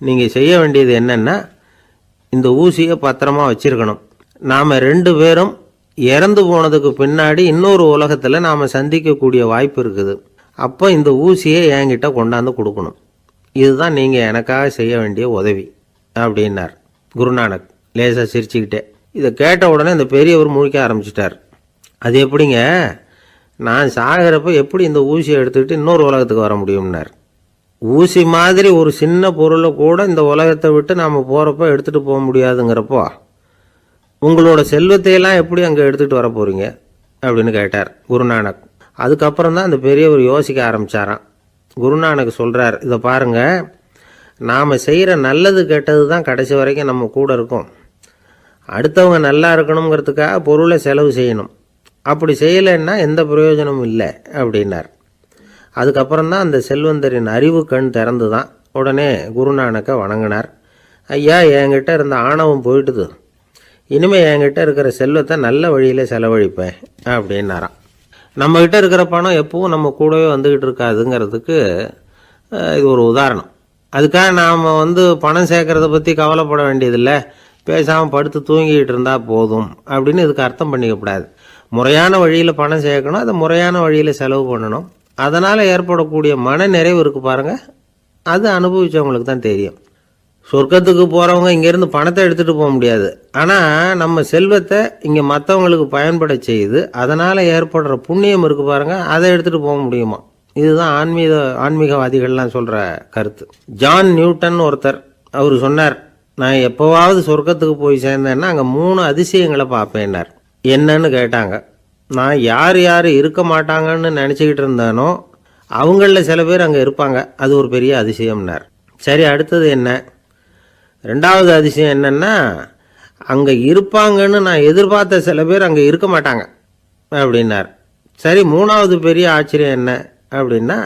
Speaker 1: நீங்கள் செய்ய வேண்டியது என்னென்னா, இந்த ஊசியை பத்திரமா வச்சிருக்கணும். நாம் 2 பேரும் இறந்து போனதுக்கு பின்னாடி இன்னொரு உலகத்தில் நாம் சந்திக்கக்கூடிய வாய்ப்பு இருக்குது. அப்போ இந்த ஊசியை என்கிட்ட கொண்டாந்து கொடுக்கணும். இதுதான் நீங்கள் எனக்காக செய்ய வேண்டிய உதவி அப்படின்னார் குருநானக் லேசாக சிரிச்சுக்கிட்டே. இதை கேட்ட உடனே இந்த பெரியவர் முழிக்க ஆரம்பிச்சிட்டார். அது எப்படிங்க, நான் சாகிறப்ப எப்படி இந்த ஊசியை எடுத்துக்கிட்டு இன்னொரு உலகத்துக்கு வர முடியும்னார். ஊசி மாதிரி ஒரு சின்ன பொருளை கூட இந்த உலகத்தை விட்டு நாம் போகிறப்ப எடுத்துகிட்டு போக முடியாதுங்கிறப்போ உங்களோட செல்வத்தையெல்லாம் எப்படி அங்கே எடுத்துகிட்டு வர போகிறீங்க அப்படின்னு கேட்டார் குருநானக். அதுக்கப்புறம் தான் அந்த பெரியவர் யோசிக்க ஆரம்பித்தாராம். குருநானக் சொல்கிறார், இதை பாருங்கள், நாம் செய்கிற நல்லது கெட்டது தான் கடைசி வரைக்கும் நம்ம கூட இருக்கும். அடுத்தவங்க நல்லா இருக்கணுங்கிறதுக்காக பொருளை செலவு செய்யணும், அப்படி செய்யலைன்னா எந்த பிரயோஜனமும் இல்லை அப்படின்னார். அதுக்கப்புறம் தான் அந்த செல்வந்தரின் அறிவு கண் திறந்து தான். உடனே குருநானக்கை வணங்கினார். ஐயா, என்கிட்ட இருந்த ஆணவம் போயிட்டுது, இனிமேல் என்கிட்ட இருக்கிற செல்வத்தை நல்ல வழியில் செலவழிப்பேன் அப்படின்னாராம். நம்மக்கிட்ட இருக்கிற பணம் எப்பவும் நம்ம கூடவே வந்துக்கிட்டு இருக்காதுங்கிறதுக்கு இது ஒரு உதாரணம். அதுக்காக நாம் பணம் சேர்க்கறத பற்றி கவலைப்பட வேண்டியதில்லை, பேசாமல் படுத்து தூங்கிக்கிட்டு இருந்தால் போதும் அப்படின்னு இதுக்கு அர்த்தம் பண்ணிக்கக்கூடாது. முறையான வழியில் பணம் சேர்க்கணும், அதை முறையான வழியில் செலவு பண்ணணும். அதனால் ஏற்படக்கூடிய மன நிறைவு இருக்குது பாருங்கள், அது அனுபவித்தவங்களுக்கு தான் தெரியும். சொர்க்கத்துக்கு போகிறவங்க இங்கேருந்து பணத்தை எடுத்துகிட்டு போக முடியாது, ஆனால் நம்ம செல்வத்தை இங்கே மற்றவங்களுக்கு பயன்பட செய்து அதனால் ஏற்படுற புண்ணியம் இருக்குது பாருங்கள், அதை எடுத்துகிட்டு போக முடியுமா. இதுதான் ஆன்மீகவாதிகள்லாம் சொல்கிற கருத்து. ஜான் நியூட்டன் ஒருத்தர், அவர் சொன்னார், நான் எப்போவாவது சொர்க்கத்துக்கு போய் சேர்ந்தேன்னா அங்கே 3 அதிசயங்களை பார்ப்பேன்னார். என்னன்னு கேட்டாங்க. நான் யார் யார் இருக்க மாட்டாங்கன்னு நினச்சிக்கிட்டு இருந்தானோ அவங்களில் சில பேர் அங்கே இருப்பாங்க, அது ஒரு பெரிய அதிசயம்னார். சரி, அடுத்தது என்ன? 2வது அதிசயம் என்னன்னா, அங்கே இருப்பாங்கன்னு நான் எதிர்பார்த்த சில பேர் அங்கே இருக்க மாட்டாங்க அப்படின்னார். சரி, 3வது பெரிய ஆச்சரியம் என்ன அப்படின்னா,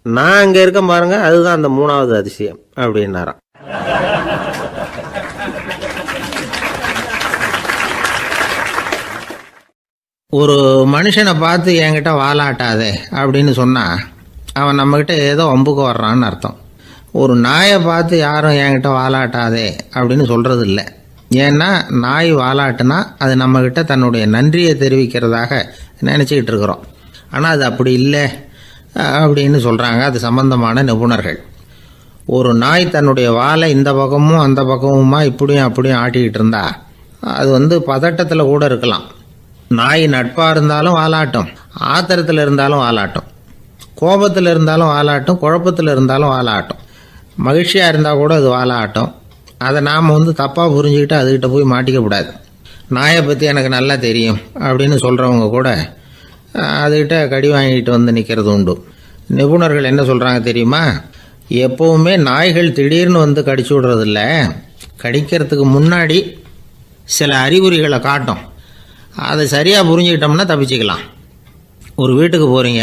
Speaker 1: நான் அங்கே இருக்க பாருங்க, அதுதான் அந்த 3வது அதிசயம் அப்படின்னாராம். ஒரு மனுஷனை பார்த்து என்கிட்ட வாலாட்டாதே அப்படின்னு சொன்னால் அவன் நம்மக்கிட்ட ஏதோ வம்புக்கு வர்றான்னு அர்த்தம். ஒரு நாயை பார்த்து யாரும் என்கிட்ட வாலாட்டாதே அப்படின்னு சொல்கிறது இல்லை. ஏன்னா நாய் வாலாட்டுனா அது நம்மக்கிட்ட தன்னுடைய நன்றியை தெரிவிக்கிறதாக நினச்சிக்கிட்டு இருக்கிறோம். ஆனால் அது அப்படி இல்லை அப்படின்னு சொல்கிறாங்க அது சம்பந்தமான நிபுணர்கள். ஒரு நாய் தன்னுடைய வாலை இந்த பக்கமும் அந்த பக்கமுமா இப்படியும் அப்படியும் ஆட்டிக்கிட்டு இருந்தா அது பதட்டத்தில் கூட இருக்கலாம். நாய் நட்பாக இருந்தாலும் வாலாட்டும், ஆத்திரத்தில் இருந்தாலும் வாலாட்டும், கோபத்தில் இருந்தாலும் வாலாட்டும், குழப்பத்தில் இருந்தாலும் வாலாட்டும், மகிழ்ச்சியாக இருந்தால் கூட அது வாலாட்டும். அதை நாம் தப்பாக புரிஞ்சுக்கிட்டு அதுக்கிட்ட போய் மாட்டிக்கக்கூடாது. நாயை பற்றி எனக்கு நல்லா தெரியும் அப்படின்னு சொல்கிறவங்க கூட அதுக்கிட்ட கடி வாங்கிட்டு நிற்கிறது உண்டு. நிபுணர்கள் என்ன சொல்கிறாங்க தெரியுமா? எப்போவுமே நாய்கள் திடீர்னு கடிச்சு விடுறதில்ல, கடிக்கிறதுக்கு முன்னாடி சில அறிகுறிகளை காட்டும். அதை சரியாக புரிஞ்சுக்கிட்டோம்னா தப்பிச்சுக்கலாம். ஒரு வீட்டுக்கு போகிறீங்க,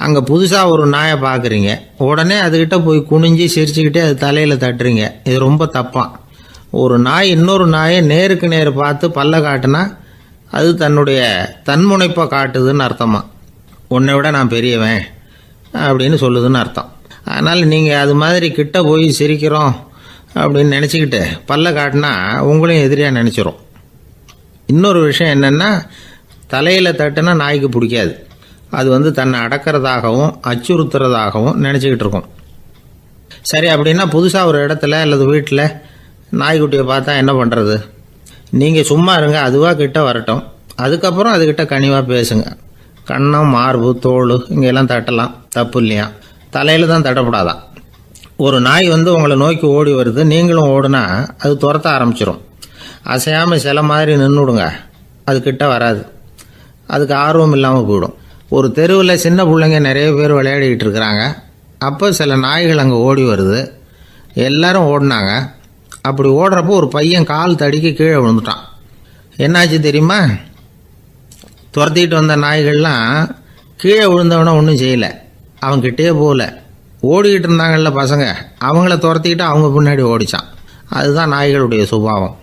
Speaker 1: அங்கே புதுசாக ஒரு நாயை பார்க்குறீங்க, உடனே அதுக்கிட்ட போய் குனிஞ்சு சிரிச்சுக்கிட்டே அது தலையில் தட்டுறீங்க. இது ரொம்ப தப்பான். ஒரு நாய் இன்னொரு நாயை நேருக்கு நேர் பார்த்து பல்ல காட்டுனா அது தன்னுடைய தன்முனைப்பை காட்டுதுன்னு அர்த்தமா. உன்னை விட நான் பெரியவன் அப்படின்னு சொல்லுதுன்னு அர்த்தம். அதனால் நீங்கள் அது மாதிரி கிட்ட போய் சிரிக்கிறோம் அப்படின்னு நினச்சிக்கிட்டு பல்ல காட்டினா உங்களையும் எதிரியாக நினச்சிரும். இன்னொரு விஷயம் என்னென்னா, தலையில் தட்டுனா நாய்க்கு பிடிக்காது. அது தன்னை அடக்கிறதாகவும் அச்சுறுத்துறதாகவும் நினச்சிக்கிட்டு இருக்கும். சரி, அப்படின்னா புதுசாக ஒரு இடத்துல அல்லது வீட்டில் நாய்க்குட்டியை பார்த்தா என்ன பண்ணுறது? நீங்கள் சும்மா இருங்க, அதுவாக கிட்ட வரட்டும். அதுக்கப்புறம் அதுக்கிட்ட கனிவாக பேசுங்க. கன்னம், மார்பு, தோல் இங்கெல்லாம் தட்டலாம், தப்பு இல்லையா? தலையில் தான் தட்டப்படாதான். ஒரு நாய் வந்து உங்களை நோக்கி ஓடி வருது, நீங்களும் ஓடுனா அது துரத்த ஆரம்பிச்சிடும். அசையாமல் சில மாதிரி நின்றுடுங்க, அது கிட்ட வராது. அதுக்கு ஆர்வம் இல்லாமல் போயிடும். ஒரு தெருவில் சின்ன பிள்ளைங்க நிறைய பேர் விளையாடிக்கிட்டு இருக்கிறாங்க. அப்போ சில நாய்கள் அங்கே ஓடி வருது. எல்லாரும் ஓடினாங்க. அப்படி ஓடுறப்போ ஒரு பையன் கால் தடிக்க கீழே விழுந்துட்டான். என்னாச்சு தெரியுமா? துரத்திட்டு வந்த நாய்கள்லாம் கீழே விழுந்தவனை ஒன்றும் செய்யலை, அவன்கிட்டே போகல. ஓடிக்கிட்டு இருந்தாங்கல்ல பசங்க, அவங்கள துரத்திக்கிட்டு அவங்க பின்னாடி ஓடிச்சான். அதுதான் நாய்களுடைய சுபாவம்.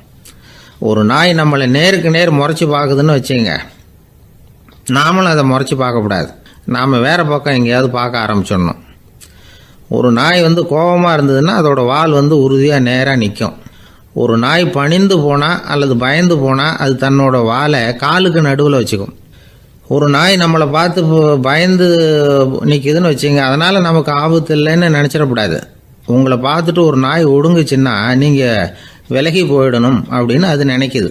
Speaker 1: ஒரு நாய் நம்மளை நேருக்கு நேர் முறைச்சி பார்க்குதுன்னு வச்சுங்க, நாமளும் அதை முறைச்சி பார்க்கக்கூடாது. நாம் வேறு பக்கம் எங்கேயாவது பார்க்க ஆரம்பிச்சிடணும். ஒரு நாய் வந்து கோபமாக இருந்ததுன்னா அதோட வால் வந்து உறுதியாக நேராக நிற்கும். ஒரு நாய் பணிந்து போனால் அல்லது பயந்து போனால் அது தன்னோட வாலை காலுக்கு நடுவில் வச்சுக்கும். ஒரு நாய் நம்மளை பார்த்து பயந்து நிற்கிதுன்னு வச்சுங்க, அதனால் நமக்கு ஆபத்து இல்லைன்னு நினச்சிடக்கூடாது. உங்களை பார்த்துட்டு ஒரு நாய் ஒடுங்குச்சுன்னா நீங்கள் விலகி போயிடணும் அப்படின்னு அது நினைக்குது.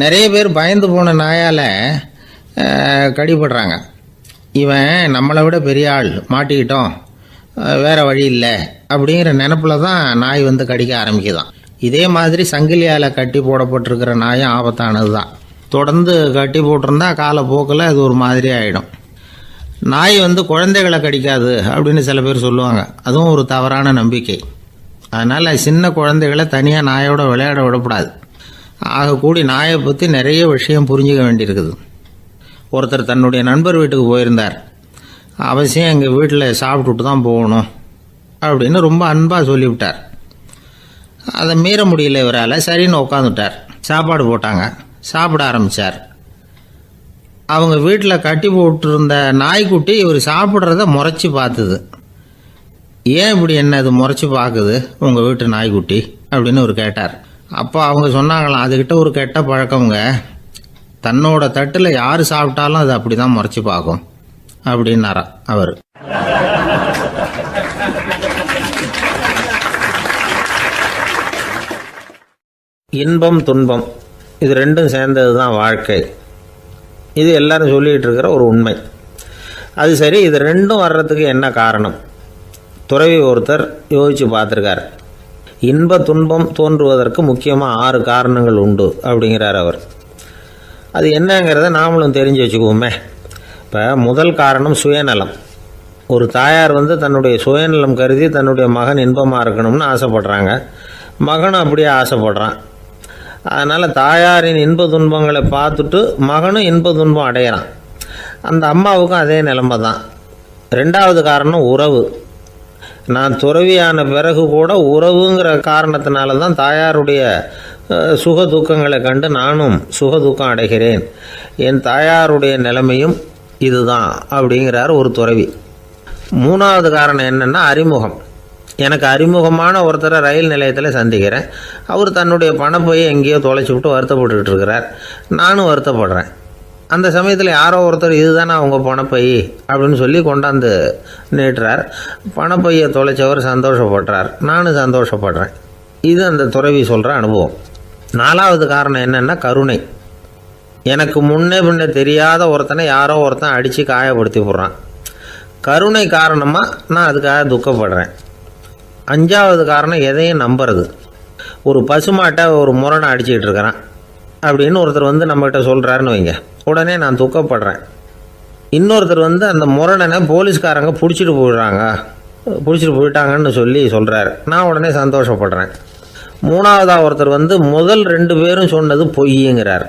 Speaker 1: நிறைய பேர் பயந்து போன நாயால் கடிபடுறாங்க. இவன் நம்மளை விட பெரிய ஆள், மாட்டிக்கிட்டோம், வேறு வழி இல்லை அப்படிங்கிற நினப்பில் தான் நாய் வந்து கடிக்க ஆரம்பிக்குதான். இதே மாதிரி சங்கிலியால் கட்டி போடப்பட்டிருக்கிற நாயும் ஆபத்தானது தான். தொடர்ந்து கட்டி போட்டிருந்தா காலப்போக்கில் அது ஒரு மாதிரி ஆகிடும். நாய் வந்து குழந்தைகளை கடிக்காது அப்படின்னு சில பேர் சொல்லுவாங்க. அதுவும் ஒரு தவறான நம்பிக்கை. அதனால் சின்ன குழந்தைகளை தனியாக நாயோட விளையாட விடக்கூடாது. ஆகக்கூடி நாயை பற்றி நிறைய விஷயம் புரிஞ்சுக்க வேண்டியிருக்குது. ஒருத்தர் தன்னுடைய நண்பர் வீட்டுக்கு போயிருந்தார். அவசியம் எங்கள் வீட்டில் சாப்பிட்டுட்டு தான் போகணும் அப்படின்னு ரொம்ப அன்பாக சொல்லிவிட்டார். அதை மீற முடியல இவரால். சரின்னு உட்காந்துட்டார். சாப்பாடு போட்டாங்க, சாப்பிட ஆரம்பித்தார். அவங்க வீட்டில் கட்டி போட்டிருந்த நாய்க்குட்டி இவர் சாப்பிட்றத முறைச்சி பார்த்துது. ஏன் இப்படி என்ன இது முறைச்சி பார்க்குது உங்கள் வீட்டு நாய்க்குட்டி அப்படின்னு அவர் கேட்டார். அப்போ அவங்க சொன்னாங்களாம், அதுக்கிட்ட ஒரு கெட்ட பழக்கங்க, தன்னோட தட்டில் யார் சாப்பிட்டாலும் அது அப்படி தான் முறைச்சி பார்க்கும் அப்படின்னாரா அவர். இன்பம் துன்பம் இது ரெண்டும் சேர்ந்தது தான் வாழ்க்கை. இது எல்லாரும் சொல்லிகிட்டு இருக்கிற ஒரு உண்மை. அது சரி, இது ரெண்டும் வர்றதுக்கு என்ன காரணம்? துறவி ஒருத்தர் யோசித்து பார்த்துருக்கார். இன்ப துன்பம் தோன்றுவதற்கு முக்கியமாக 6 காரணங்கள் உண்டு அப்படிங்கிறார் அவர். அது என்னங்கிறத நாமளும் தெரிஞ்சு வச்சுக்குவோமே. இப்போ முதல் காரணம் சுயநலம். ஒரு தாயார் வந்து தன்னுடைய சுயநலம் கருதி தன்னுடைய மகன் இன்பமாக இருக்கணும்னு ஆசைப்படுறாங்க. மகனும் அப்படியே ஆசைப்படுறான். அதனால் தாயாரின் இன்ப துன்பங்களை பார்த்துட்டு மகனும் இன்ப துன்பம் அடையிறான். அந்த அம்மாவுக்கும் அதே நிலைமை தான். ரெண்டாவது காரணம் உறவு. நான் துறவியான பிறகு கூட உறவுங்கிற காரணத்தினால தான் தாயாருடைய சுக துக்கங்களை கண்டு நானும் சுக துக்கம் அடைகிறேன். என் தாயாருடைய நிலைமையும் இதுதான் அப்படிங்கிறார் ஒரு துறவி. மூணாவது காரணம் என்னென்னா அறிமுகம். எனக்கு அறிமுகமான ஒருத்தரை ரயில் நிலையத்தில் சந்திக்கிறேன். அவர் தன்னுடைய பணப்பையை எங்கேயோ தொலைச்சி விட்டு வருத்தப்பட்டுக்கிட்டு இருக்கிறார். நானும் வருத்தப்படுறேன். அந்த சமயத்தில் யாரோ ஒருத்தர் இதுதானே அவங்க பணப்பை அப்படின்னு சொல்லி கொண்டாந்து நீட்டுறார். பணப்பையை தொலைச்சவர் சந்தோஷப்படுறார், நானும் சந்தோஷப்படுறேன். இது அந்த துறவி சொல்கிற அனுபவம். நாலாவது காரணம் என்னென்னா கருணை. எனக்கு முன்னே பின்னே தெரியாத ஒருத்தனை யாரோ ஒருத்தன் அடித்து காயப்படுத்தி போடுறான். கருணை காரணமாக நான் அதுக்காக துக்கப்படுறேன். அஞ்சாவது காரணம் எதையும் நம்புறது. ஒரு பசுமாட்டை ஒரு முரணை அடிச்சுக்கிட்டு இருக்கிறான் அப்படின்னு ஒருத்தர் வந்து நம்மகிட்ட சொல்கிறாருன்னு வைங்க, உடனே நான் துக்கப்படுறேன். இன்னொருத்தர் வந்து அந்த முரணனை போலீஸ்காரங்க பிடிச்சிட்டு போயிட்டாங்கன்னு சொல்லி சொல்கிறாரு, நான் உடனே சந்தோஷப்படுறேன். மூணாவதாக ஒருத்தர் வந்து முதல் 2 பேரும் சொன்னது பொய்யுங்கிறார்.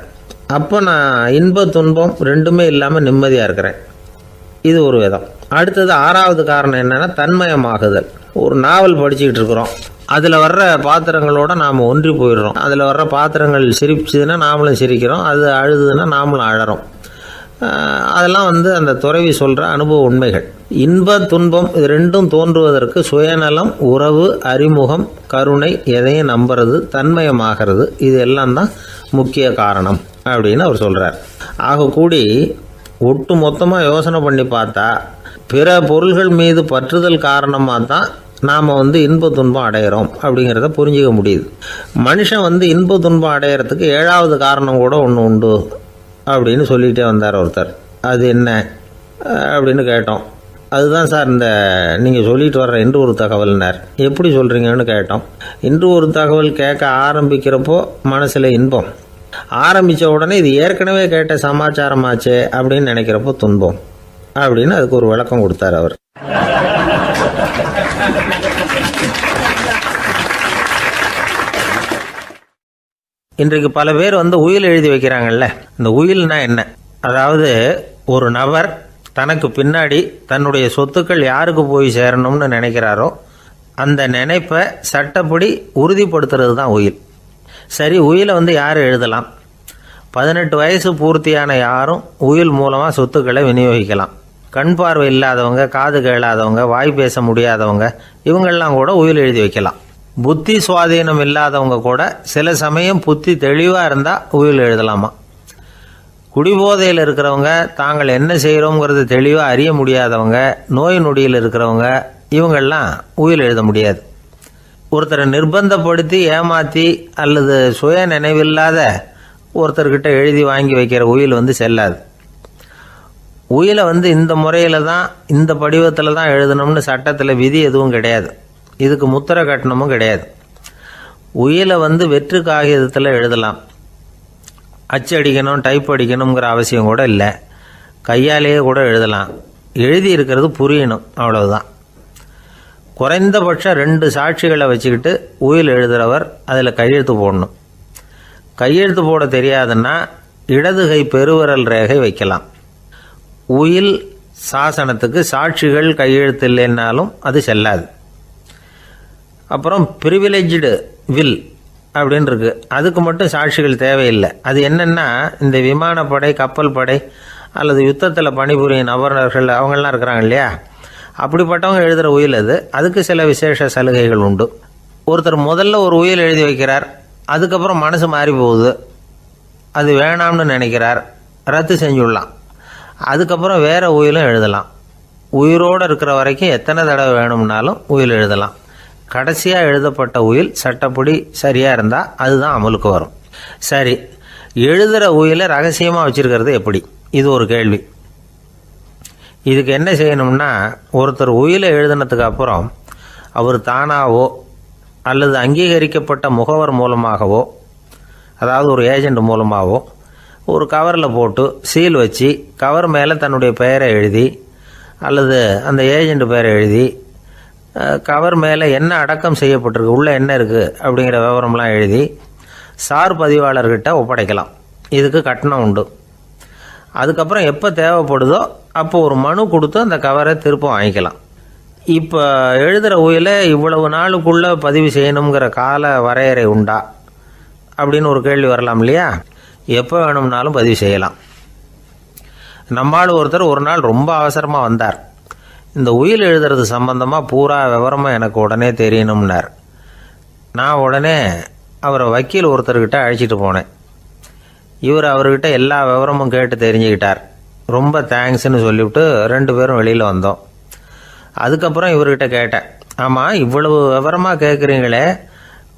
Speaker 1: அப்போ நான் இன்ப துன்பம் ரெண்டுமே இல்லாமல் நிம்மதியாக இருக்கிறேன். இது ஒரு விதம். அடுத்தது 6வது காரணம் என்னென்னா தன்மயமாகுதல். ஒரு நாவல் படிச்சுக்கிட்டு இருக்கிறோம், அதில் வர்ற பாத்திரங்களோட நாம் ஒன்றி போயிடுறோம். அதில் வர்ற பாத்திரங்கள் சிரிச்சுதுன்னா நாமளும் சிரிக்கிறோம், அது அழுதுன்னா நாமளும் அழறோம். அதெல்லாம் வந்து அந்த துறவி சொல்கிற அனுபவ உண்மைகள். இன்ப துன்பம் இது ரெண்டும் தோன்றுவதற்கு சுயநலம், உறவு, அறிமுகம், கருணை, எதையும் நம்புறது, தன்மயமாகிறது, இது எல்லாம் தான் முக்கிய காரணம் அப்படின்னு அவர் சொல்கிறார். ஆகக்கூடி ஒட்டு மொத்தமாக யோசனை பண்ணி பார்த்தா பிற பொருள்கள் மீது பற்றுதல் காரணமாக தான் நாம் இன்ப துன்பம் அடையிறோம் அப்படிங்கிறத புரிஞ்சிக்க முடியுது. மனுஷன் இன்ப துன்பம் அடையிறதுக்கு 7வது காரணம் கூட ஒன்று உண்டு அப்படின்னு சொல்லிகிட்டே வந்தார் ஒருத்தர். அது என்ன அப்படின்னு கேட்டோம். அதுதான் சார் இந்த நீங்கள் சொல்லிட்டு வர்ற இன்று ஒரு தகவல்னார். எப்படி சொல்கிறீங்கன்னு கேட்டோம். இன்று ஒரு தகவல் கேட்க ஆரம்பிக்கிறப்போ மனசில் இன்பம், ஆரம்பித்த உடனே இது ஏற்கனவே கேட்ட சமாச்சாரமாச்சே அப்படின்னு நினைக்கிறப்போ துன்பம் அப்படின்னு அதுக்கு ஒரு விளக்கம் கொடுத்தார் அவர். இன்றைக்கு பல பேர் உயில் எழுதி வைக்கிறாங்கல்ல. இந்த உயில்னா என்ன? அதாவது ஒரு நபர் தனக்கு பின்னாடி தன்னுடைய சொத்துக்கள் யாருக்கு போய் சேரணும்னு நினைக்கிறாரோ அந்த நினைப்பை சட்டப்படி உறுதிப்படுத்துறது தான் உயில். சரி, உயிலை யார் எழுதலாம்? 18 வயசு பூர்த்தியான யாரும் உயில் மூலமாக சொத்துக்களை விநியோகிக்கலாம். கண் பார்வை இல்லாதவங்க, காது கேளாதவங்க, வாய் பேச முடியாதவங்க, இவங்கெல்லாம் கூட உயில் எழுதி வைக்கலாம். புத்தி சுவாதீனம் இல்லாதவங்க கூட சில சமயம் புத்தி தெளிவாக இருந்தால் உயில் எழுதலாமா. குடிபோதையில் இருக்கிறவங்க, தாங்கள் என்ன செய்கிறோங்கிறது தெளிவாக அறிய முடியாதவங்க, நோய் நொடியில் இருக்கிறவங்க, இவங்கெல்லாம் உயில் எழுத முடியாது. ஒருத்தரை நிர்பந்தப்படுத்தி ஏமாற்றி அல்லது சுய நினைவில்லாத ஒருத்தர்கிட்ட எழுதி வாங்கி வைக்கிற உயில் செல்லாது. உயிலை இந்த முறையில் தான், இந்த படிவத்தில் தான் எழுதணும்னு சட்டத்தில் விதி எதுவும் கிடையாது. இதுக்கு முத்திரை கட்டணமும் கிடையாது. உயிலை வெற்று காகிதத்தில் எழுதலாம். அச்சடிக்கணும், டைப் அடிக்கணுங்கிற அவசியம் கூட இல்லை. கையாலேயே கூட எழுதலாம். எழுதி இருக்கிறது புரியணும், அவ்வளவுதான். குறைந்தபட்சம் 2 சாட்சிகளை வச்சுக்கிட்டு உயில் எழுதுகிறவர் அதில் கையெழுத்து போடணும். கையெழுத்து போட தெரியாதுன்னா இடது கை பெருவிரல் ரேகை வைக்கலாம். உயில் சாசனத்துக்கு சாட்சிகள் கையெழுத்து இல்லைன்னாலும் அது செல்லாது. அப்புறம் ப்ரிவிலேஜ்டு வில் அப்படின்னு இருக்கு. அதுக்கு மட்டும் சாட்சிகள் தேவையில்லை. அது என்னென்னா, இந்த விமானப்படை, கப்பல் படை அல்லது யுத்தத்தில் பணிபுரியும் நபர்கள் அவங்கெல்லாம் இருக்கிறாங்க இல்லையா, அப்படிப்பட்டவங்க எழுதுகிற உயில் அது. அதுக்கு சில விசேஷ சலுகைகள் உண்டு. ஒருத்தர் முதல்ல ஒரு உயில் எழுதி வைக்கிறார், அதுக்கப்புறம் மனசு மாறி போகுது, அது வேணாம்னு நினைக்கிறார், ரத்து செஞ்சுடலாம். அதுக்கப்புறம் வேறு உயிலும் எழுதலாம். உயிரோடு இருக்கிற வரைக்கும் எத்தனை தடவை வேணும்னாலும் உயில் எழுதலாம். கடைசியாக எழுதப்பட்ட உயில் சட்டப்படி சரியாக இருந்தால் அதுதான் அமலுக்கு வரும். சரி, எழுதுகிற உயிலை ரகசியமாக வச்சுருக்கிறது எப்படி? இது ஒரு கேள்வி. இதுக்கு என்ன செய்யணும்னா, ஒருத்தர் உயிலை எழுதினதுக்கு அப்புறம் அவர் தானாவோ அல்லது அங்கீகரிக்கப்பட்ட முகவர் மூலமாகவோ, அதாவது ஒரு ஏஜெண்ட் மூலமாகவோ, ஒரு கவரில் போட்டு சீல் வச்சு கவர் மேலே தன்னுடைய பெயரை எழுதி அல்லது அந்த ஏஜெண்ட் பெயரை எழுதி கவர் மேலே என்ன அடக்கம் செய்யப்பட்டிருக்கு, உள்ளே என்ன இருக்குது அப்படிங்கிற விவரம்லாம் எழுதி சார் பதிவாளர்கிட்ட ஒப்படைக்கலாம். இதுக்கு கட்டணம் உண்டு. அதுக்கப்புறம் எப்போ தேவைப்படுதோ அப்போ ஒரு மனு கொடுத்து அந்த கவரை திரும்ப வாங்கிக்கலாம். இப்போ எழுதுகிற உயிலை இவ்வளவு நாளுக்குள்ளே பதிவு செய்யணுங்கிற கால வரையறை உண்டா அப்படின்னு ஒரு கேள்வி வரலாம் இல்லையா? எப்போ வேணும்னாலும் பதிவு செய்யலாம். நம்மால் ஒருத்தர் ஒரு நாள் ரொம்ப அவசரமாக வந்தார். இந்த உயில் எழுதுறது சம்பந்தமாக பூரா விவரமாக எனக்கு உடனே தெரியணும்னார். நான் உடனே அவரை வக்கீல் ஒருத்தர்கிட்ட அழைச்சிட்டு போனேன். இவர் அவர்கிட்ட எல்லா விவரமும் கேட்டு தெரிஞ்சுக்கிட்டார். ரொம்ப தேங்க்ஸ்ன்னு சொல்லிவிட்டு 2 பேரும் வெளியில் வந்தோம். அதுக்கப்புறம் இவர்கிட்ட கேட்டேன், ஆமாம் இவ்வளவு விவரமாக கேட்குறீங்களே,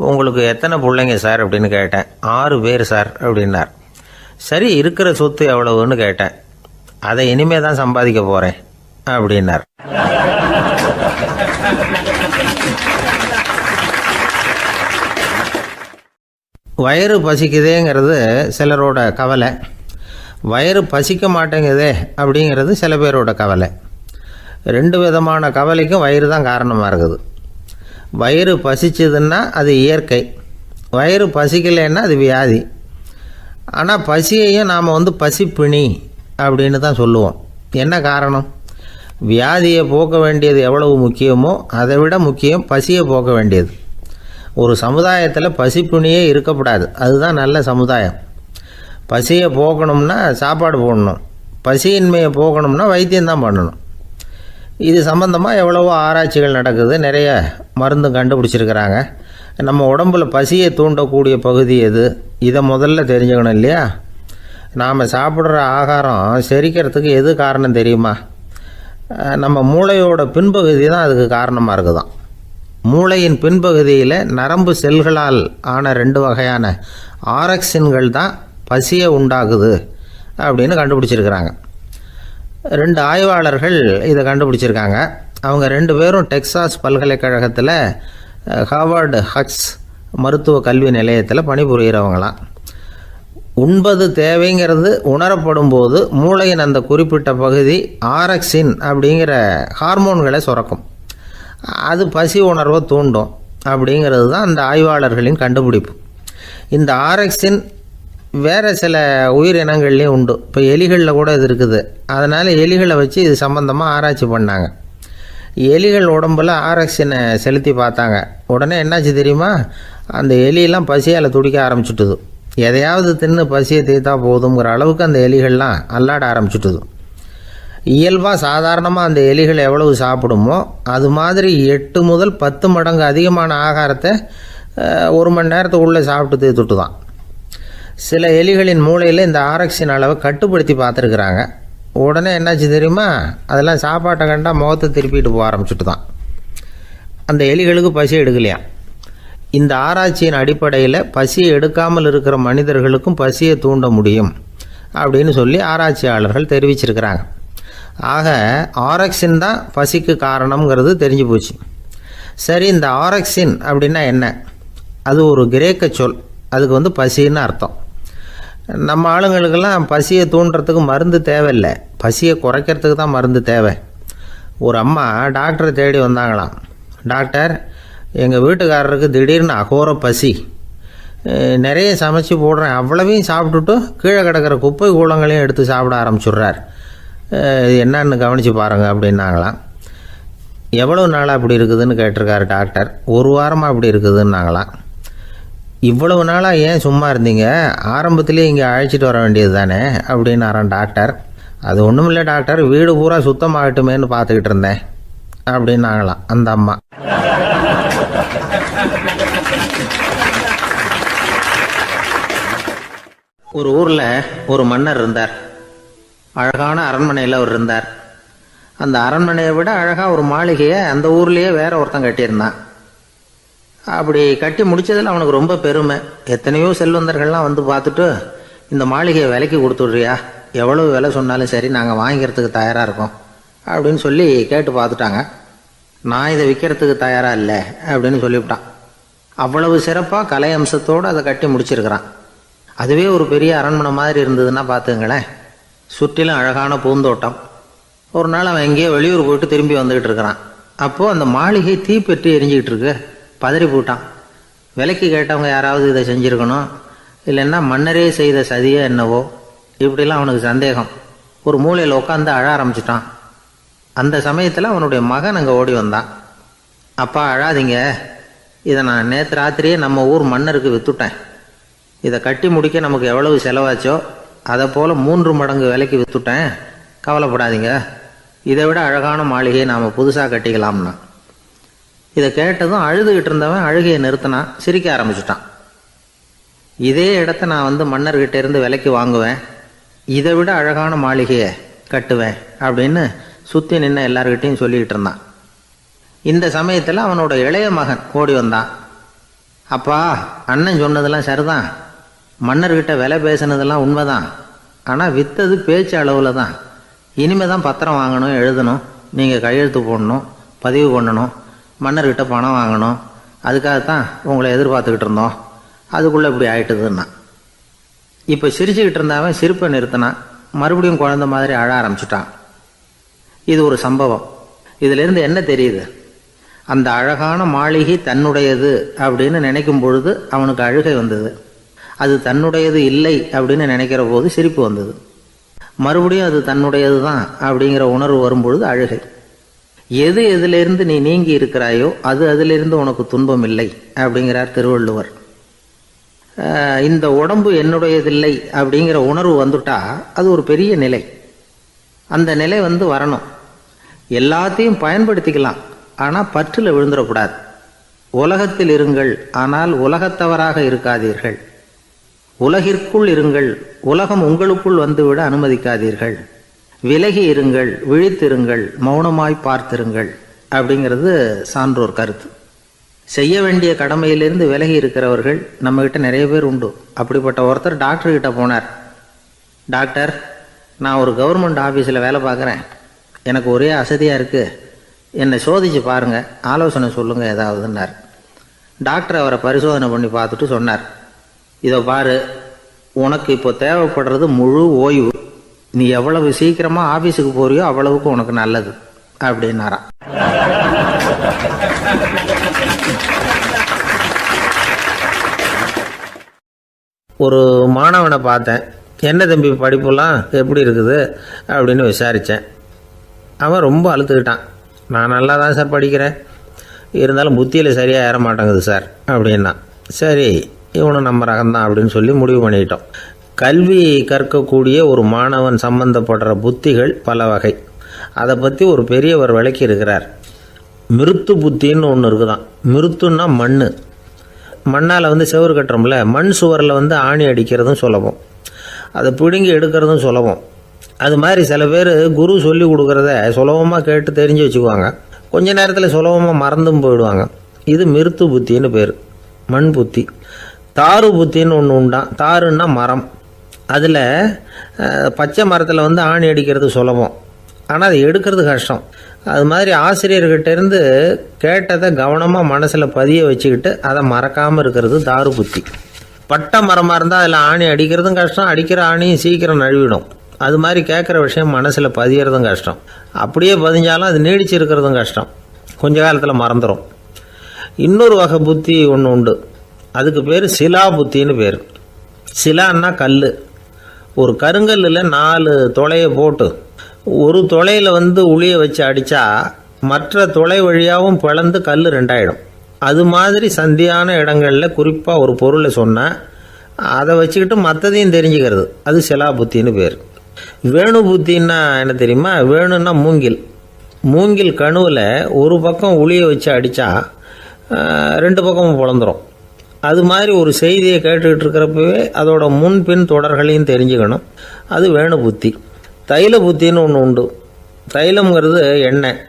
Speaker 1: உங்களுக்கு எத்தனை பிள்ளைங்க சார் அப்படின்னு கேட்டேன். 6 பேர் சார் அப்படின்னார். சரி, இருக்கிற சொத்து எவ்வளவுன்னு கேட்டேன். அதை இனிமே தான் சம்பாதிக்க போகிறேன் அப்படின்னார். வயிறு பசிக்குதேங்கிறது சிலரோட கவலை, வயிறு பசிக்க மாட்டேங்குதே அப்படிங்கிறது சில பேரோட கவலை. 2 விதமான கவலைக்கும் வயிறு தான் காரணமாக இருக்குது. வயிறு பசிச்சதுன்னா அது இயற்கை, வயிறு பசிக்கலைன்னா அது வியாதி. ஆனால் பசியையும் நாம் பசிப்பிணி அப்படின்னு தான் சொல்லுவோம். என்ன காரணம்? வியாதியை போக்க வேண்டியது எவ்வளவு முக்கியமோ அதை விட முக்கியம் பசியை போக்க வேண்டியது. ஒரு சமுதாயத்தில் பசிப்பிணியே இருக்கக்கூடாது, அதுதான் நல்ல சமுதாயம். பசியை போக்கணும்னா சாப்பாடு போடணும், பசியின்மையை போக்கணும்னா வைத்தியம்தான் பண்ணணும். இது சம்பந்தமாக எவ்வளவோ ஆராய்ச்சிகள் நடக்குது, நிறைய மருந்து கண்டுபிடிச்சிருக்கிறாங்க. நம்ம உடம்புல பசியை தூண்டக்கூடிய பகுதி எது, இதை முதல்ல தெரிஞ்சுக்கணும் இல்லையா? நாம் சாப்பிட்ற ஆகாரம் செரிக்கிறதுக்கு எது காரணம் தெரியுமா? நம்ம மூளையோட பின்பகுதி தான் அதுக்கு காரணமாக இருக்குதாம். மூளையின் பின்பகுதியில் நரம்பு செல்களால் ஆன 2 வகையான ஆரக்சின்கள் தான் பசியை உண்டாகுது அப்படின்னு கண்டுபிடிச்சிருக்கிறாங்க. 2 ஆய்வாளர்கள் இதை கண்டுபிடிச்சிருக்காங்க. அவங்க 2 பேரும் டெக்சாஸ் பல்கலைக்கழகத்தில் ஹார்வர்டு ஹக்ஸ் மருத்துவ கல்வி நிலையத்தில் பணிபுரிகிறவங்களாம். உண்பது தேவைங்கிறது உணரப்படும் போது மூளையின் அந்த குறிப்பிட்ட பகுதி ஆரக்சின் அப்படிங்கிற ஹார்மோன்களை சுரக்கும். அது பசி உணர்வை தூண்டும் அப்படிங்கிறது தான் அந்த ஆய்வாளர்களின் கண்டுபிடிப்பு. இந்த ஆரக்சின் வேறு சில உயிரினங்கள்லேயும் உண்டு. இப்போ எலிகளில் கூட இது இருக்குது. அதனால் எலிகளை வச்சு இது சம்மந்தமாக ஆராய்ச்சி பண்ணாங்க. எலிகள் உடம்பில் ஆரக்சினை செலுத்தி பார்த்தாங்க. உடனே என்னாச்சு தெரியுமா? அந்த எலியெல்லாம் பசியால் துடிக்க ஆரம்பிச்சுட்டுது. எதையாவது தின்னு பசியை தீர்த்தா போதுங்கிற அளவுக்கு அந்த எலிகள்லாம் அல்லாட ஆரம்பிச்சுட்டுது. இயல்பாக சாதாரணமாக அந்த எலிகள் எவ்வளவு சாப்பிடுமோ அது மாதிரி 8 முதல் 10 மடங்கு அதிகமான ஆகாரத்தை 1 மணி நேரத்துக்குள்ளே சாப்பிட்டு தீர்த்துட்டு தான். சில எலிகளின் மூளையில் இந்த ஆரக்சின் அளவை கட்டுப்படுத்தி பார்த்துருக்குறாங்க. உடனே என்னாச்சு தெரியுமா? அதெல்லாம் சாப்பாட்டை கண்டா முகத்தை திருப்பிட்டு போக ஆரம்பிச்சுட்டு தான். அந்த எலிகளுக்கு பசி எடுக்கலையாம். இந்த ஆராய்ச்சியின் அடிப்படையில் பசியை எடுக்காமல் இருக்கிற மனிதர்களுக்கும் பசியை தூண்ட முடியும் அப்படின்னு சொல்லி ஆராய்ச்சியாளர்கள் தெரிவிச்சிருக்கிறாங்க. ஆக ஆரக்சின் தான் பசிக்கு காரணம்ங்கிறது தெரிஞ்சு போச்சு. சரி, இந்த ஆரக்சின் அப்படின்னா என்ன? அது ஒரு கிரேக்க சொல். அதுக்கு பசின்னு அர்த்தம். நம்ம ஆளுங்களுக்கெல்லாம் பசியை தூண்டுறதுக்கு மருந்து தேவையில்லை, பசியை குறைக்கிறதுக்கு தான் மருந்து தேவை. ஒரு அம்மா டாக்டரை தேடி வந்தாங்களாம். டாக்டர், எங்கள் வீட்டுக்காரருக்கு திடீர்னு அகோர பசி, நிறைய சமைச்சு போடுறேன், அவ்வளவையும் சாப்பிட்டுட்டு கீழே கிடக்கிற குப்பை கூலங்களையும் எடுத்து சாப்பிட ஆரம்பிச்சுட்றார், இது என்னன்னு கவனித்து பாருங்கள் அப்படின்னாங்களாம். எவ்வளவு நாளாக அப்படி இருக்குதுன்னு கேட்டிருக்காரு டாக்டர். 1 வாரமாக அப்படி இருக்குதுன்னாங்களாம். இவ்வளவு நாளாக ஏன் சும்மா இருந்தீங்க? ஆரம்பத்திலே இங்கே அழைச்சிட்டு வர வேண்டியது தானே அப்படின்னாரான் டாக்டர். அது ஒன்றும் இல்லை டாக்டர், வீடு பூரா சுத்தமாகட்டுமேன்னு பார்த்துக்கிட்டு இருந்தேன் அப்படின்னாங்களாம் அந்த அம்மா. ஒரு ஊரில் ஒரு மன்னர் இருந்தார். அழகான அரண்மனையில் அவர் இருந்தார். அந்த அரண்மனையை விட அழகாக ஒரு மாளிகையை அந்த ஊர்லேயே வேற ஒருத்தன் கட்டியிருந்தான். அப்படி கட்டி முடித்ததில் அவனுக்கு ரொம்ப பெருமை. எத்தனையோ செல்வந்தர்கள்லாம் வந்து பார்த்துட்டு, இந்த மாளிகையை விலைக்கு கொடுத்துட்றியா, எவ்வளவு விலை சொன்னாலும் சரி நாங்கள் வாங்கிக்கிறதுக்கு தயாராக இருக்கோம் அப்படின்னு சொல்லி கேட்டு பார்த்துட்டாங்க. நான் இதை விற்கிறதுக்கு தயாராக இல்லை அப்படின்னு சொல்லிவிட்டான். அவ்வளவு சிறப்பாக கலை அம்சத்தோடு அதை கட்டி முடிச்சிருக்கிறான். அதுவே ஒரு பெரிய அரண்மனை மாதிரி இருந்ததுன்னா பார்த்துங்களேன். சுற்றிலும் அழகான பூந்தோட்டம். ஒரு நாள் அவன் எங்கேயோ வெளியூர் போயிட்டு திரும்பி வந்துக்கிட்டு இருக்கிறான். அப்போது அந்த மாளிகை தீப்பெட்டி எரிஞ்சிக்கிட்டு இருக்கு. பதறி போட்டான். விலைக்கு கேட்டவங்க யாராவது இதை செஞ்சுருக்கணும், இல்லைன்னா மன்னரே செய்த சதியே என்னவோ, இப்படிலாம் அவனுக்கு சந்தேகம். ஒரு மூலையில் உட்காந்து அழ ஆரம்பிச்சிட்டான். அந்த சமயத்தில் அவனுடைய மகன் அங்கே ஓடி வந்தான். அப்பா அழாதீங்க, இதை நான் நேற்று ராத்திரியே நம்ம ஊர் மன்னருக்கு விற்றுட்டேன். இதை கட்டி முடிக்க நமக்கு எவ்வளவு செலவாச்சோ அதை போல் 3 மடங்கு விலைக்கு விற்றுட்டேன், கவலைப்படாதீங்க. இதை விட அழகான மாளிகையை நாம் புதுசாக கட்டிக்கலாம்னா. இதை கேட்டதும் அழுதுகிட்டு இருந்தவன் அழுகையை நிறுத்தினான், சிரிக்க ஆரம்பிச்சிட்டான். இதே இடத்த நான் மன்னர்கிட்ட இருந்து விலைக்கு வாங்குவேன், இதை விட அழகான மாளிகையை கட்டுவேன் அப்படின்னு சுற்றி நின்று எல்லார்கிட்டையும் சொல்லிக்கிட்டு இருந்தான். இந்த சமயத்தில் அவனோட இளைய மகன் ஓடி வந்தான். அப்பா, அண்ணன் சொன்னதெல்லாம் சரிதான், மன்னர்கிட்ட விலை பேசினதெல்லாம் உண்மைதான், ஆனால் விற்றது பேச்சு அளவில் தான். இனிமே தான் பத்திரம் வாங்கணும், எழுதணும், நீங்கள் கையெழுத்து போடணும், பதிவு பண்ணணும், மன்னர்கிட்ட பணம் வாங்கணும், அதுக்காகத்தான் உங்களை எதிர்பார்த்துக்கிட்டு இருந்தோம், அதுக்குள்ளே இப்படி ஆயிட்டுதுன்னா. இப்போ சிரிச்சுக்கிட்டு இருந்தவன் சிரிப்பை நிறுத்தினான். மறுபடியும் குழந்தை மாதிரி அழ ஆரம்பிச்சிட்டான். இது ஒரு சம்பவம். இதிலிருந்து என்ன தெரியுது? அந்த அழகான மாளிகை தன்னுடையது அப்படின்னு நினைக்கும் பொழுது அவனுக்கு அழுகை வந்தது. அது தன்னுடையது இல்லை அப்படின்னு நினைக்கிற போது சிரிப்பு வந்தது. மறுபடியும் அது தன்னுடையது தான் அப்படிங்கிற உணர்வு வரும்பொழுது அழுகை. எது எதிலிருந்து நீ நீங்கி இருக்கிறாயோ அது அதிலிருந்து உனக்கு துன்பம் இல்லை அப்படிங்கிறார் திருவள்ளுவர். இந்த உடம்பு என்னுடையதில்லை அப்படிங்கிற உணர்வு வந்துட்டா அது ஒரு பெரிய நிலை. அந்த நிலை வரணும். எல்லாத்தையும் பயன்படுத்திக்கலாம், ஆனால் பற்றில் விழுந்துடக்கூடாது. உலகத்தில் இருங்கள், ஆனால் உலகத்தவராக இருக்காதீர்கள். உலகிற்குள் இருங்கள், உலகம் உங்களுக்குள் வந்துவிட அனுமதிக்காதீர்கள். விலகி இருங்கள், விழித்திருங்கள், மௌனமாய் பார்த்திருங்கள் அப்படிங்கிறது சான்றோர் கருத்து. செய்ய வேண்டிய கடமையிலிருந்து விலகி இருக்கிறவர்கள் நம்மக்கிட்ட நிறைய பேர் உண்டு. அப்படிப்பட்ட ஒருத்தர் டாக்டர்கிட்ட போனார். டாக்டர், நான் ஒரு கவர்மெண்ட் ஆஃபீஸில் வேலை பார்க்குறேன், எனக்கு ஒரே அசதியாக இருக்குது, என்னை சோதிச்சு பாருங்கள், ஆலோசனை சொல்லுங்கள் ஏதாவதுன்னார். டாக்டர் அவரை பரிசோதனை பண்ணி பார்த்துட்டு சொன்னார், இதோ பாரு, உனக்கு இப்போ தேவைப்படுறது முழு ஓய்வு. நீ எவ்வளவு சீக்கிரமாக ஆஃபீஸுக்கு போறியோ அவ்வளவுக்கு உனக்கு நல்லது அப்படின்னாராம். ஒரு மாணவனை பார்த்தேன். என்ன தம்பி படிப்புலாம் எப்படி இருக்குது அப்படின்னு விசாரித்தேன். அவன் ரொம்ப அழுத்துக்கிட்டான். நான் நல்லா தான் சார் படிக்கிறேன், இருந்தாலும் புத்தியில் சரியாக ஏற மாட்டேங்குது சார் அப்படின்னா. சரி, இவனும் நம்ம ரகம்தான் அப்படின்னு சொல்லி முடிவு பண்ணிக்கிட்டோம். கல்வி கற்கக்கூடிய ஒரு மாணவன் சம்பந்தப்படுற புத்திகள் பல வகை. அதை பற்றி ஒரு பெரியவர் விளக்கி இருக்கிறார். மிருத்து புத்தின்னு ஒன்று இருக்குதான். மிருத்துன்னா மண். மண்ணால் செவுறு கட்டுறோம்ல, மண் சுவரில் ஆணி அடிக்கிறதும் சுலபம், அதை பிடுங்கி எடுக்கிறதும் சுலபம். அது மாதிரி சில பேர் குரு சொல்லி கொடுக்குறத சுலபமாக கேட்டு தெரிஞ்சு வச்சுக்குவாங்க, கொஞ்ச நேரத்தில் சுலபமாக மறந்தும் போயிடுவாங்க. இது மிருத்து புத்தின்னு பேர், மண் புத்தி. தாரு புத்தின்னு ஒன்று உண்டான். தாருன்னா மரம். அதில் பச்சை மரத்தில் ஆணி அடிக்கிறது சுலபம், ஆனால் அதை எடுக்கிறது கஷ்டம். அது மாதிரி ஆசிரியர்கிட்டேருந்து கேட்டதை கவனமாக மனசில் பதிய வச்சுக்கிட்டு அதை மறக்காமல் இருக்கிறது தாரு புத்தி. பட்டை மரமாக இருந்தால் அதில் ஆணி அடிக்கிறதும் கஷ்டம், அடிக்கிற ஆணியும் சீக்கிரம் நழுவிடும். அது மாதிரி கேட்குற விஷயம் மனசில் பதியறதும் கஷ்டம். அப்படியே பதிஞ்சாலும் அது நீடிச்சு இருக்கிறதும் கஷ்டம், கொஞ்ச காலத்தில் மறந்துடும். இன்னொரு வகை புத்தி ஒன்று உண்டு, அதுக்கு பேர் சிலா புத்தின்னு பேர். சிலான்னா கல். ஒரு கருங்கல்லில் 4 துளையை போட்டு ஒரு துளையில் உளியை வச்சு அடித்தா மற்ற துளை வழியாகவும் பிளந்து கல் 2 ஆகிடும். அது மாதிரி சந்தியான இடங்களில் குறிப்பாக ஒரு பொருளை சொன்னால் அதை வச்சுக்கிட்டு மற்றதையும் தெரிஞ்சுக்கிறது, அது சிலா புத்தின்னு பேர். வேணு புத்தின்னா என்ன தெரியுமா? வேணுன்னா மூங்கில். மூங்கில் கணுவில் ஒரு பக்கம் உளியை வச்சு அடித்தா 2 பக்கமும் பிளந்துடும். அது மாதிரி ஒரு செய்தியை கேட்டுக்கிட்டு இருக்கிறப்பவே அதோட முன்பின் தொடர்களையும் தெரிஞ்சுக்கணும், அது வேணு புத்தி. தைல புத்தின்னு ஒன்று உண்டு. தைலம்ங்கிறது எண்ணெய்.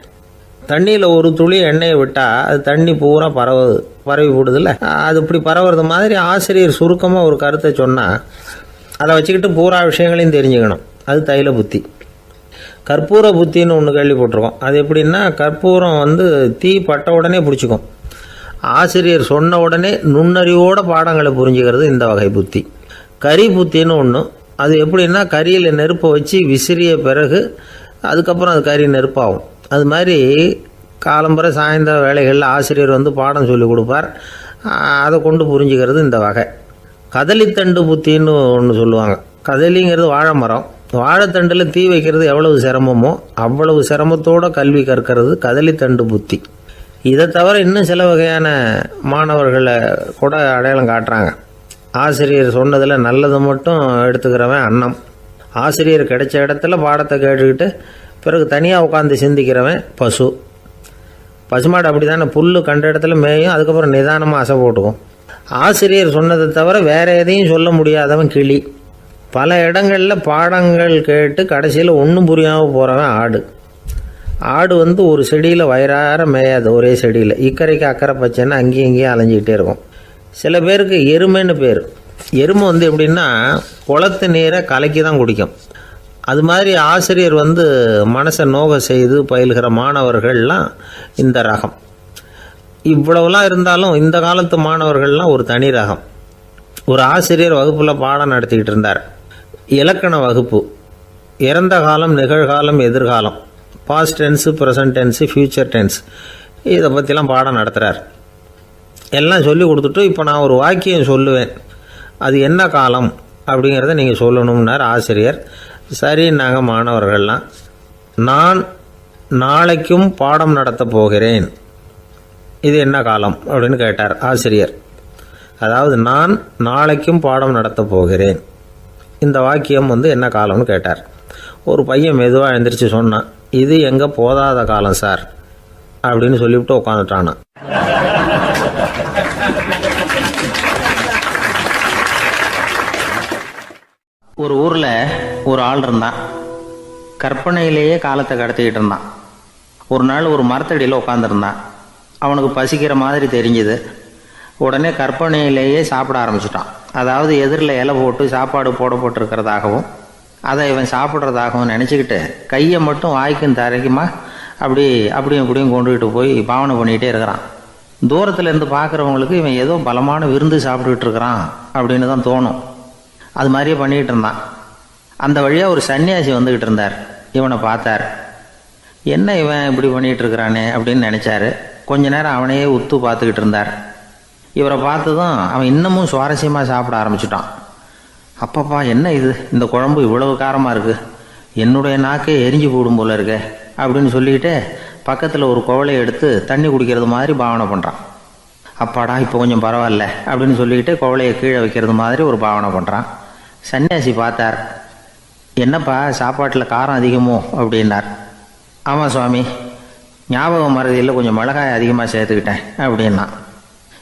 Speaker 1: தண்ணியில் ஒரு துளி எண்ணெயை விட்டால் அது தண்ணி பூரா பரவி போடுதில்ல, அது இப்படி பரவுறது மாதிரி ஆசிரியர் சுருக்கமாக ஒரு கருத்தை சொன்னால் அதை வச்சுக்கிட்டு பூரா விஷயங்களையும் தெரிஞ்சுக்கணும், அது தைல புத்தி. கற்பூர புத்தின்னு ஒன்று கேள்விப்பட்டிருக்கோம். அது எப்படின்னா, கற்பூரம் தீ பட்ட உடனே பிடிச்சிக்கும். ஆசிரியர் சொன்ன உடனே நுண்ணறிவோட பாடங்களை புரிஞ்சுக்கிறது இந்த வகை புத்தி. கரி புத்தின்னு ஒன்று. அது எப்படின்னா, கரியில் நெருப்பை வச்சு விசிறிய பிறகு அதுக்கப்புறம் அது கறி நெருப்பாகும். அது மாதிரி காலம்பரை சாயந்தர வேலைகளில் ஆசிரியர் பாடம் சொல்லி கொடுப்பார், அதை கொண்டு புரிஞ்சுக்கிறது இந்த வகை. கதலித்தண்டு புத்தின்னு ஒன்று சொல்லுவாங்க. கதலிங்கிறது வாழை மரம். வாழைத்தண்டில் தீ வைக்கிறது எவ்வளவு சிரமமோ அவ்வளவு சிரமத்தோடு கல்வி கற்கிறது கதலித்தண்டு புத்தி. இதை தவிர இன்னும் சில வகையான மாணவர்களை கூட அடையாளம் காட்டுறாங்க. ஆசிரியர் சொன்னதில் நல்லதை மட்டும் எடுத்துக்கிறவன் அன்னம். ஆசிரியர் கிடைச்ச இடத்துல பாடத்தை கேட்டுக்கிட்டு பிறகு தனியாக உட்காந்து சிந்திக்கிறவன் பசு. பசுமாடு அப்படி தானே, புல் கண்ட இடத்துல மேயும், அதுக்கப்புறம் நிதானமாக அசை போட்டுக்கும். ஆசிரியர் சொன்னதை தவிர வேறு எதையும் சொல்ல முடியாதவன் கிளி. பல இடங்களில் பாடங்கள் கேட்டு கடைசியில் ஒன்றும் புரியாமல் போகிறவன் ஆடு. ஆடு ஒரு செடியில் வயிறார மேயாது, ஒரே செடியில். இக்கரைக்கு அக்கறை பச்சைன்னா அங்கேயும் இங்கேயும் அலைஞ்சிக்கிட்டே இருக்கும். சில பேருக்கு எருமைன்னு பேர். எருமை எப்படின்னா, குளத்து நீரை கலக்கி தான் குடிக்கும். அது மாதிரி ஆசிரியர் மனசை நோக செய்து பயில்கிற மாணவர்கள்லாம் இந்த ரகம். இவ்வளவுலாம் இருந்தாலும் இந்த காலத்து மாணவர்கள்லாம் ஒரு தனி ரகம். ஒரு ஆசிரியர் வகுப்பில் பாடம் நடத்திக்கிட்டு இருந்தார். இலக்கண வகுப்பு. இறந்த காலம், நிகழ்காலம், எதிர்காலம், past tense, present tense, future tense, இதை பற்றிலாம் பாடம் நடத்துகிறார். எல்லாம் சொல்லி கொடுத்துட்டு இப்போ நான் ஒரு வாக்கியம் சொல்லுவேன், அது என்ன காலம் அப்படிங்கிறத நீங்கள் சொல்லணும்னார் ஆசிரியர். சரி, நாங்கள் மாணவர்கள்லாம், நான் நாளைக்கும் பாடம் நடத்தப் போகிறேன், இது என்ன காலம் அப்படின்னு கேட்டார் ஆசிரியர். அதாவது நான் நாளைக்கும் பாடம் நடத்தப் போகிறேன், இந்த வாக்கியம் என்ன காலம்னு கேட்டார். ஒரு பையன் மெதுவாக எழுந்திரிச்சு சொன்னான், இது எங்கள் போதாத காலம் சார் அப்படின்னு சொல்லிவிட்டு உட்காந்துட்டானா. ஒரு ஊரில் ஒரு ஆள் இருந்தான். கற்பனையிலேயே காலத்தை கடத்திக்கிட்டு இருந்தான். ஒரு நாள் ஒரு மரத்தடியில் உட்காந்துருந்தான். அவனுக்கு பசிக்கிற மாதிரி தெரிஞ்சுது. உடனே கற்பனையிலேயே சாப்பிட ஆரம்பிச்சிட்டான். அதாவது எதிரில் இலை போட்டு சாப்பாடு போடப்பட்டிருக்கிறதாகவும் அதை இவன் சாப்பிட்றதாகவும் நினச்சிக்கிட்டு கையை மட்டும் வாய்க்கும் தரைக்குமா அப்படியும் இப்படியும் கொண்டுகிட்டு போய் பாவனை பண்ணிகிட்டே இருக்கிறான். தூரத்தில் இருந்து பார்க்குறவங்களுக்கு இவன் ஏதோ பலமான விருந்து சாப்பிட்டுக்கிட்டு இருக்கிறான் அப்படின்னு தான் தோணும். அது மாதிரியே பண்ணிக்கிட்டு இருந்தான். அந்த வழியாக ஒரு சன்னியாசி வந்துக்கிட்டு இருந்தார். இவனை பார்த்தார். என்ன இவன் இப்படி பண்ணிகிட்டு இருக்கிறானே அப்படின்னு நினச்சாரு. கொஞ்ச நேரம் அவனையே உத்து பார்த்துக்கிட்டு இருந்தார். இவரை பார்த்ததும் அவன் இன்னமும் சுவாரஸ்யமாக சாப்பிட ஆரம்பிச்சிட்டான். அப்பப்பா, என்ன இது, இந்த குழம்பு இவ்வளவு காரமாக இருக்குது, என்னுடைய நாக்கே எரிஞ்சு போடும் போல இருக்கே அப்படின்னு சொல்லிட்டு பக்கத்தில் ஒரு குவளையை எடுத்து தண்ணி குடிக்கிறது மாதிரி பாவனை பண்ணுறான். அப்பாடா, இப்போ கொஞ்சம் பரவாயில்ல அப்படின்னு சொல்லிட்டு குவளையை கீழே வைக்கிறது மாதிரி ஒரு பாவனை பண்ணுறான். சன்னியாசி பார்த்தார். என்னப்பா, சாப்பாட்டில் காரம் அதிகமோ அப்படின்னார். ஆமாம் சுவாமி, ஞாபகம் மறதியில் கொஞ்சம் மிளகாய் அதிகமாக சேர்த்துக்கிட்டேன் அப்படின்னா.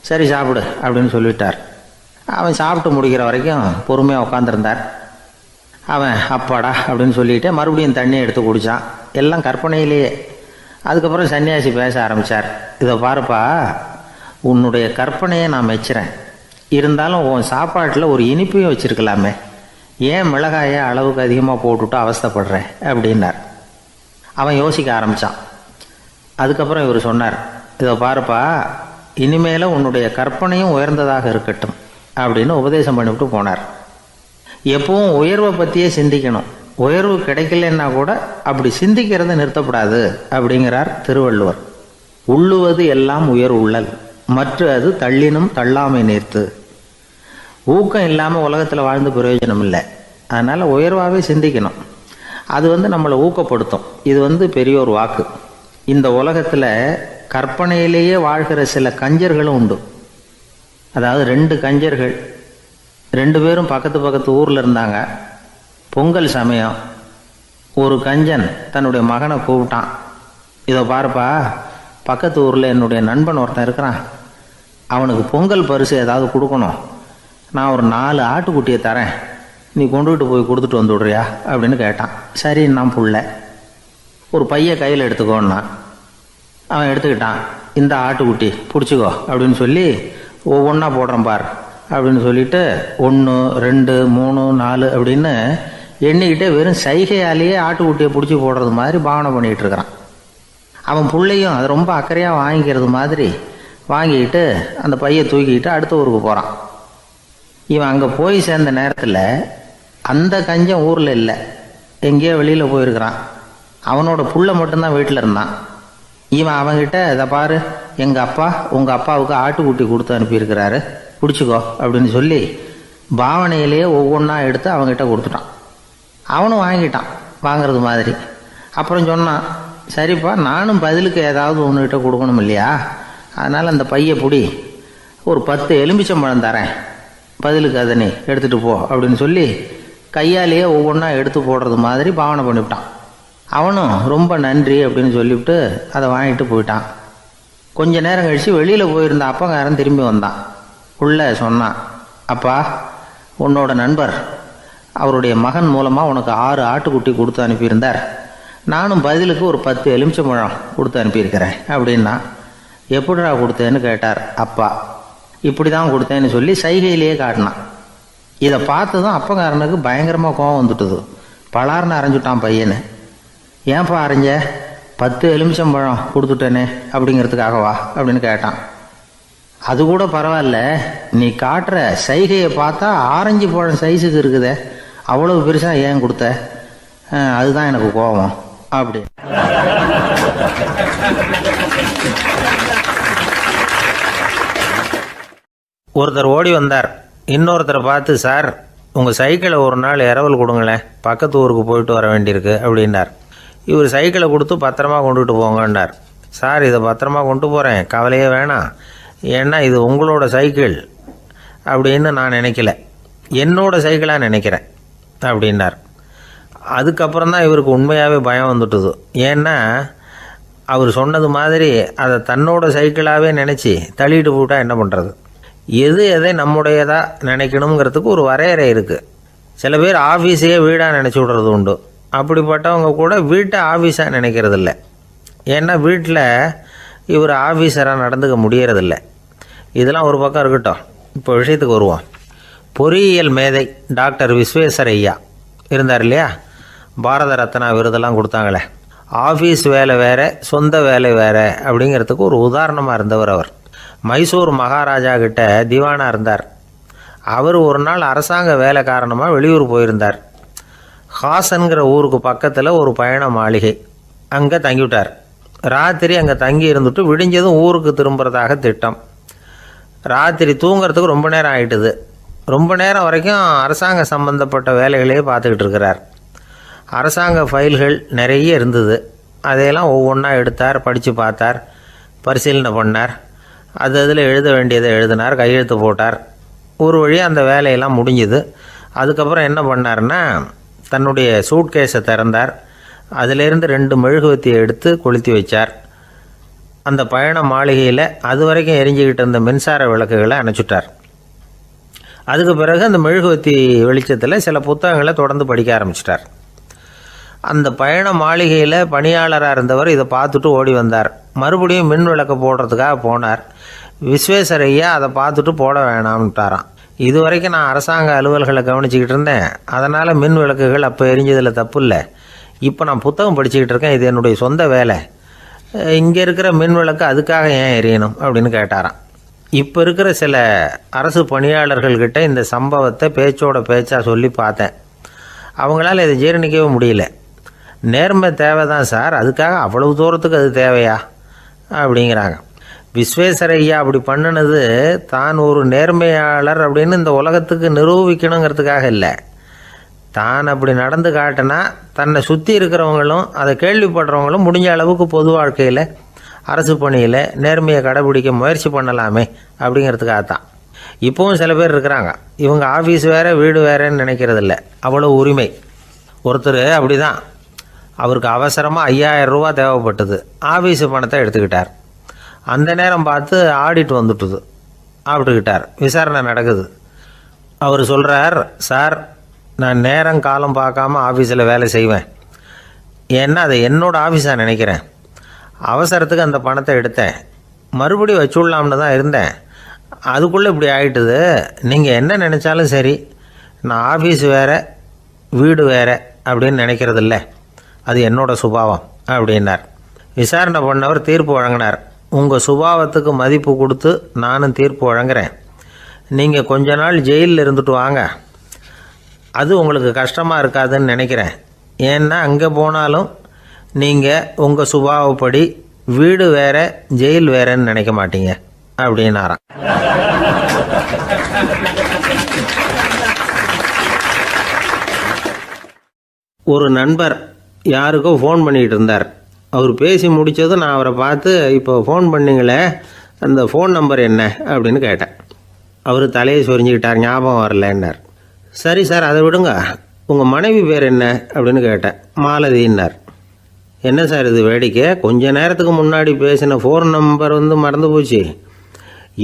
Speaker 1: சரி சாப்பிடு அப்படின்னு சொல்லிட்டார். அவன் சாப்பிட்டு முடிக்கிற வரைக்கும் பொறுமையாக உட்காந்துருந்தார். அவன் அப்பாடா அப்படின்னு சொல்லிட்டு மறுபடியும் தண்ணியை எடுத்து குடித்தான். எல்லாம் கற்பனையிலேயே. அதுக்கப்புறம் சன்னியாசி பேச ஆரம்பித்தார். இதை பாருப்பா, உன்னுடைய கற்பனையை நான் மெச்சுறேன். இருந்தாலும் உன் சாப்பாட்டில் ஒரு இனிப்பையும் வச்சுருக்கலாமே, ஏன் மிளகாயை அளவுக்கு அதிகமாக போட்டுவிட்டு அவஸ்தைப்படுறேன் அப்படின்னார். அவன் யோசிக்க ஆரம்பித்தான். அதுக்கப்புறம் இவர் சொன்னார், இதை பாருப்பா, இனிமேல் உன்னுடைய கற்பனையும் உயர்ந்ததாக இருக்கட்டும் அப்படின்னு உபதேசம் பண்ணிவிட்டு போனார். எப்பவும் உயர்வை பற்றியே சிந்திக்கணும். உயர்வு கிடைக்கலன்னா கூட அப்படி சிந்திக்கிறத நிறுத்தப்படாது அப்படிங்கிறார் திருவள்ளுவர். உள்ளுவது எல்லாம் உயர் உள்ளல், மற்ற அது தள்ளினும் தள்ளாமை நேர்த்து. ஊக்கம் இல்லாமல் உலகத்தில் வாழ்ந்து பிரயோஜனம் இல்லை. அதனால் உயர்வாகவே சிந்திக்கணும். அது நம்மளை ஊக்கப்படுத்தும். இது பெரியோர் வாக்கு. இந்த உலகத்தில் கற்பனையிலேயே வாழ்கிற சில கஞ்சர்களும் உண்டு. அதாவது 2 கஞ்சர்கள், 2 பேரும் பக்கத்து ஊரில் இருந்தாங்க. பொங்கல் சமயம் ஒரு கஞ்சன் தன்னுடைய மகனை கூப்பிட்டான். இதை பாருப்பா, பக்கத்து ஊரில் என்னுடைய நண்பன் ஒருத்தன் இருக்கிறான், அவனுக்கு பொங்கல் பரிசு ஏதாவது கொடுக்கணும். நான் ஒரு 4 ஆட்டுக்குட்டியை தரேன், நீ கொண்டுகிட்டு போய் கொடுத்துட்டு வந்துவிடுறியா அப்படின்னு கேட்டான். சரி, நான் புள்ள ஒரு பைய கையில் எடுத்துக்கோன்னா. அவன் எடுத்துக்கிட்டான். இந்த ஆட்டுக்குட்டி பிடிச்சிக்கோ அப்படின்னு சொல்லி ஒவ்வொன்றா போடுறேன் பார் அப்படின்னு சொல்லிட்டு 1 2 3 4 அப்படின்னு எண்ணிக்கிட்டே வெறும் சைகையாலேயே ஆட்டுக்குட்டியை பிடிச்சி போடுறது மாதிரி பாவனை பண்ணிகிட்டு இருக்கிறான். அவன் பிள்ளையும் அதை ரொம்ப அக்கறையாக வாங்கிக்கிறது மாதிரி வாங்கிக்கிட்டு அந்த பையை தூக்கிக்கிட்டு அடுத்த ஊருக்கு போகிறான். இவன் அங்கே போய் சேர்ந்த நேரத்தில் அந்த கஞ்சன் ஊரில் இல்லை, எங்கேயோ வெளியில் போயிருக்கிறான். அவனோட புள்ள மட்டும்தான் வீட்டில் இருந்தான். இவன் அவன்கிட்ட, இதை பாரு, எங்கள் அப்பா உங்கள் அப்பாவுக்கு ஆட்டுக்குட்டி கொடுத்து அனுப்பியிருக்கிறாரு, பிடிச்சிக்கோ அப்படின்னு சொல்லி பாவனையிலேயே ஒவ்வொன்றா எடுத்து அவங்ககிட்ட கொடுத்துட்டான். அவனும் வாங்கிட்டான் வாங்கிறது மாதிரி. அப்புறம் சொன்னான், சரிப்பா, நானும் பதிலுக்கு ஏதாவது ஒன்றுகிட்ட கொடுக்கணும் இல்லையா, அதனால் அந்த பையை பிடி, ஒரு 10 எலுமிச்சம்பழம் தரேன், பதிலுக்கு அதை நீ எடுத்துகிட்டு போ அப்படின்னு சொல்லி கையாலேயே ஒவ்வொன்றா எடுத்து போடுறது மாதிரி பாவனை பண்ணிவிட்டான். அவனும் ரொம்ப நன்றி அப்படின்னு சொல்லிவிட்டு அதை வாங்கிட்டு போயிட்டான். கொஞ்ச நேரம் கழித்து வெளியில் போயிருந்த அப்பங்காரன் திரும்பி வந்தான். உள்ள சொன்னான், அப்பா, உன்னோட நண்பர் அவருடைய மகன் மூலமாக உனக்கு 6 ஆட்டுக்குட்டி கொடுத்து அனுப்பியிருந்தார், நானும் பதிலுக்கு ஒரு 10 எலுமிச்சம்பழம் கொடுத்து அனுப்பியிருக்கிறேன் அப்படின்னா. எப்படிடா கொடுத்தேன்னு கேட்டார் அப்பா. இப்படி தான் கொடுத்தேன்னு சொல்லி சைகையிலேயே காட்டினான். இதை பார்த்ததும் அப்பங்காரனுக்கு பயங்கரமாக கோபம் வந்துட்டுது. பலார்னு அரைஞ்சுட்டான் பையனு. ஏன்ப்பா அரைஞ்ச, 10 எலுமிச்சம்பழம் கொடுத்துட்டேனே அப்படிங்கிறதுக்காகவா அப்படின்னு கேட்டான். அது கூட பரவாயில்ல, நீ காட்டுற சைகையை பார்த்தா ஆரஞ்சு பழம் சைஸுக்கு இருக்குதே, அவ்வளவு பெருசாக ஏன் கொடுத்த, அதுதான் எனக்கு கோபம் அப்படி. ஒருத்தர் ஓடி வந்தார். இன்னொருத்தரை பார்த்து, சார், உங்கள் சைக்கிளை ஒரு நாள் இரவல் கொடுங்களேன், பக்கத்து ஊருக்கு போயிட்டு வர வேண்டியிருக்கு அப்படின்னார். இவர் சைக்கிளை கொடுத்து பத்திரமா கொண்டுகிட்டு போங்கன்னார். சார், இதை பத்திரமா கொண்டு போகிறேன், கவலையே வேணாம், ஏன்னா இது உங்களோட சைக்கிள் அப்படின்னு நான் நினைக்கல, என்னோட சைக்கிளாக நினைக்கிறேன் அப்படின்னார். அதுக்கப்புறம் தான் இவருக்கு உண்மையாகவே பயம் வந்துட்டுது. ஏன்னா அவர் சொன்னது மாதிரி அதை தன்னோட சைக்கிளாகவே நினச்சி தள்ளிட்டு போட்டால் என்ன பண்ணுறது. எதை நம்முடையதாக நினைக்கணுங்கிறதுக்கு ஒரு வரையறை இருக்குது. சில பேர் ஆஃபீஸையே வீடாக நினச்சி விடுறது உண்டு. அப்படிப்பட்டவங்க கூட வீட்டை ஆஃபீஸாக நினைக்கிறது இல்லை. ஏன்னா வீட்டில் இவர் ஆஃபீஸராக நடந்துக்க முடியறதில்ல. இதெல்லாம் ஒரு பக்கம் இருக்கட்டும். இப்போ விஷயத்துக்கு வருவோம். பொறியியல் மேதை டாக்டர் விஸ்வேஸ்வர ஐயா இருந்தார் இல்லையா, பாரத ரத்னா விருதெல்லாம் கொடுத்தாங்களே. ஆஃபீஸ் வேலை வேறு, சொந்த வேலை வேறு அப்படிங்கிறதுக்கு ஒரு உதாரணமாக இருந்தவர் அவர். மைசூர் மகாராஜா கிட்ட திவானாக இருந்தார். அவர் ஒரு நாள் அரசாங்க வேலை காரணமாக வெளியூர் போயிருந்தார். ஹாசன்கிற ஊருக்கு பக்கத்தில் ஒரு பயண மாளிகை, அங்கே தங்கிவிட்டார். ராத்திரி அங்கே தங்கி இருந்துட்டு விடிஞ்சதும் ஊருக்கு திரும்புறதாக திட்டம். ராத்திரி தூங்கிறதுக்கு ரொம்ப நேரம் ஆகிட்டுது. ரொம்ப நேரம் வரைக்கும் அரசாங்க சம்பந்தப்பட்ட வேலைகளையே பார்த்துக்கிட்டு இருக்கிறார். அரசாங்க ஃபைல்கள் நிறைய இருந்தது. அதையெல்லாம் ஒவ்வொன்றா எடுத்தார், படித்து பார்த்தார், பரிசீலனை பண்ணார். அதில் எழுத வேண்டியதை எழுதினார், கையெழுத்து போட்டார். ஒரு வழியாக அந்த வேலையெல்லாம் முடிஞ்சுது. அதுக்கப்புறம் என்ன பண்ணார்னா, தன்னுடைய சூட்கேஸை திறந்தார். அதிலேருந்து 2 மெழுகுவத்தியை எடுத்து கொளுத்தி வச்சார். அந்த பயண மாளிகையில் அது வரைக்கும் எரிஞ்சிக்கிட்டு இருந்த மின்சார விளக்குகளை அணைச்சிட்டார். அதுக்கு பிறகு அந்த மெழுகுவத்தி வெளிச்சத்தில் சில புத்தகங்களை தொடர்ந்து படிக்க ஆரம்பிச்சிட்டார். அந்த பயண மாளிகையில் பணியாளராக இருந்தவர் இதை பார்த்துட்டு ஓடி வந்தார். மறுபடியும் மின் விளக்கு போடுறதுக்காக போனார். விஸ்வேஸ்வர ஐயா அதை பார்த்துட்டு போட வேணாம்ட்டாராம். இது வரைக்கும் நான் அரசாங்க அலுவல்களை கவனிச்சிக்கிட்டு இருந்தேன், அதனால் மின் விளக்குகள் அப்போ எரிஞ்சதில் தப்பு இல்லை. இப்போ நான் புத்தகம் படிச்சுக்கிட்டு இருக்கேன், இது என்னுடைய சொந்த வேலை. இங்கே இருக்கிற மின் விளக்கு அதுக்காக ஏன் எரியணும் அப்படின்னு கேட்டாராம். இப்போ இருக்கிற சில அரசு பணியாளர்கள்கிட்ட இந்த சம்பவத்தை பேச்சோட பேச்சாக சொல்லி பார்த்தேன். அவங்களால இதை ஜீரணிக்கவே முடியல. நேர்மை தேவை தான் சார், அதுக்காக அவ்வளவு தூரத்துக்கு அது தேவையா அப்படிங்கிறாங்க. விஸ்வேஸ்வர ஐயா அப்படி பண்ணினது தான் ஒரு நேர்மையாளர் அப்படின்னு இந்த உலகத்துக்கு நிரூபிக்கணுங்கிறதுக்காக இல்லை. தான் அப்படி நடந்து காட்டினா தன்னை சுற்றி இருக்கிறவங்களும் அதை கேள்விப்படுறவங்களும் முடிஞ்ச அளவுக்கு பொது வாழ்க்கையில், அரசு பணியில் நேர்மையை கடைபிடிக்க முயற்சி பண்ணலாமே அப்படிங்கிறதுக்காகத்தான். இப்போவும் சில பேர் இருக்கிறாங்க, இவங்க ஆஃபீஸ் வேறு வீடு வேறேன்னு நினைக்கிறதில்ல, அவ்வளோ உரிமை. ஒருத்தர் அப்படி தான், அவருக்கு அவசரமாக 5000 ரூபா தேவைப்பட்டது. ஆஃபீஸு பணத்தை எடுத்துக்கிட்டார். அந்த நேரம் பார்த்து ஆடிட் வந்துட்டுது. ஆப்பிட்டுக்கிட்டார். விசாரணை நடக்குது. அவர் சொல்கிறார், சார் நான் நேரம் காலம் பார்க்காம ஆஃபீஸில் வேலை செய்வேன். ஏன்னா அதை என்னோடய ஆஃபீஸாக நினைக்கிறேன். அவசரத்துக்கு அந்த பணத்தை எடுத்தேன், மறுபடியும் வச்சுடலாம்னு தான் இருந்தேன். அதுக்குள்ளே இப்படி ஆகிட்டுது. நீங்கள் என்ன நினச்சாலும் சரி, நான் ஆஃபீஸ் வேறு வீடு வேறு அப்படின்னு நினைக்கிறதில்ல, அது என்னோட சுபாவம் அப்படின்னார். விசாரணை பண்ணவர் தீர்ப்பு வழங்கினார். உங்கள் சுபாவத்துக்கு மதிப்பு கொடுத்து நானும் தீர்ப்பு வழங்குறேன். நீங்கள் கொஞ்ச நாள் ஜெயிலில் இருந்துட்டு வாங்க, அது உங்களுக்கு கஷ்டமாக இருக்காதுன்னு நினைக்கிறேன். ஏன்னா அங்கே போனாலும் நீங்கள் உங்கள் சுபாவப்படி வீடு வேறு ஜெயில் வேறேன்னு நினைக்க மாட்டீங்க அப்படின்னாராம். ஒரு நண்பர் யாருக்கோ ஃபோன் பண்ணிகிட்டு இருந்தார். அவர் பேசி முடித்ததும் நான் அவரை பார்த்து, இப்போ ஃபோன் பண்ணிங்களே, அந்த ஃபோன் நம்பர் என்ன அப்படின்னு கேட்டேன். அவர் தலையை சொரிஞ்சுக்கிட்டார், ஞாபகம் வரலன்னார். சரி சார் அதை விடுங்க, உங்கள் மனைவி பேர் என்ன அப்படின்னு கேட்டேன். மாலதின்னார். என்ன சார் இது வேடிக்கை, கொஞ்ச நேரத்துக்கு முன்னாடி பேசின ஃபோன் நம்பர் மறந்து போச்சு.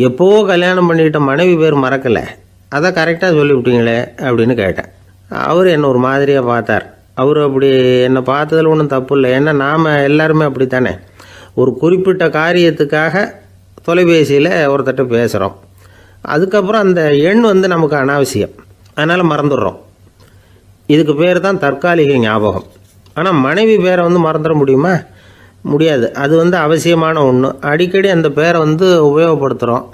Speaker 1: எப்போவோ கல்யாணம் பண்ணிக்கிட்ட மனைவி பேர் மறக்கலை, அதை கரெக்டாக சொல்லிவிட்டீங்களே அப்படின்னு கேட்டேன். அவர் என்ன ஒரு மாதிரியாக பார்த்தார். அவர் அப்படி என்னை பார்த்ததில் ஒன்றும் தப்பு இல்லை, ஏன்னா நாம் எல்லாருமே அப்படி தானே. ஒரு குறிப்பிட்ட காரியத்துக்காக தொலைபேசியில் ஒருத்தட்ட பேசுகிறோம், அதுக்கப்புறம் அந்த எண் நமக்கு அனாவசியம், அதனால் மறந்துடுறோம். இதுக்கு பேர் தான் தற்காலிக ஞாபகம். ஆனால் மனைவி பேரை மறந்துட முடியுமா? முடியாது. அது அவசியமான ஒன்று. அடிக்கடி அந்த பேரை உபயோகப்படுத்துகிறோம்,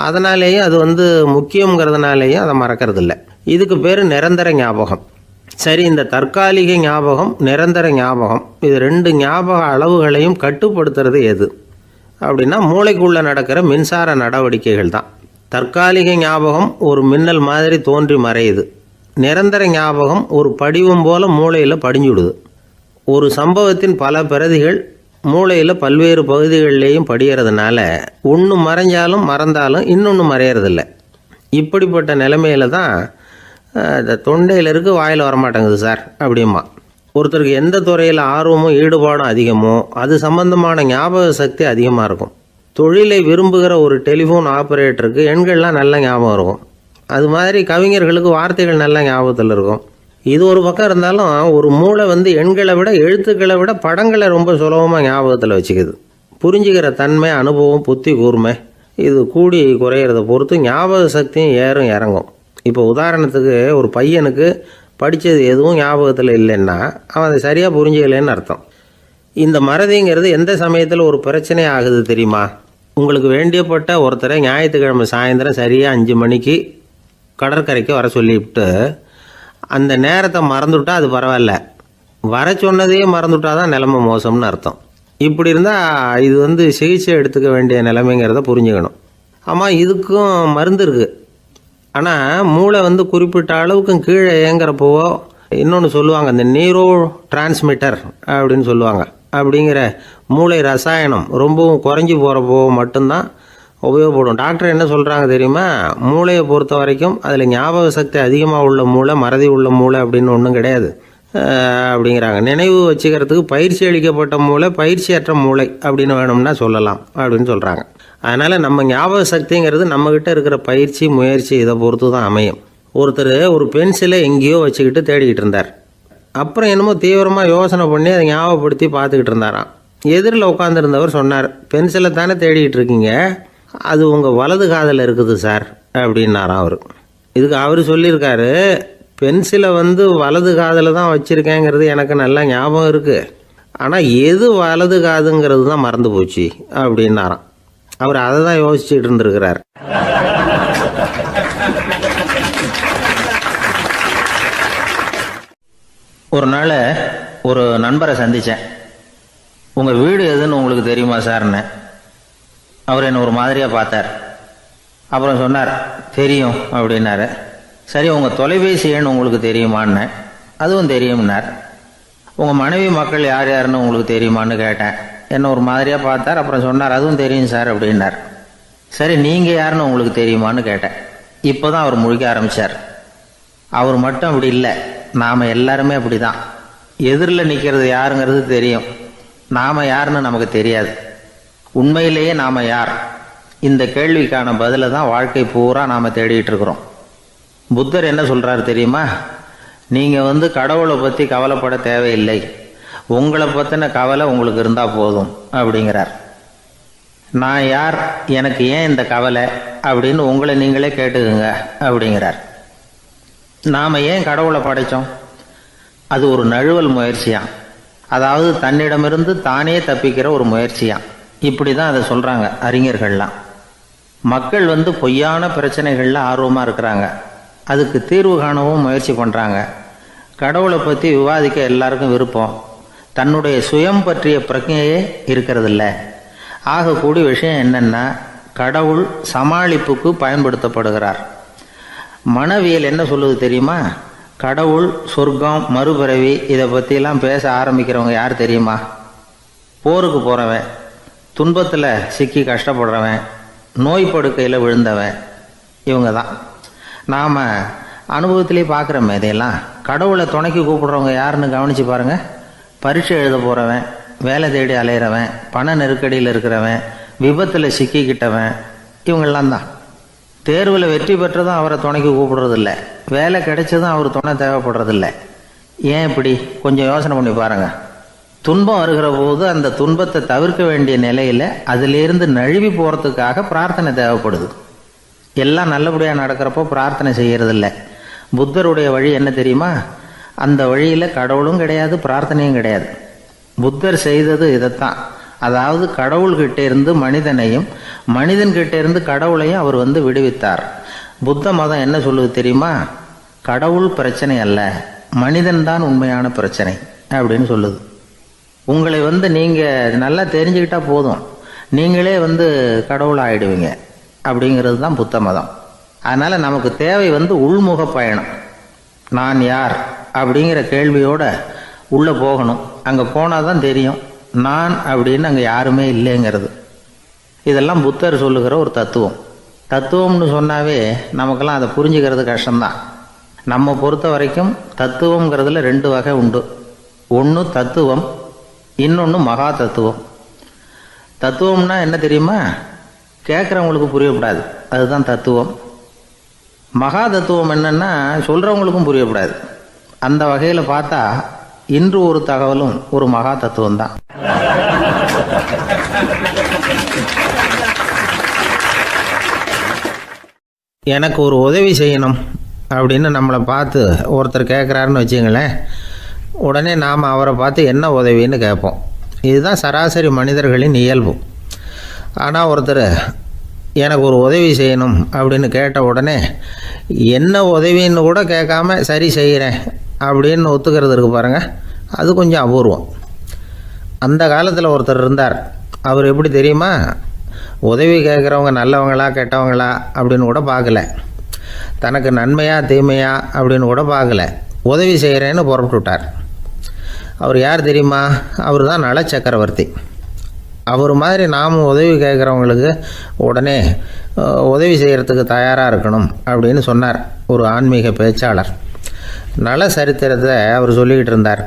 Speaker 1: அதனாலேயும் அது முக்கியங்கிறதுனாலேயும் அதை மறக்கிறதில்ல. இதுக்கு பேர் நிரந்தர ஞாபகம். சரி, இந்த தற்காலிக ஞாபகம், நிரந்தர ஞாபகம், இது 2 ஞாபக அளவுகளையும் கட்டுப்படுத்துறது எது அப்படின்னா மூளைக்குள்ளே நடக்கிற மின்சார நடவடிக்கைகள் தான். தற்காலிக ஞாபகம் ஒரு மின்னல் மாதிரி தோன்றி மறையுது. நிரந்தர ஞாபகம் ஒரு படிவம் போல் மூளையில் படிஞ்சுடுது. ஒரு சம்பவத்தின் பல பிரதிகள் மூளையில் பல்வேறு பகுதிகளிலேயும் படிகிறதுனால ஒன்று மறைஞ்சாலும் மறந்தாலும் இன்னொன்று மறையறதில்லை. இப்படிப்பட்ட நிலைமையில தான் இந்த தொண்டையில் இருக்கு, வாயில் வரமாட்டேங்குது சார் அப்படிமா. ஒருத்தருக்கு எந்த துறையில் ஆர்வமும் ஈடுபாடும் அதிகமோ அது சம்பந்தமான ஞாபக சக்தி அதிகமாக இருக்கும். தொழிலை விரும்புகிற ஒரு டெலிஃபோன் ஆப்ரேட்டருக்கு எண்கள்லாம் நல்ல ஞாபகம் இருக்கும். அது மாதிரி கவிஞர்களுக்கு வார்த்தைகள் நல்ல ஞாபகத்தில் இருக்கும். இது ஒரு பக்கம் இருந்தாலும் ஒரு மூளை எண்களை விட எழுத்துக்களை விட படங்களை ரொம்ப சுலபமாக ஞாபகத்தில் வச்சுக்குது. புரிஞ்சுக்கிற தன்மை, அனுபவம், புத்தி கூர்மை இது கூடி குறையிறத பொறுத்து ஞாபக சக்தியும் ஏறும் இறங்கும். இப்போ உதாரணத்துக்கு ஒரு பையனுக்கு படித்தது எதுவும் ஞாபகத்தில் இல்லைன்னா அவன் அதை சரியாக புரிஞ்சுக்கலைன்னு அர்த்தம். இந்த மறதிங்கிறது எந்த சமயத்தில் ஒரு பிரச்சனை ஆகுது தெரியுமா? உங்களுக்கு வேண்டியப்பட்ட ஒருத்தரை ஞாயிற்றுக்கிழமை சாயந்தரம் சரியாக 5 மணிக்கு கடற்கரைக்கு வர சொல்லிவிட்டு அந்த நேரத்தை மறந்துவிட்டா அது பரவாயில்ல, வர சொன்னதையே மறந்துவிட்டா தான் நிலைமை மோசம்னு அர்த்தம். இப்படி இருந்தால் இது சிகிச்சை எடுத்துக்க வேண்டிய நிலைமைங்கிறத புரிஞ்சுக்கணும். ஆமாம், இதுக்கும் மருந்து இருக்குது. ஆனால் மூளை குறிப்பிட்ட அளவுக்கும் கீழே இயங்குறப்போவோ இன்னொன்று சொல்லுவாங்க, இந்த நியூரோ டிரான்ஸ்மிட்டர் அப்படின்னு சொல்லுவாங்க. அப்படிங்கிற மூளை ரசாயனம் ரொம்பவும் குறைஞ்சி போகிறப்போ மட்டும்தான் உபயோகப்படும். டாக்டர் என்ன சொல்கிறாங்க தெரியுமா? மூளையை பொறுத்த வரைக்கும் அதில் ஞாபக சக்தி அதிகமாக உள்ள மூளை, மறதி உள்ள மூளை அப்படின்னு ஒன்றும் கிடையாது அப்படிங்கிறாங்க. நினைவு வச்சுக்கிறதுக்கு பயிற்சி அளிக்கப்பட்ட மூளை, பயிற்சியற்ற மூளை அப்படின்னு வேணும்னா சொல்லலாம் அப்படின்னு சொல்கிறாங்க. அதனால் நம்ம ஞாபக சக்திங்கிறது நம்மக்கிட்ட இருக்கிற பயிற்சி, முயற்சி இதை பொறுத்து தான் அமையும். ஒருத்தர் ஒரு பென்சிலை எங்கேயோ வச்சுக்கிட்டு தேடிக்கிட்டு இருந்தார். அப்புறம் என்னமோ தீவிரமாக யோசனை பண்ணி அதை ஞாபகப்படுத்தி பார்த்துக்கிட்டு இருந்தாராம். எதிரில் உட்காந்துருந்தவர் சொன்னார், பென்சிலை தானே தேடிக்கிட்டு இருக்கீங்க, அது உங்கள் வலது காதில் இருக்குது சார் அப்படின்னாராம் அவர். இதுக்கு அவர் சொல்லியிருக்காரு, பென்சிலை வலது காதில் தான் வச்சுருக்கேங்கிறது எனக்கு நல்லா ஞாபகம் இருக்குது, ஆனால் எது வலது காதுங்கிறது தான் மறந்து போச்சு அப்படின்னாராம். அவர் அதை தான் யோசிச்சுட்டு இருந்திருக்கிறார். ஒரு நாள் ஒரு நண்பரை சந்தித்தேன். உங்கள் வீடு எதுன்னு உங்களுக்கு தெரியுமா சார்ன்னு. அவர் என்னை ஒரு மாதிரியாக பார்த்தார். அப்புறம் சொன்னார், தெரியும் அப்படின்னாரு. சரி, உங்கள் தொலைபேசி எண் உங்களுக்கு தெரியுமான்னு. அதுவும் தெரியும்னார். உங்கள் மனைவி மக்கள் யார் யாருன்னு உங்களுக்கு தெரியுமான்னு கேட்டேன். என்ன ஒரு மாதிரியாக பார்த்தார். அப்புறம் சொன்னார், அதுவும் தெரியும் சார் அப்படின்னார். சரி, நீங்கள் யாருன்னு உங்களுக்கு தெரியுமான்னு கேட்டேன். இப்போ தான் அவர் முழிக்க ஆரம்பித்தார். அவர் மட்டும் அப்படி இல்லை, நாம் எல்லாருமே அப்படி தான். எதிரில் நிற்கிறது யாருங்கிறது தெரியும், நாம் யாருன்னு நமக்கு தெரியாது. உண்மையிலேயே நாம் யார்? இந்த கேள்விக்கான பதிலை தான் வாழ்க்கை பூரா நாம் தேடிட்டு இருக்கிறோம். புத்தர் என்ன சொல்கிறாரு தெரியுமா? நீங்கள் கடவுளை பற்றி கவலைப்பட தேவையில்லை, உங்களை பற்றின கவலை உங்களுக்கு இருந்தால் போதும் அப்படிங்கிறார். நான் யார், எனக்கு ஏன் இந்த கவலை அப்படின்னு உங்களை நீங்களே கேட்டுக்குங்க அப்படிங்கிறார். நாம் ஏன் கடவுளை படைத்தோம்? அது ஒரு நழுவல் முயற்சியாம். அதாவது தன்னிடமிருந்து தானே தப்பிக்கிற ஒரு முயற்சியாம். இப்படி தான் அதை சொல்கிறாங்க அறிஞர்கள்லாம். மக்கள் பொய்யான பிரச்சனைகளில் ஆர்வமாக இருக்கிறாங்க, அதுக்கு தீர்வு காணவும் முயற்சி பண்ணுறாங்க. கடவுளை பற்றி விவாதிக்க எல்லாருக்கும் விருப்பம், தன்னுடைய சுயம் பற்றிய பிரச்சனையே இருக்கிறதில்ல. ஆகக்கூடிய விஷயம் என்னென்னா, கடவுள் சமாளிப்புக்கு பயன்படுத்தப்படுகிறார். மனவியல் என்ன சொல்லுது தெரியுமா? கடவுள், சொர்க்கம், மறுபிறவி இதை பற்றிலாம் பேச ஆரம்பிக்கிறவங்க யார் தெரியுமா? போருக்கு போகிறவன், துன்பத்தில் சிக்கி கஷ்டப்படுறவன், நோய் படுக்கையில் விழுந்தவன், இவங்க தான். நாம் அனுபவத்திலே பார்க்குறோமே இதையெல்லாம். கடவுளை துணைக்கு கூப்பிடுறவங்க யாருன்னு கவனித்து பாருங்கள். பரீட்சை எழுத போகிறவன், வேலை தேடி அலையிறவன், பண நெருக்கடியில் இருக்கிறவன், விபத்தில் சிக்கிக்கிட்டவன், இவங்கெல்லாம் தான். தேர்வில் வெற்றி பெற்றதும் அவரை துணைக்கு கூப்பிடுறதில்ல, வேலை கிடைச்சதும் அவர் துணை தேவைப்படுறதில்ல. ஏன் இப்படி? கொஞ்சம் யோசனை பண்ணி பாருங்கள். துன்பம் வருகிற போது அந்த துன்பத்தை தவிர்க்க வேண்டிய நிலையில் அதிலிருந்து நழுவி போகிறதுக்காக பிரார்த்தனை தேவைப்படுது. எல்லாம் நல்லபடியாக நடக்கிறப்போ பிரார்த்தனை செய்கிறதில்ல. புத்தருடைய வழி என்ன தெரியுமா? அந்த வழியில் கடவுளும் கிடையாது, பிரார்த்தனையும் கிடையாது. புத்தர் செய்தது இதைத்தான். அதாவது கடவுள்கிட்ட இருந்து மனிதனையும், மனிதன்கிட்ட இருந்து கடவுளையும் அவர் விடுவித்தார். புத்த மதம் என்ன சொல்லுது தெரியுமா? கடவுள் பிரச்சனை அல்ல, மனிதன்தான் உண்மையான பிரச்சனை அப்படின்னு சொல்லுது. உங்களை நீங்கள் நல்லா தெரிஞ்சுக்கிட்டா போதும், நீங்களே கடவுள் ஆகிடுவீங்க அப்படிங்கிறது தான் புத்த மதம். அதனால் நமக்கு தேவை உள்முக பயணம். நான் யார் அப்படிங்கிற கேள்வியோடு உள்ளே போகணும். அங்கே போனால் தான் தெரியும் நான் அப்படின்னு அங்கே யாருமே இல்லைங்கிறது. இதெல்லாம் புத்தர் சொல்லுகிற ஒரு தத்துவம். தத்துவம்னு சொன்னாவே நமக்கெல்லாம் அதை புரிஞ்சுக்கிறது கஷ்டம்தான். நம்ம பொறுத்த வரைக்கும் தத்துவங்கிறதுல 2 வகை உண்டு. ஒன்று தத்துவம், இன்னொன்று மகா தத்துவம். தத்துவம்னா என்ன தெரியுமா? கேட்குறவங்களுக்கு புரியப்படாது, அதுதான் தத்துவம். மகா தத்துவம் என்னன்னா சொல்கிறவங்களுக்கும் புரியப்படாது. அந்த வகையில் பார்த்தா இன்று ஒரு தகவலும் ஒரு மகா தத்துவம் தான். எனக்கு ஒரு உதவி செய்யணும் அப்படின்னு நம்மளை பார்த்து ஒருத்தர் கேட்குறாருன்னு வச்சுங்களேன், உடனே நாம் அவரை பார்த்து என்ன உதவின்னு கேட்போம். இதுதான் சராசரி மனிதர்களின் இயல்பு. ஆனால் ஒருத்தர் எனக்கு ஒரு உதவி செய்யணும் அப்படின்னு கேட்ட உடனே என்ன உதவின்னு கூட கேட்காம சரி செய்கிறேன் அப்படின்னு ஒத்துக்கிறது இருக்கு பாருங்கள், அது கொஞ்சம் அபூர்வம். அந்த காலத்தில் ஒருத்தர் இருந்தார். அவர் எப்படி தெரியுமா, உதவி கேட்குறவங்க நல்லவங்களா கெட்டவங்களா அப்படின்னு கூட பார்க்கல, தனக்கு நன்மையா தீமையா அப்படின்னு கூட பார்க்கல, உதவி செய்கிறேன்னு புறப்பட்டு விட்டார். அவர் யார் தெரியுமா, அவர் தான் நல சக்கரவர்த்தி. அவர் மாதிரி நாமும் உதவி கேட்குறவங்களுக்கு உடனே உதவி செய்கிறதுக்கு தயாராக இருக்கணும் அப்படின்னு சொன்னார் ஒரு ஆன்மீக பேச்சாளர். நல சரித்திரத்தை அவர் சொல்லிக்கிட்டு இருந்தார்.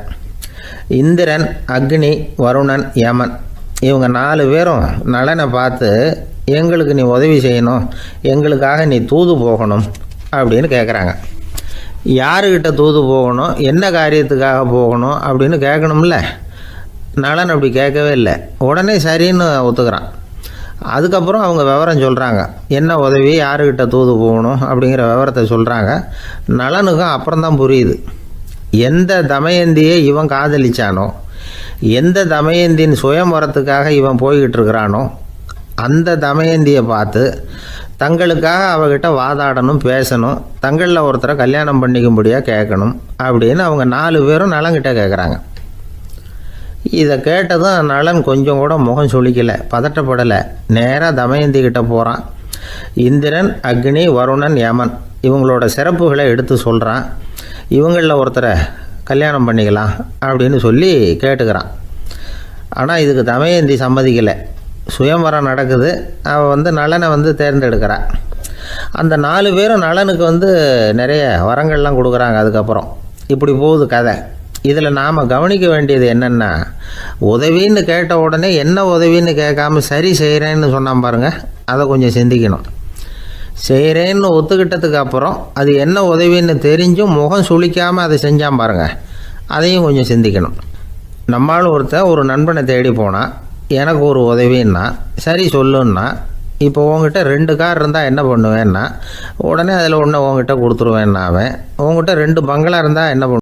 Speaker 1: இந்திரன், அக்னி, வருணன், யமன் இவங்க 4 பேரும் நலனை பார்த்து எங்களுக்கு நீ உதவி செய்யணும், எங்களுக்காக நீ தூது போகணும் அப்படின்னு கேட்குறாங்க. யாருக்கிட்ட தூது போகணும், என்ன காரியத்துக்காக போகணும் அப்படின்னு கேட்கணும்ல. நலன் அப்படி கேட்கவே இல்லை, உடனே சரின்னு ஒத்துக்கிறான். அதுக்கப்புறம் அவங்க விவரம் சொல்கிறாங்க, என்ன உதவி, யாருக்கிட்ட தூது போகணும் அப்படிங்கிற விவரத்தை சொல்கிறாங்க. நலனுக்கும் அப்புறம்தான் புரியுது, எந்த தமயந்தியை இவன் காதலிச்சானோ, எந்த தமயந்தின் சுயம்பரத்துக்காக இவன் போய்கிட்டு இருக்கிறானோ அந்த தமயந்தியை பார்த்து தங்களுக்காக அவகிட்ட வாதாடணும், பேசணும், தங்களில் ஒருத்தரை கல்யாணம் பண்ணிக்கும்படியாக கேட்கணும் அப்படின்னு அவங்க 4 பேரும் நலன்கிட்ட கேட்குறாங்க. இதை கேட்டதும் நலன் கொஞ்சம் கூட முகம் சுளிக்கலை, பதட்டப்படலை. நேராக தமயந்தி கிட்ட போகிறான். இந்திரன், அக்னி, வருணன், யமன் இவங்களோட சிறப்புகளை எடுத்து சொல்கிறான். இவங்களில் ஒருத்தரை கல்யாணம் பண்ணிக்கலாம் அப்படின்னு சொல்லி கேட்டுக்கிறான். ஆனால் இதுக்கு தமயந்தி சம்மதிக்கலை. சுயம்பரம் நடக்குது, அவள் நலனை தேர்ந்தெடுக்கிறாள். அந்த 4 பேரும் நலனுக்கு நிறைய வரங்கள்லாம் கொடுக்குறாங்க. அதுக்கப்புறம் இப்படி போகுது கதை. இதில் நாம் கவனிக்க வேண்டியது என்னென்னா, உதவின்னு கேட்ட உடனே என்ன உதவின்னு கேட்காம சரி செய்கிறேன்னு சொன்னான் பாருங்கள், அதை கொஞ்சம் சிந்திக்கணும். செய்கிறேன்னு ஒத்துக்கிட்டதுக்கு அப்புறம் அது என்ன உதவின்னு தெரிஞ்சும் முகம் சுளிக்காமல் அதை செஞ்சான் பாருங்கள், அதையும் கொஞ்சம் சிந்திக்கணும். நம்மால் ஒருத்தர் ஒரு நண்பனை தேடி போனால் எனக்கு ஒரு உதவின்னா சரி சொல்லுன்னா, இப்போ உங்ககிட்ட 2 கார் இருந்தால் என்ன பண்ணுவேன்னா உடனே அதில் ஒன்று உங்ககிட்ட கொடுத்துருவேன்னா, அவன் உங்ககிட்ட 2 பங்களா இருந்தால் என்ன பண்ணுவேன்?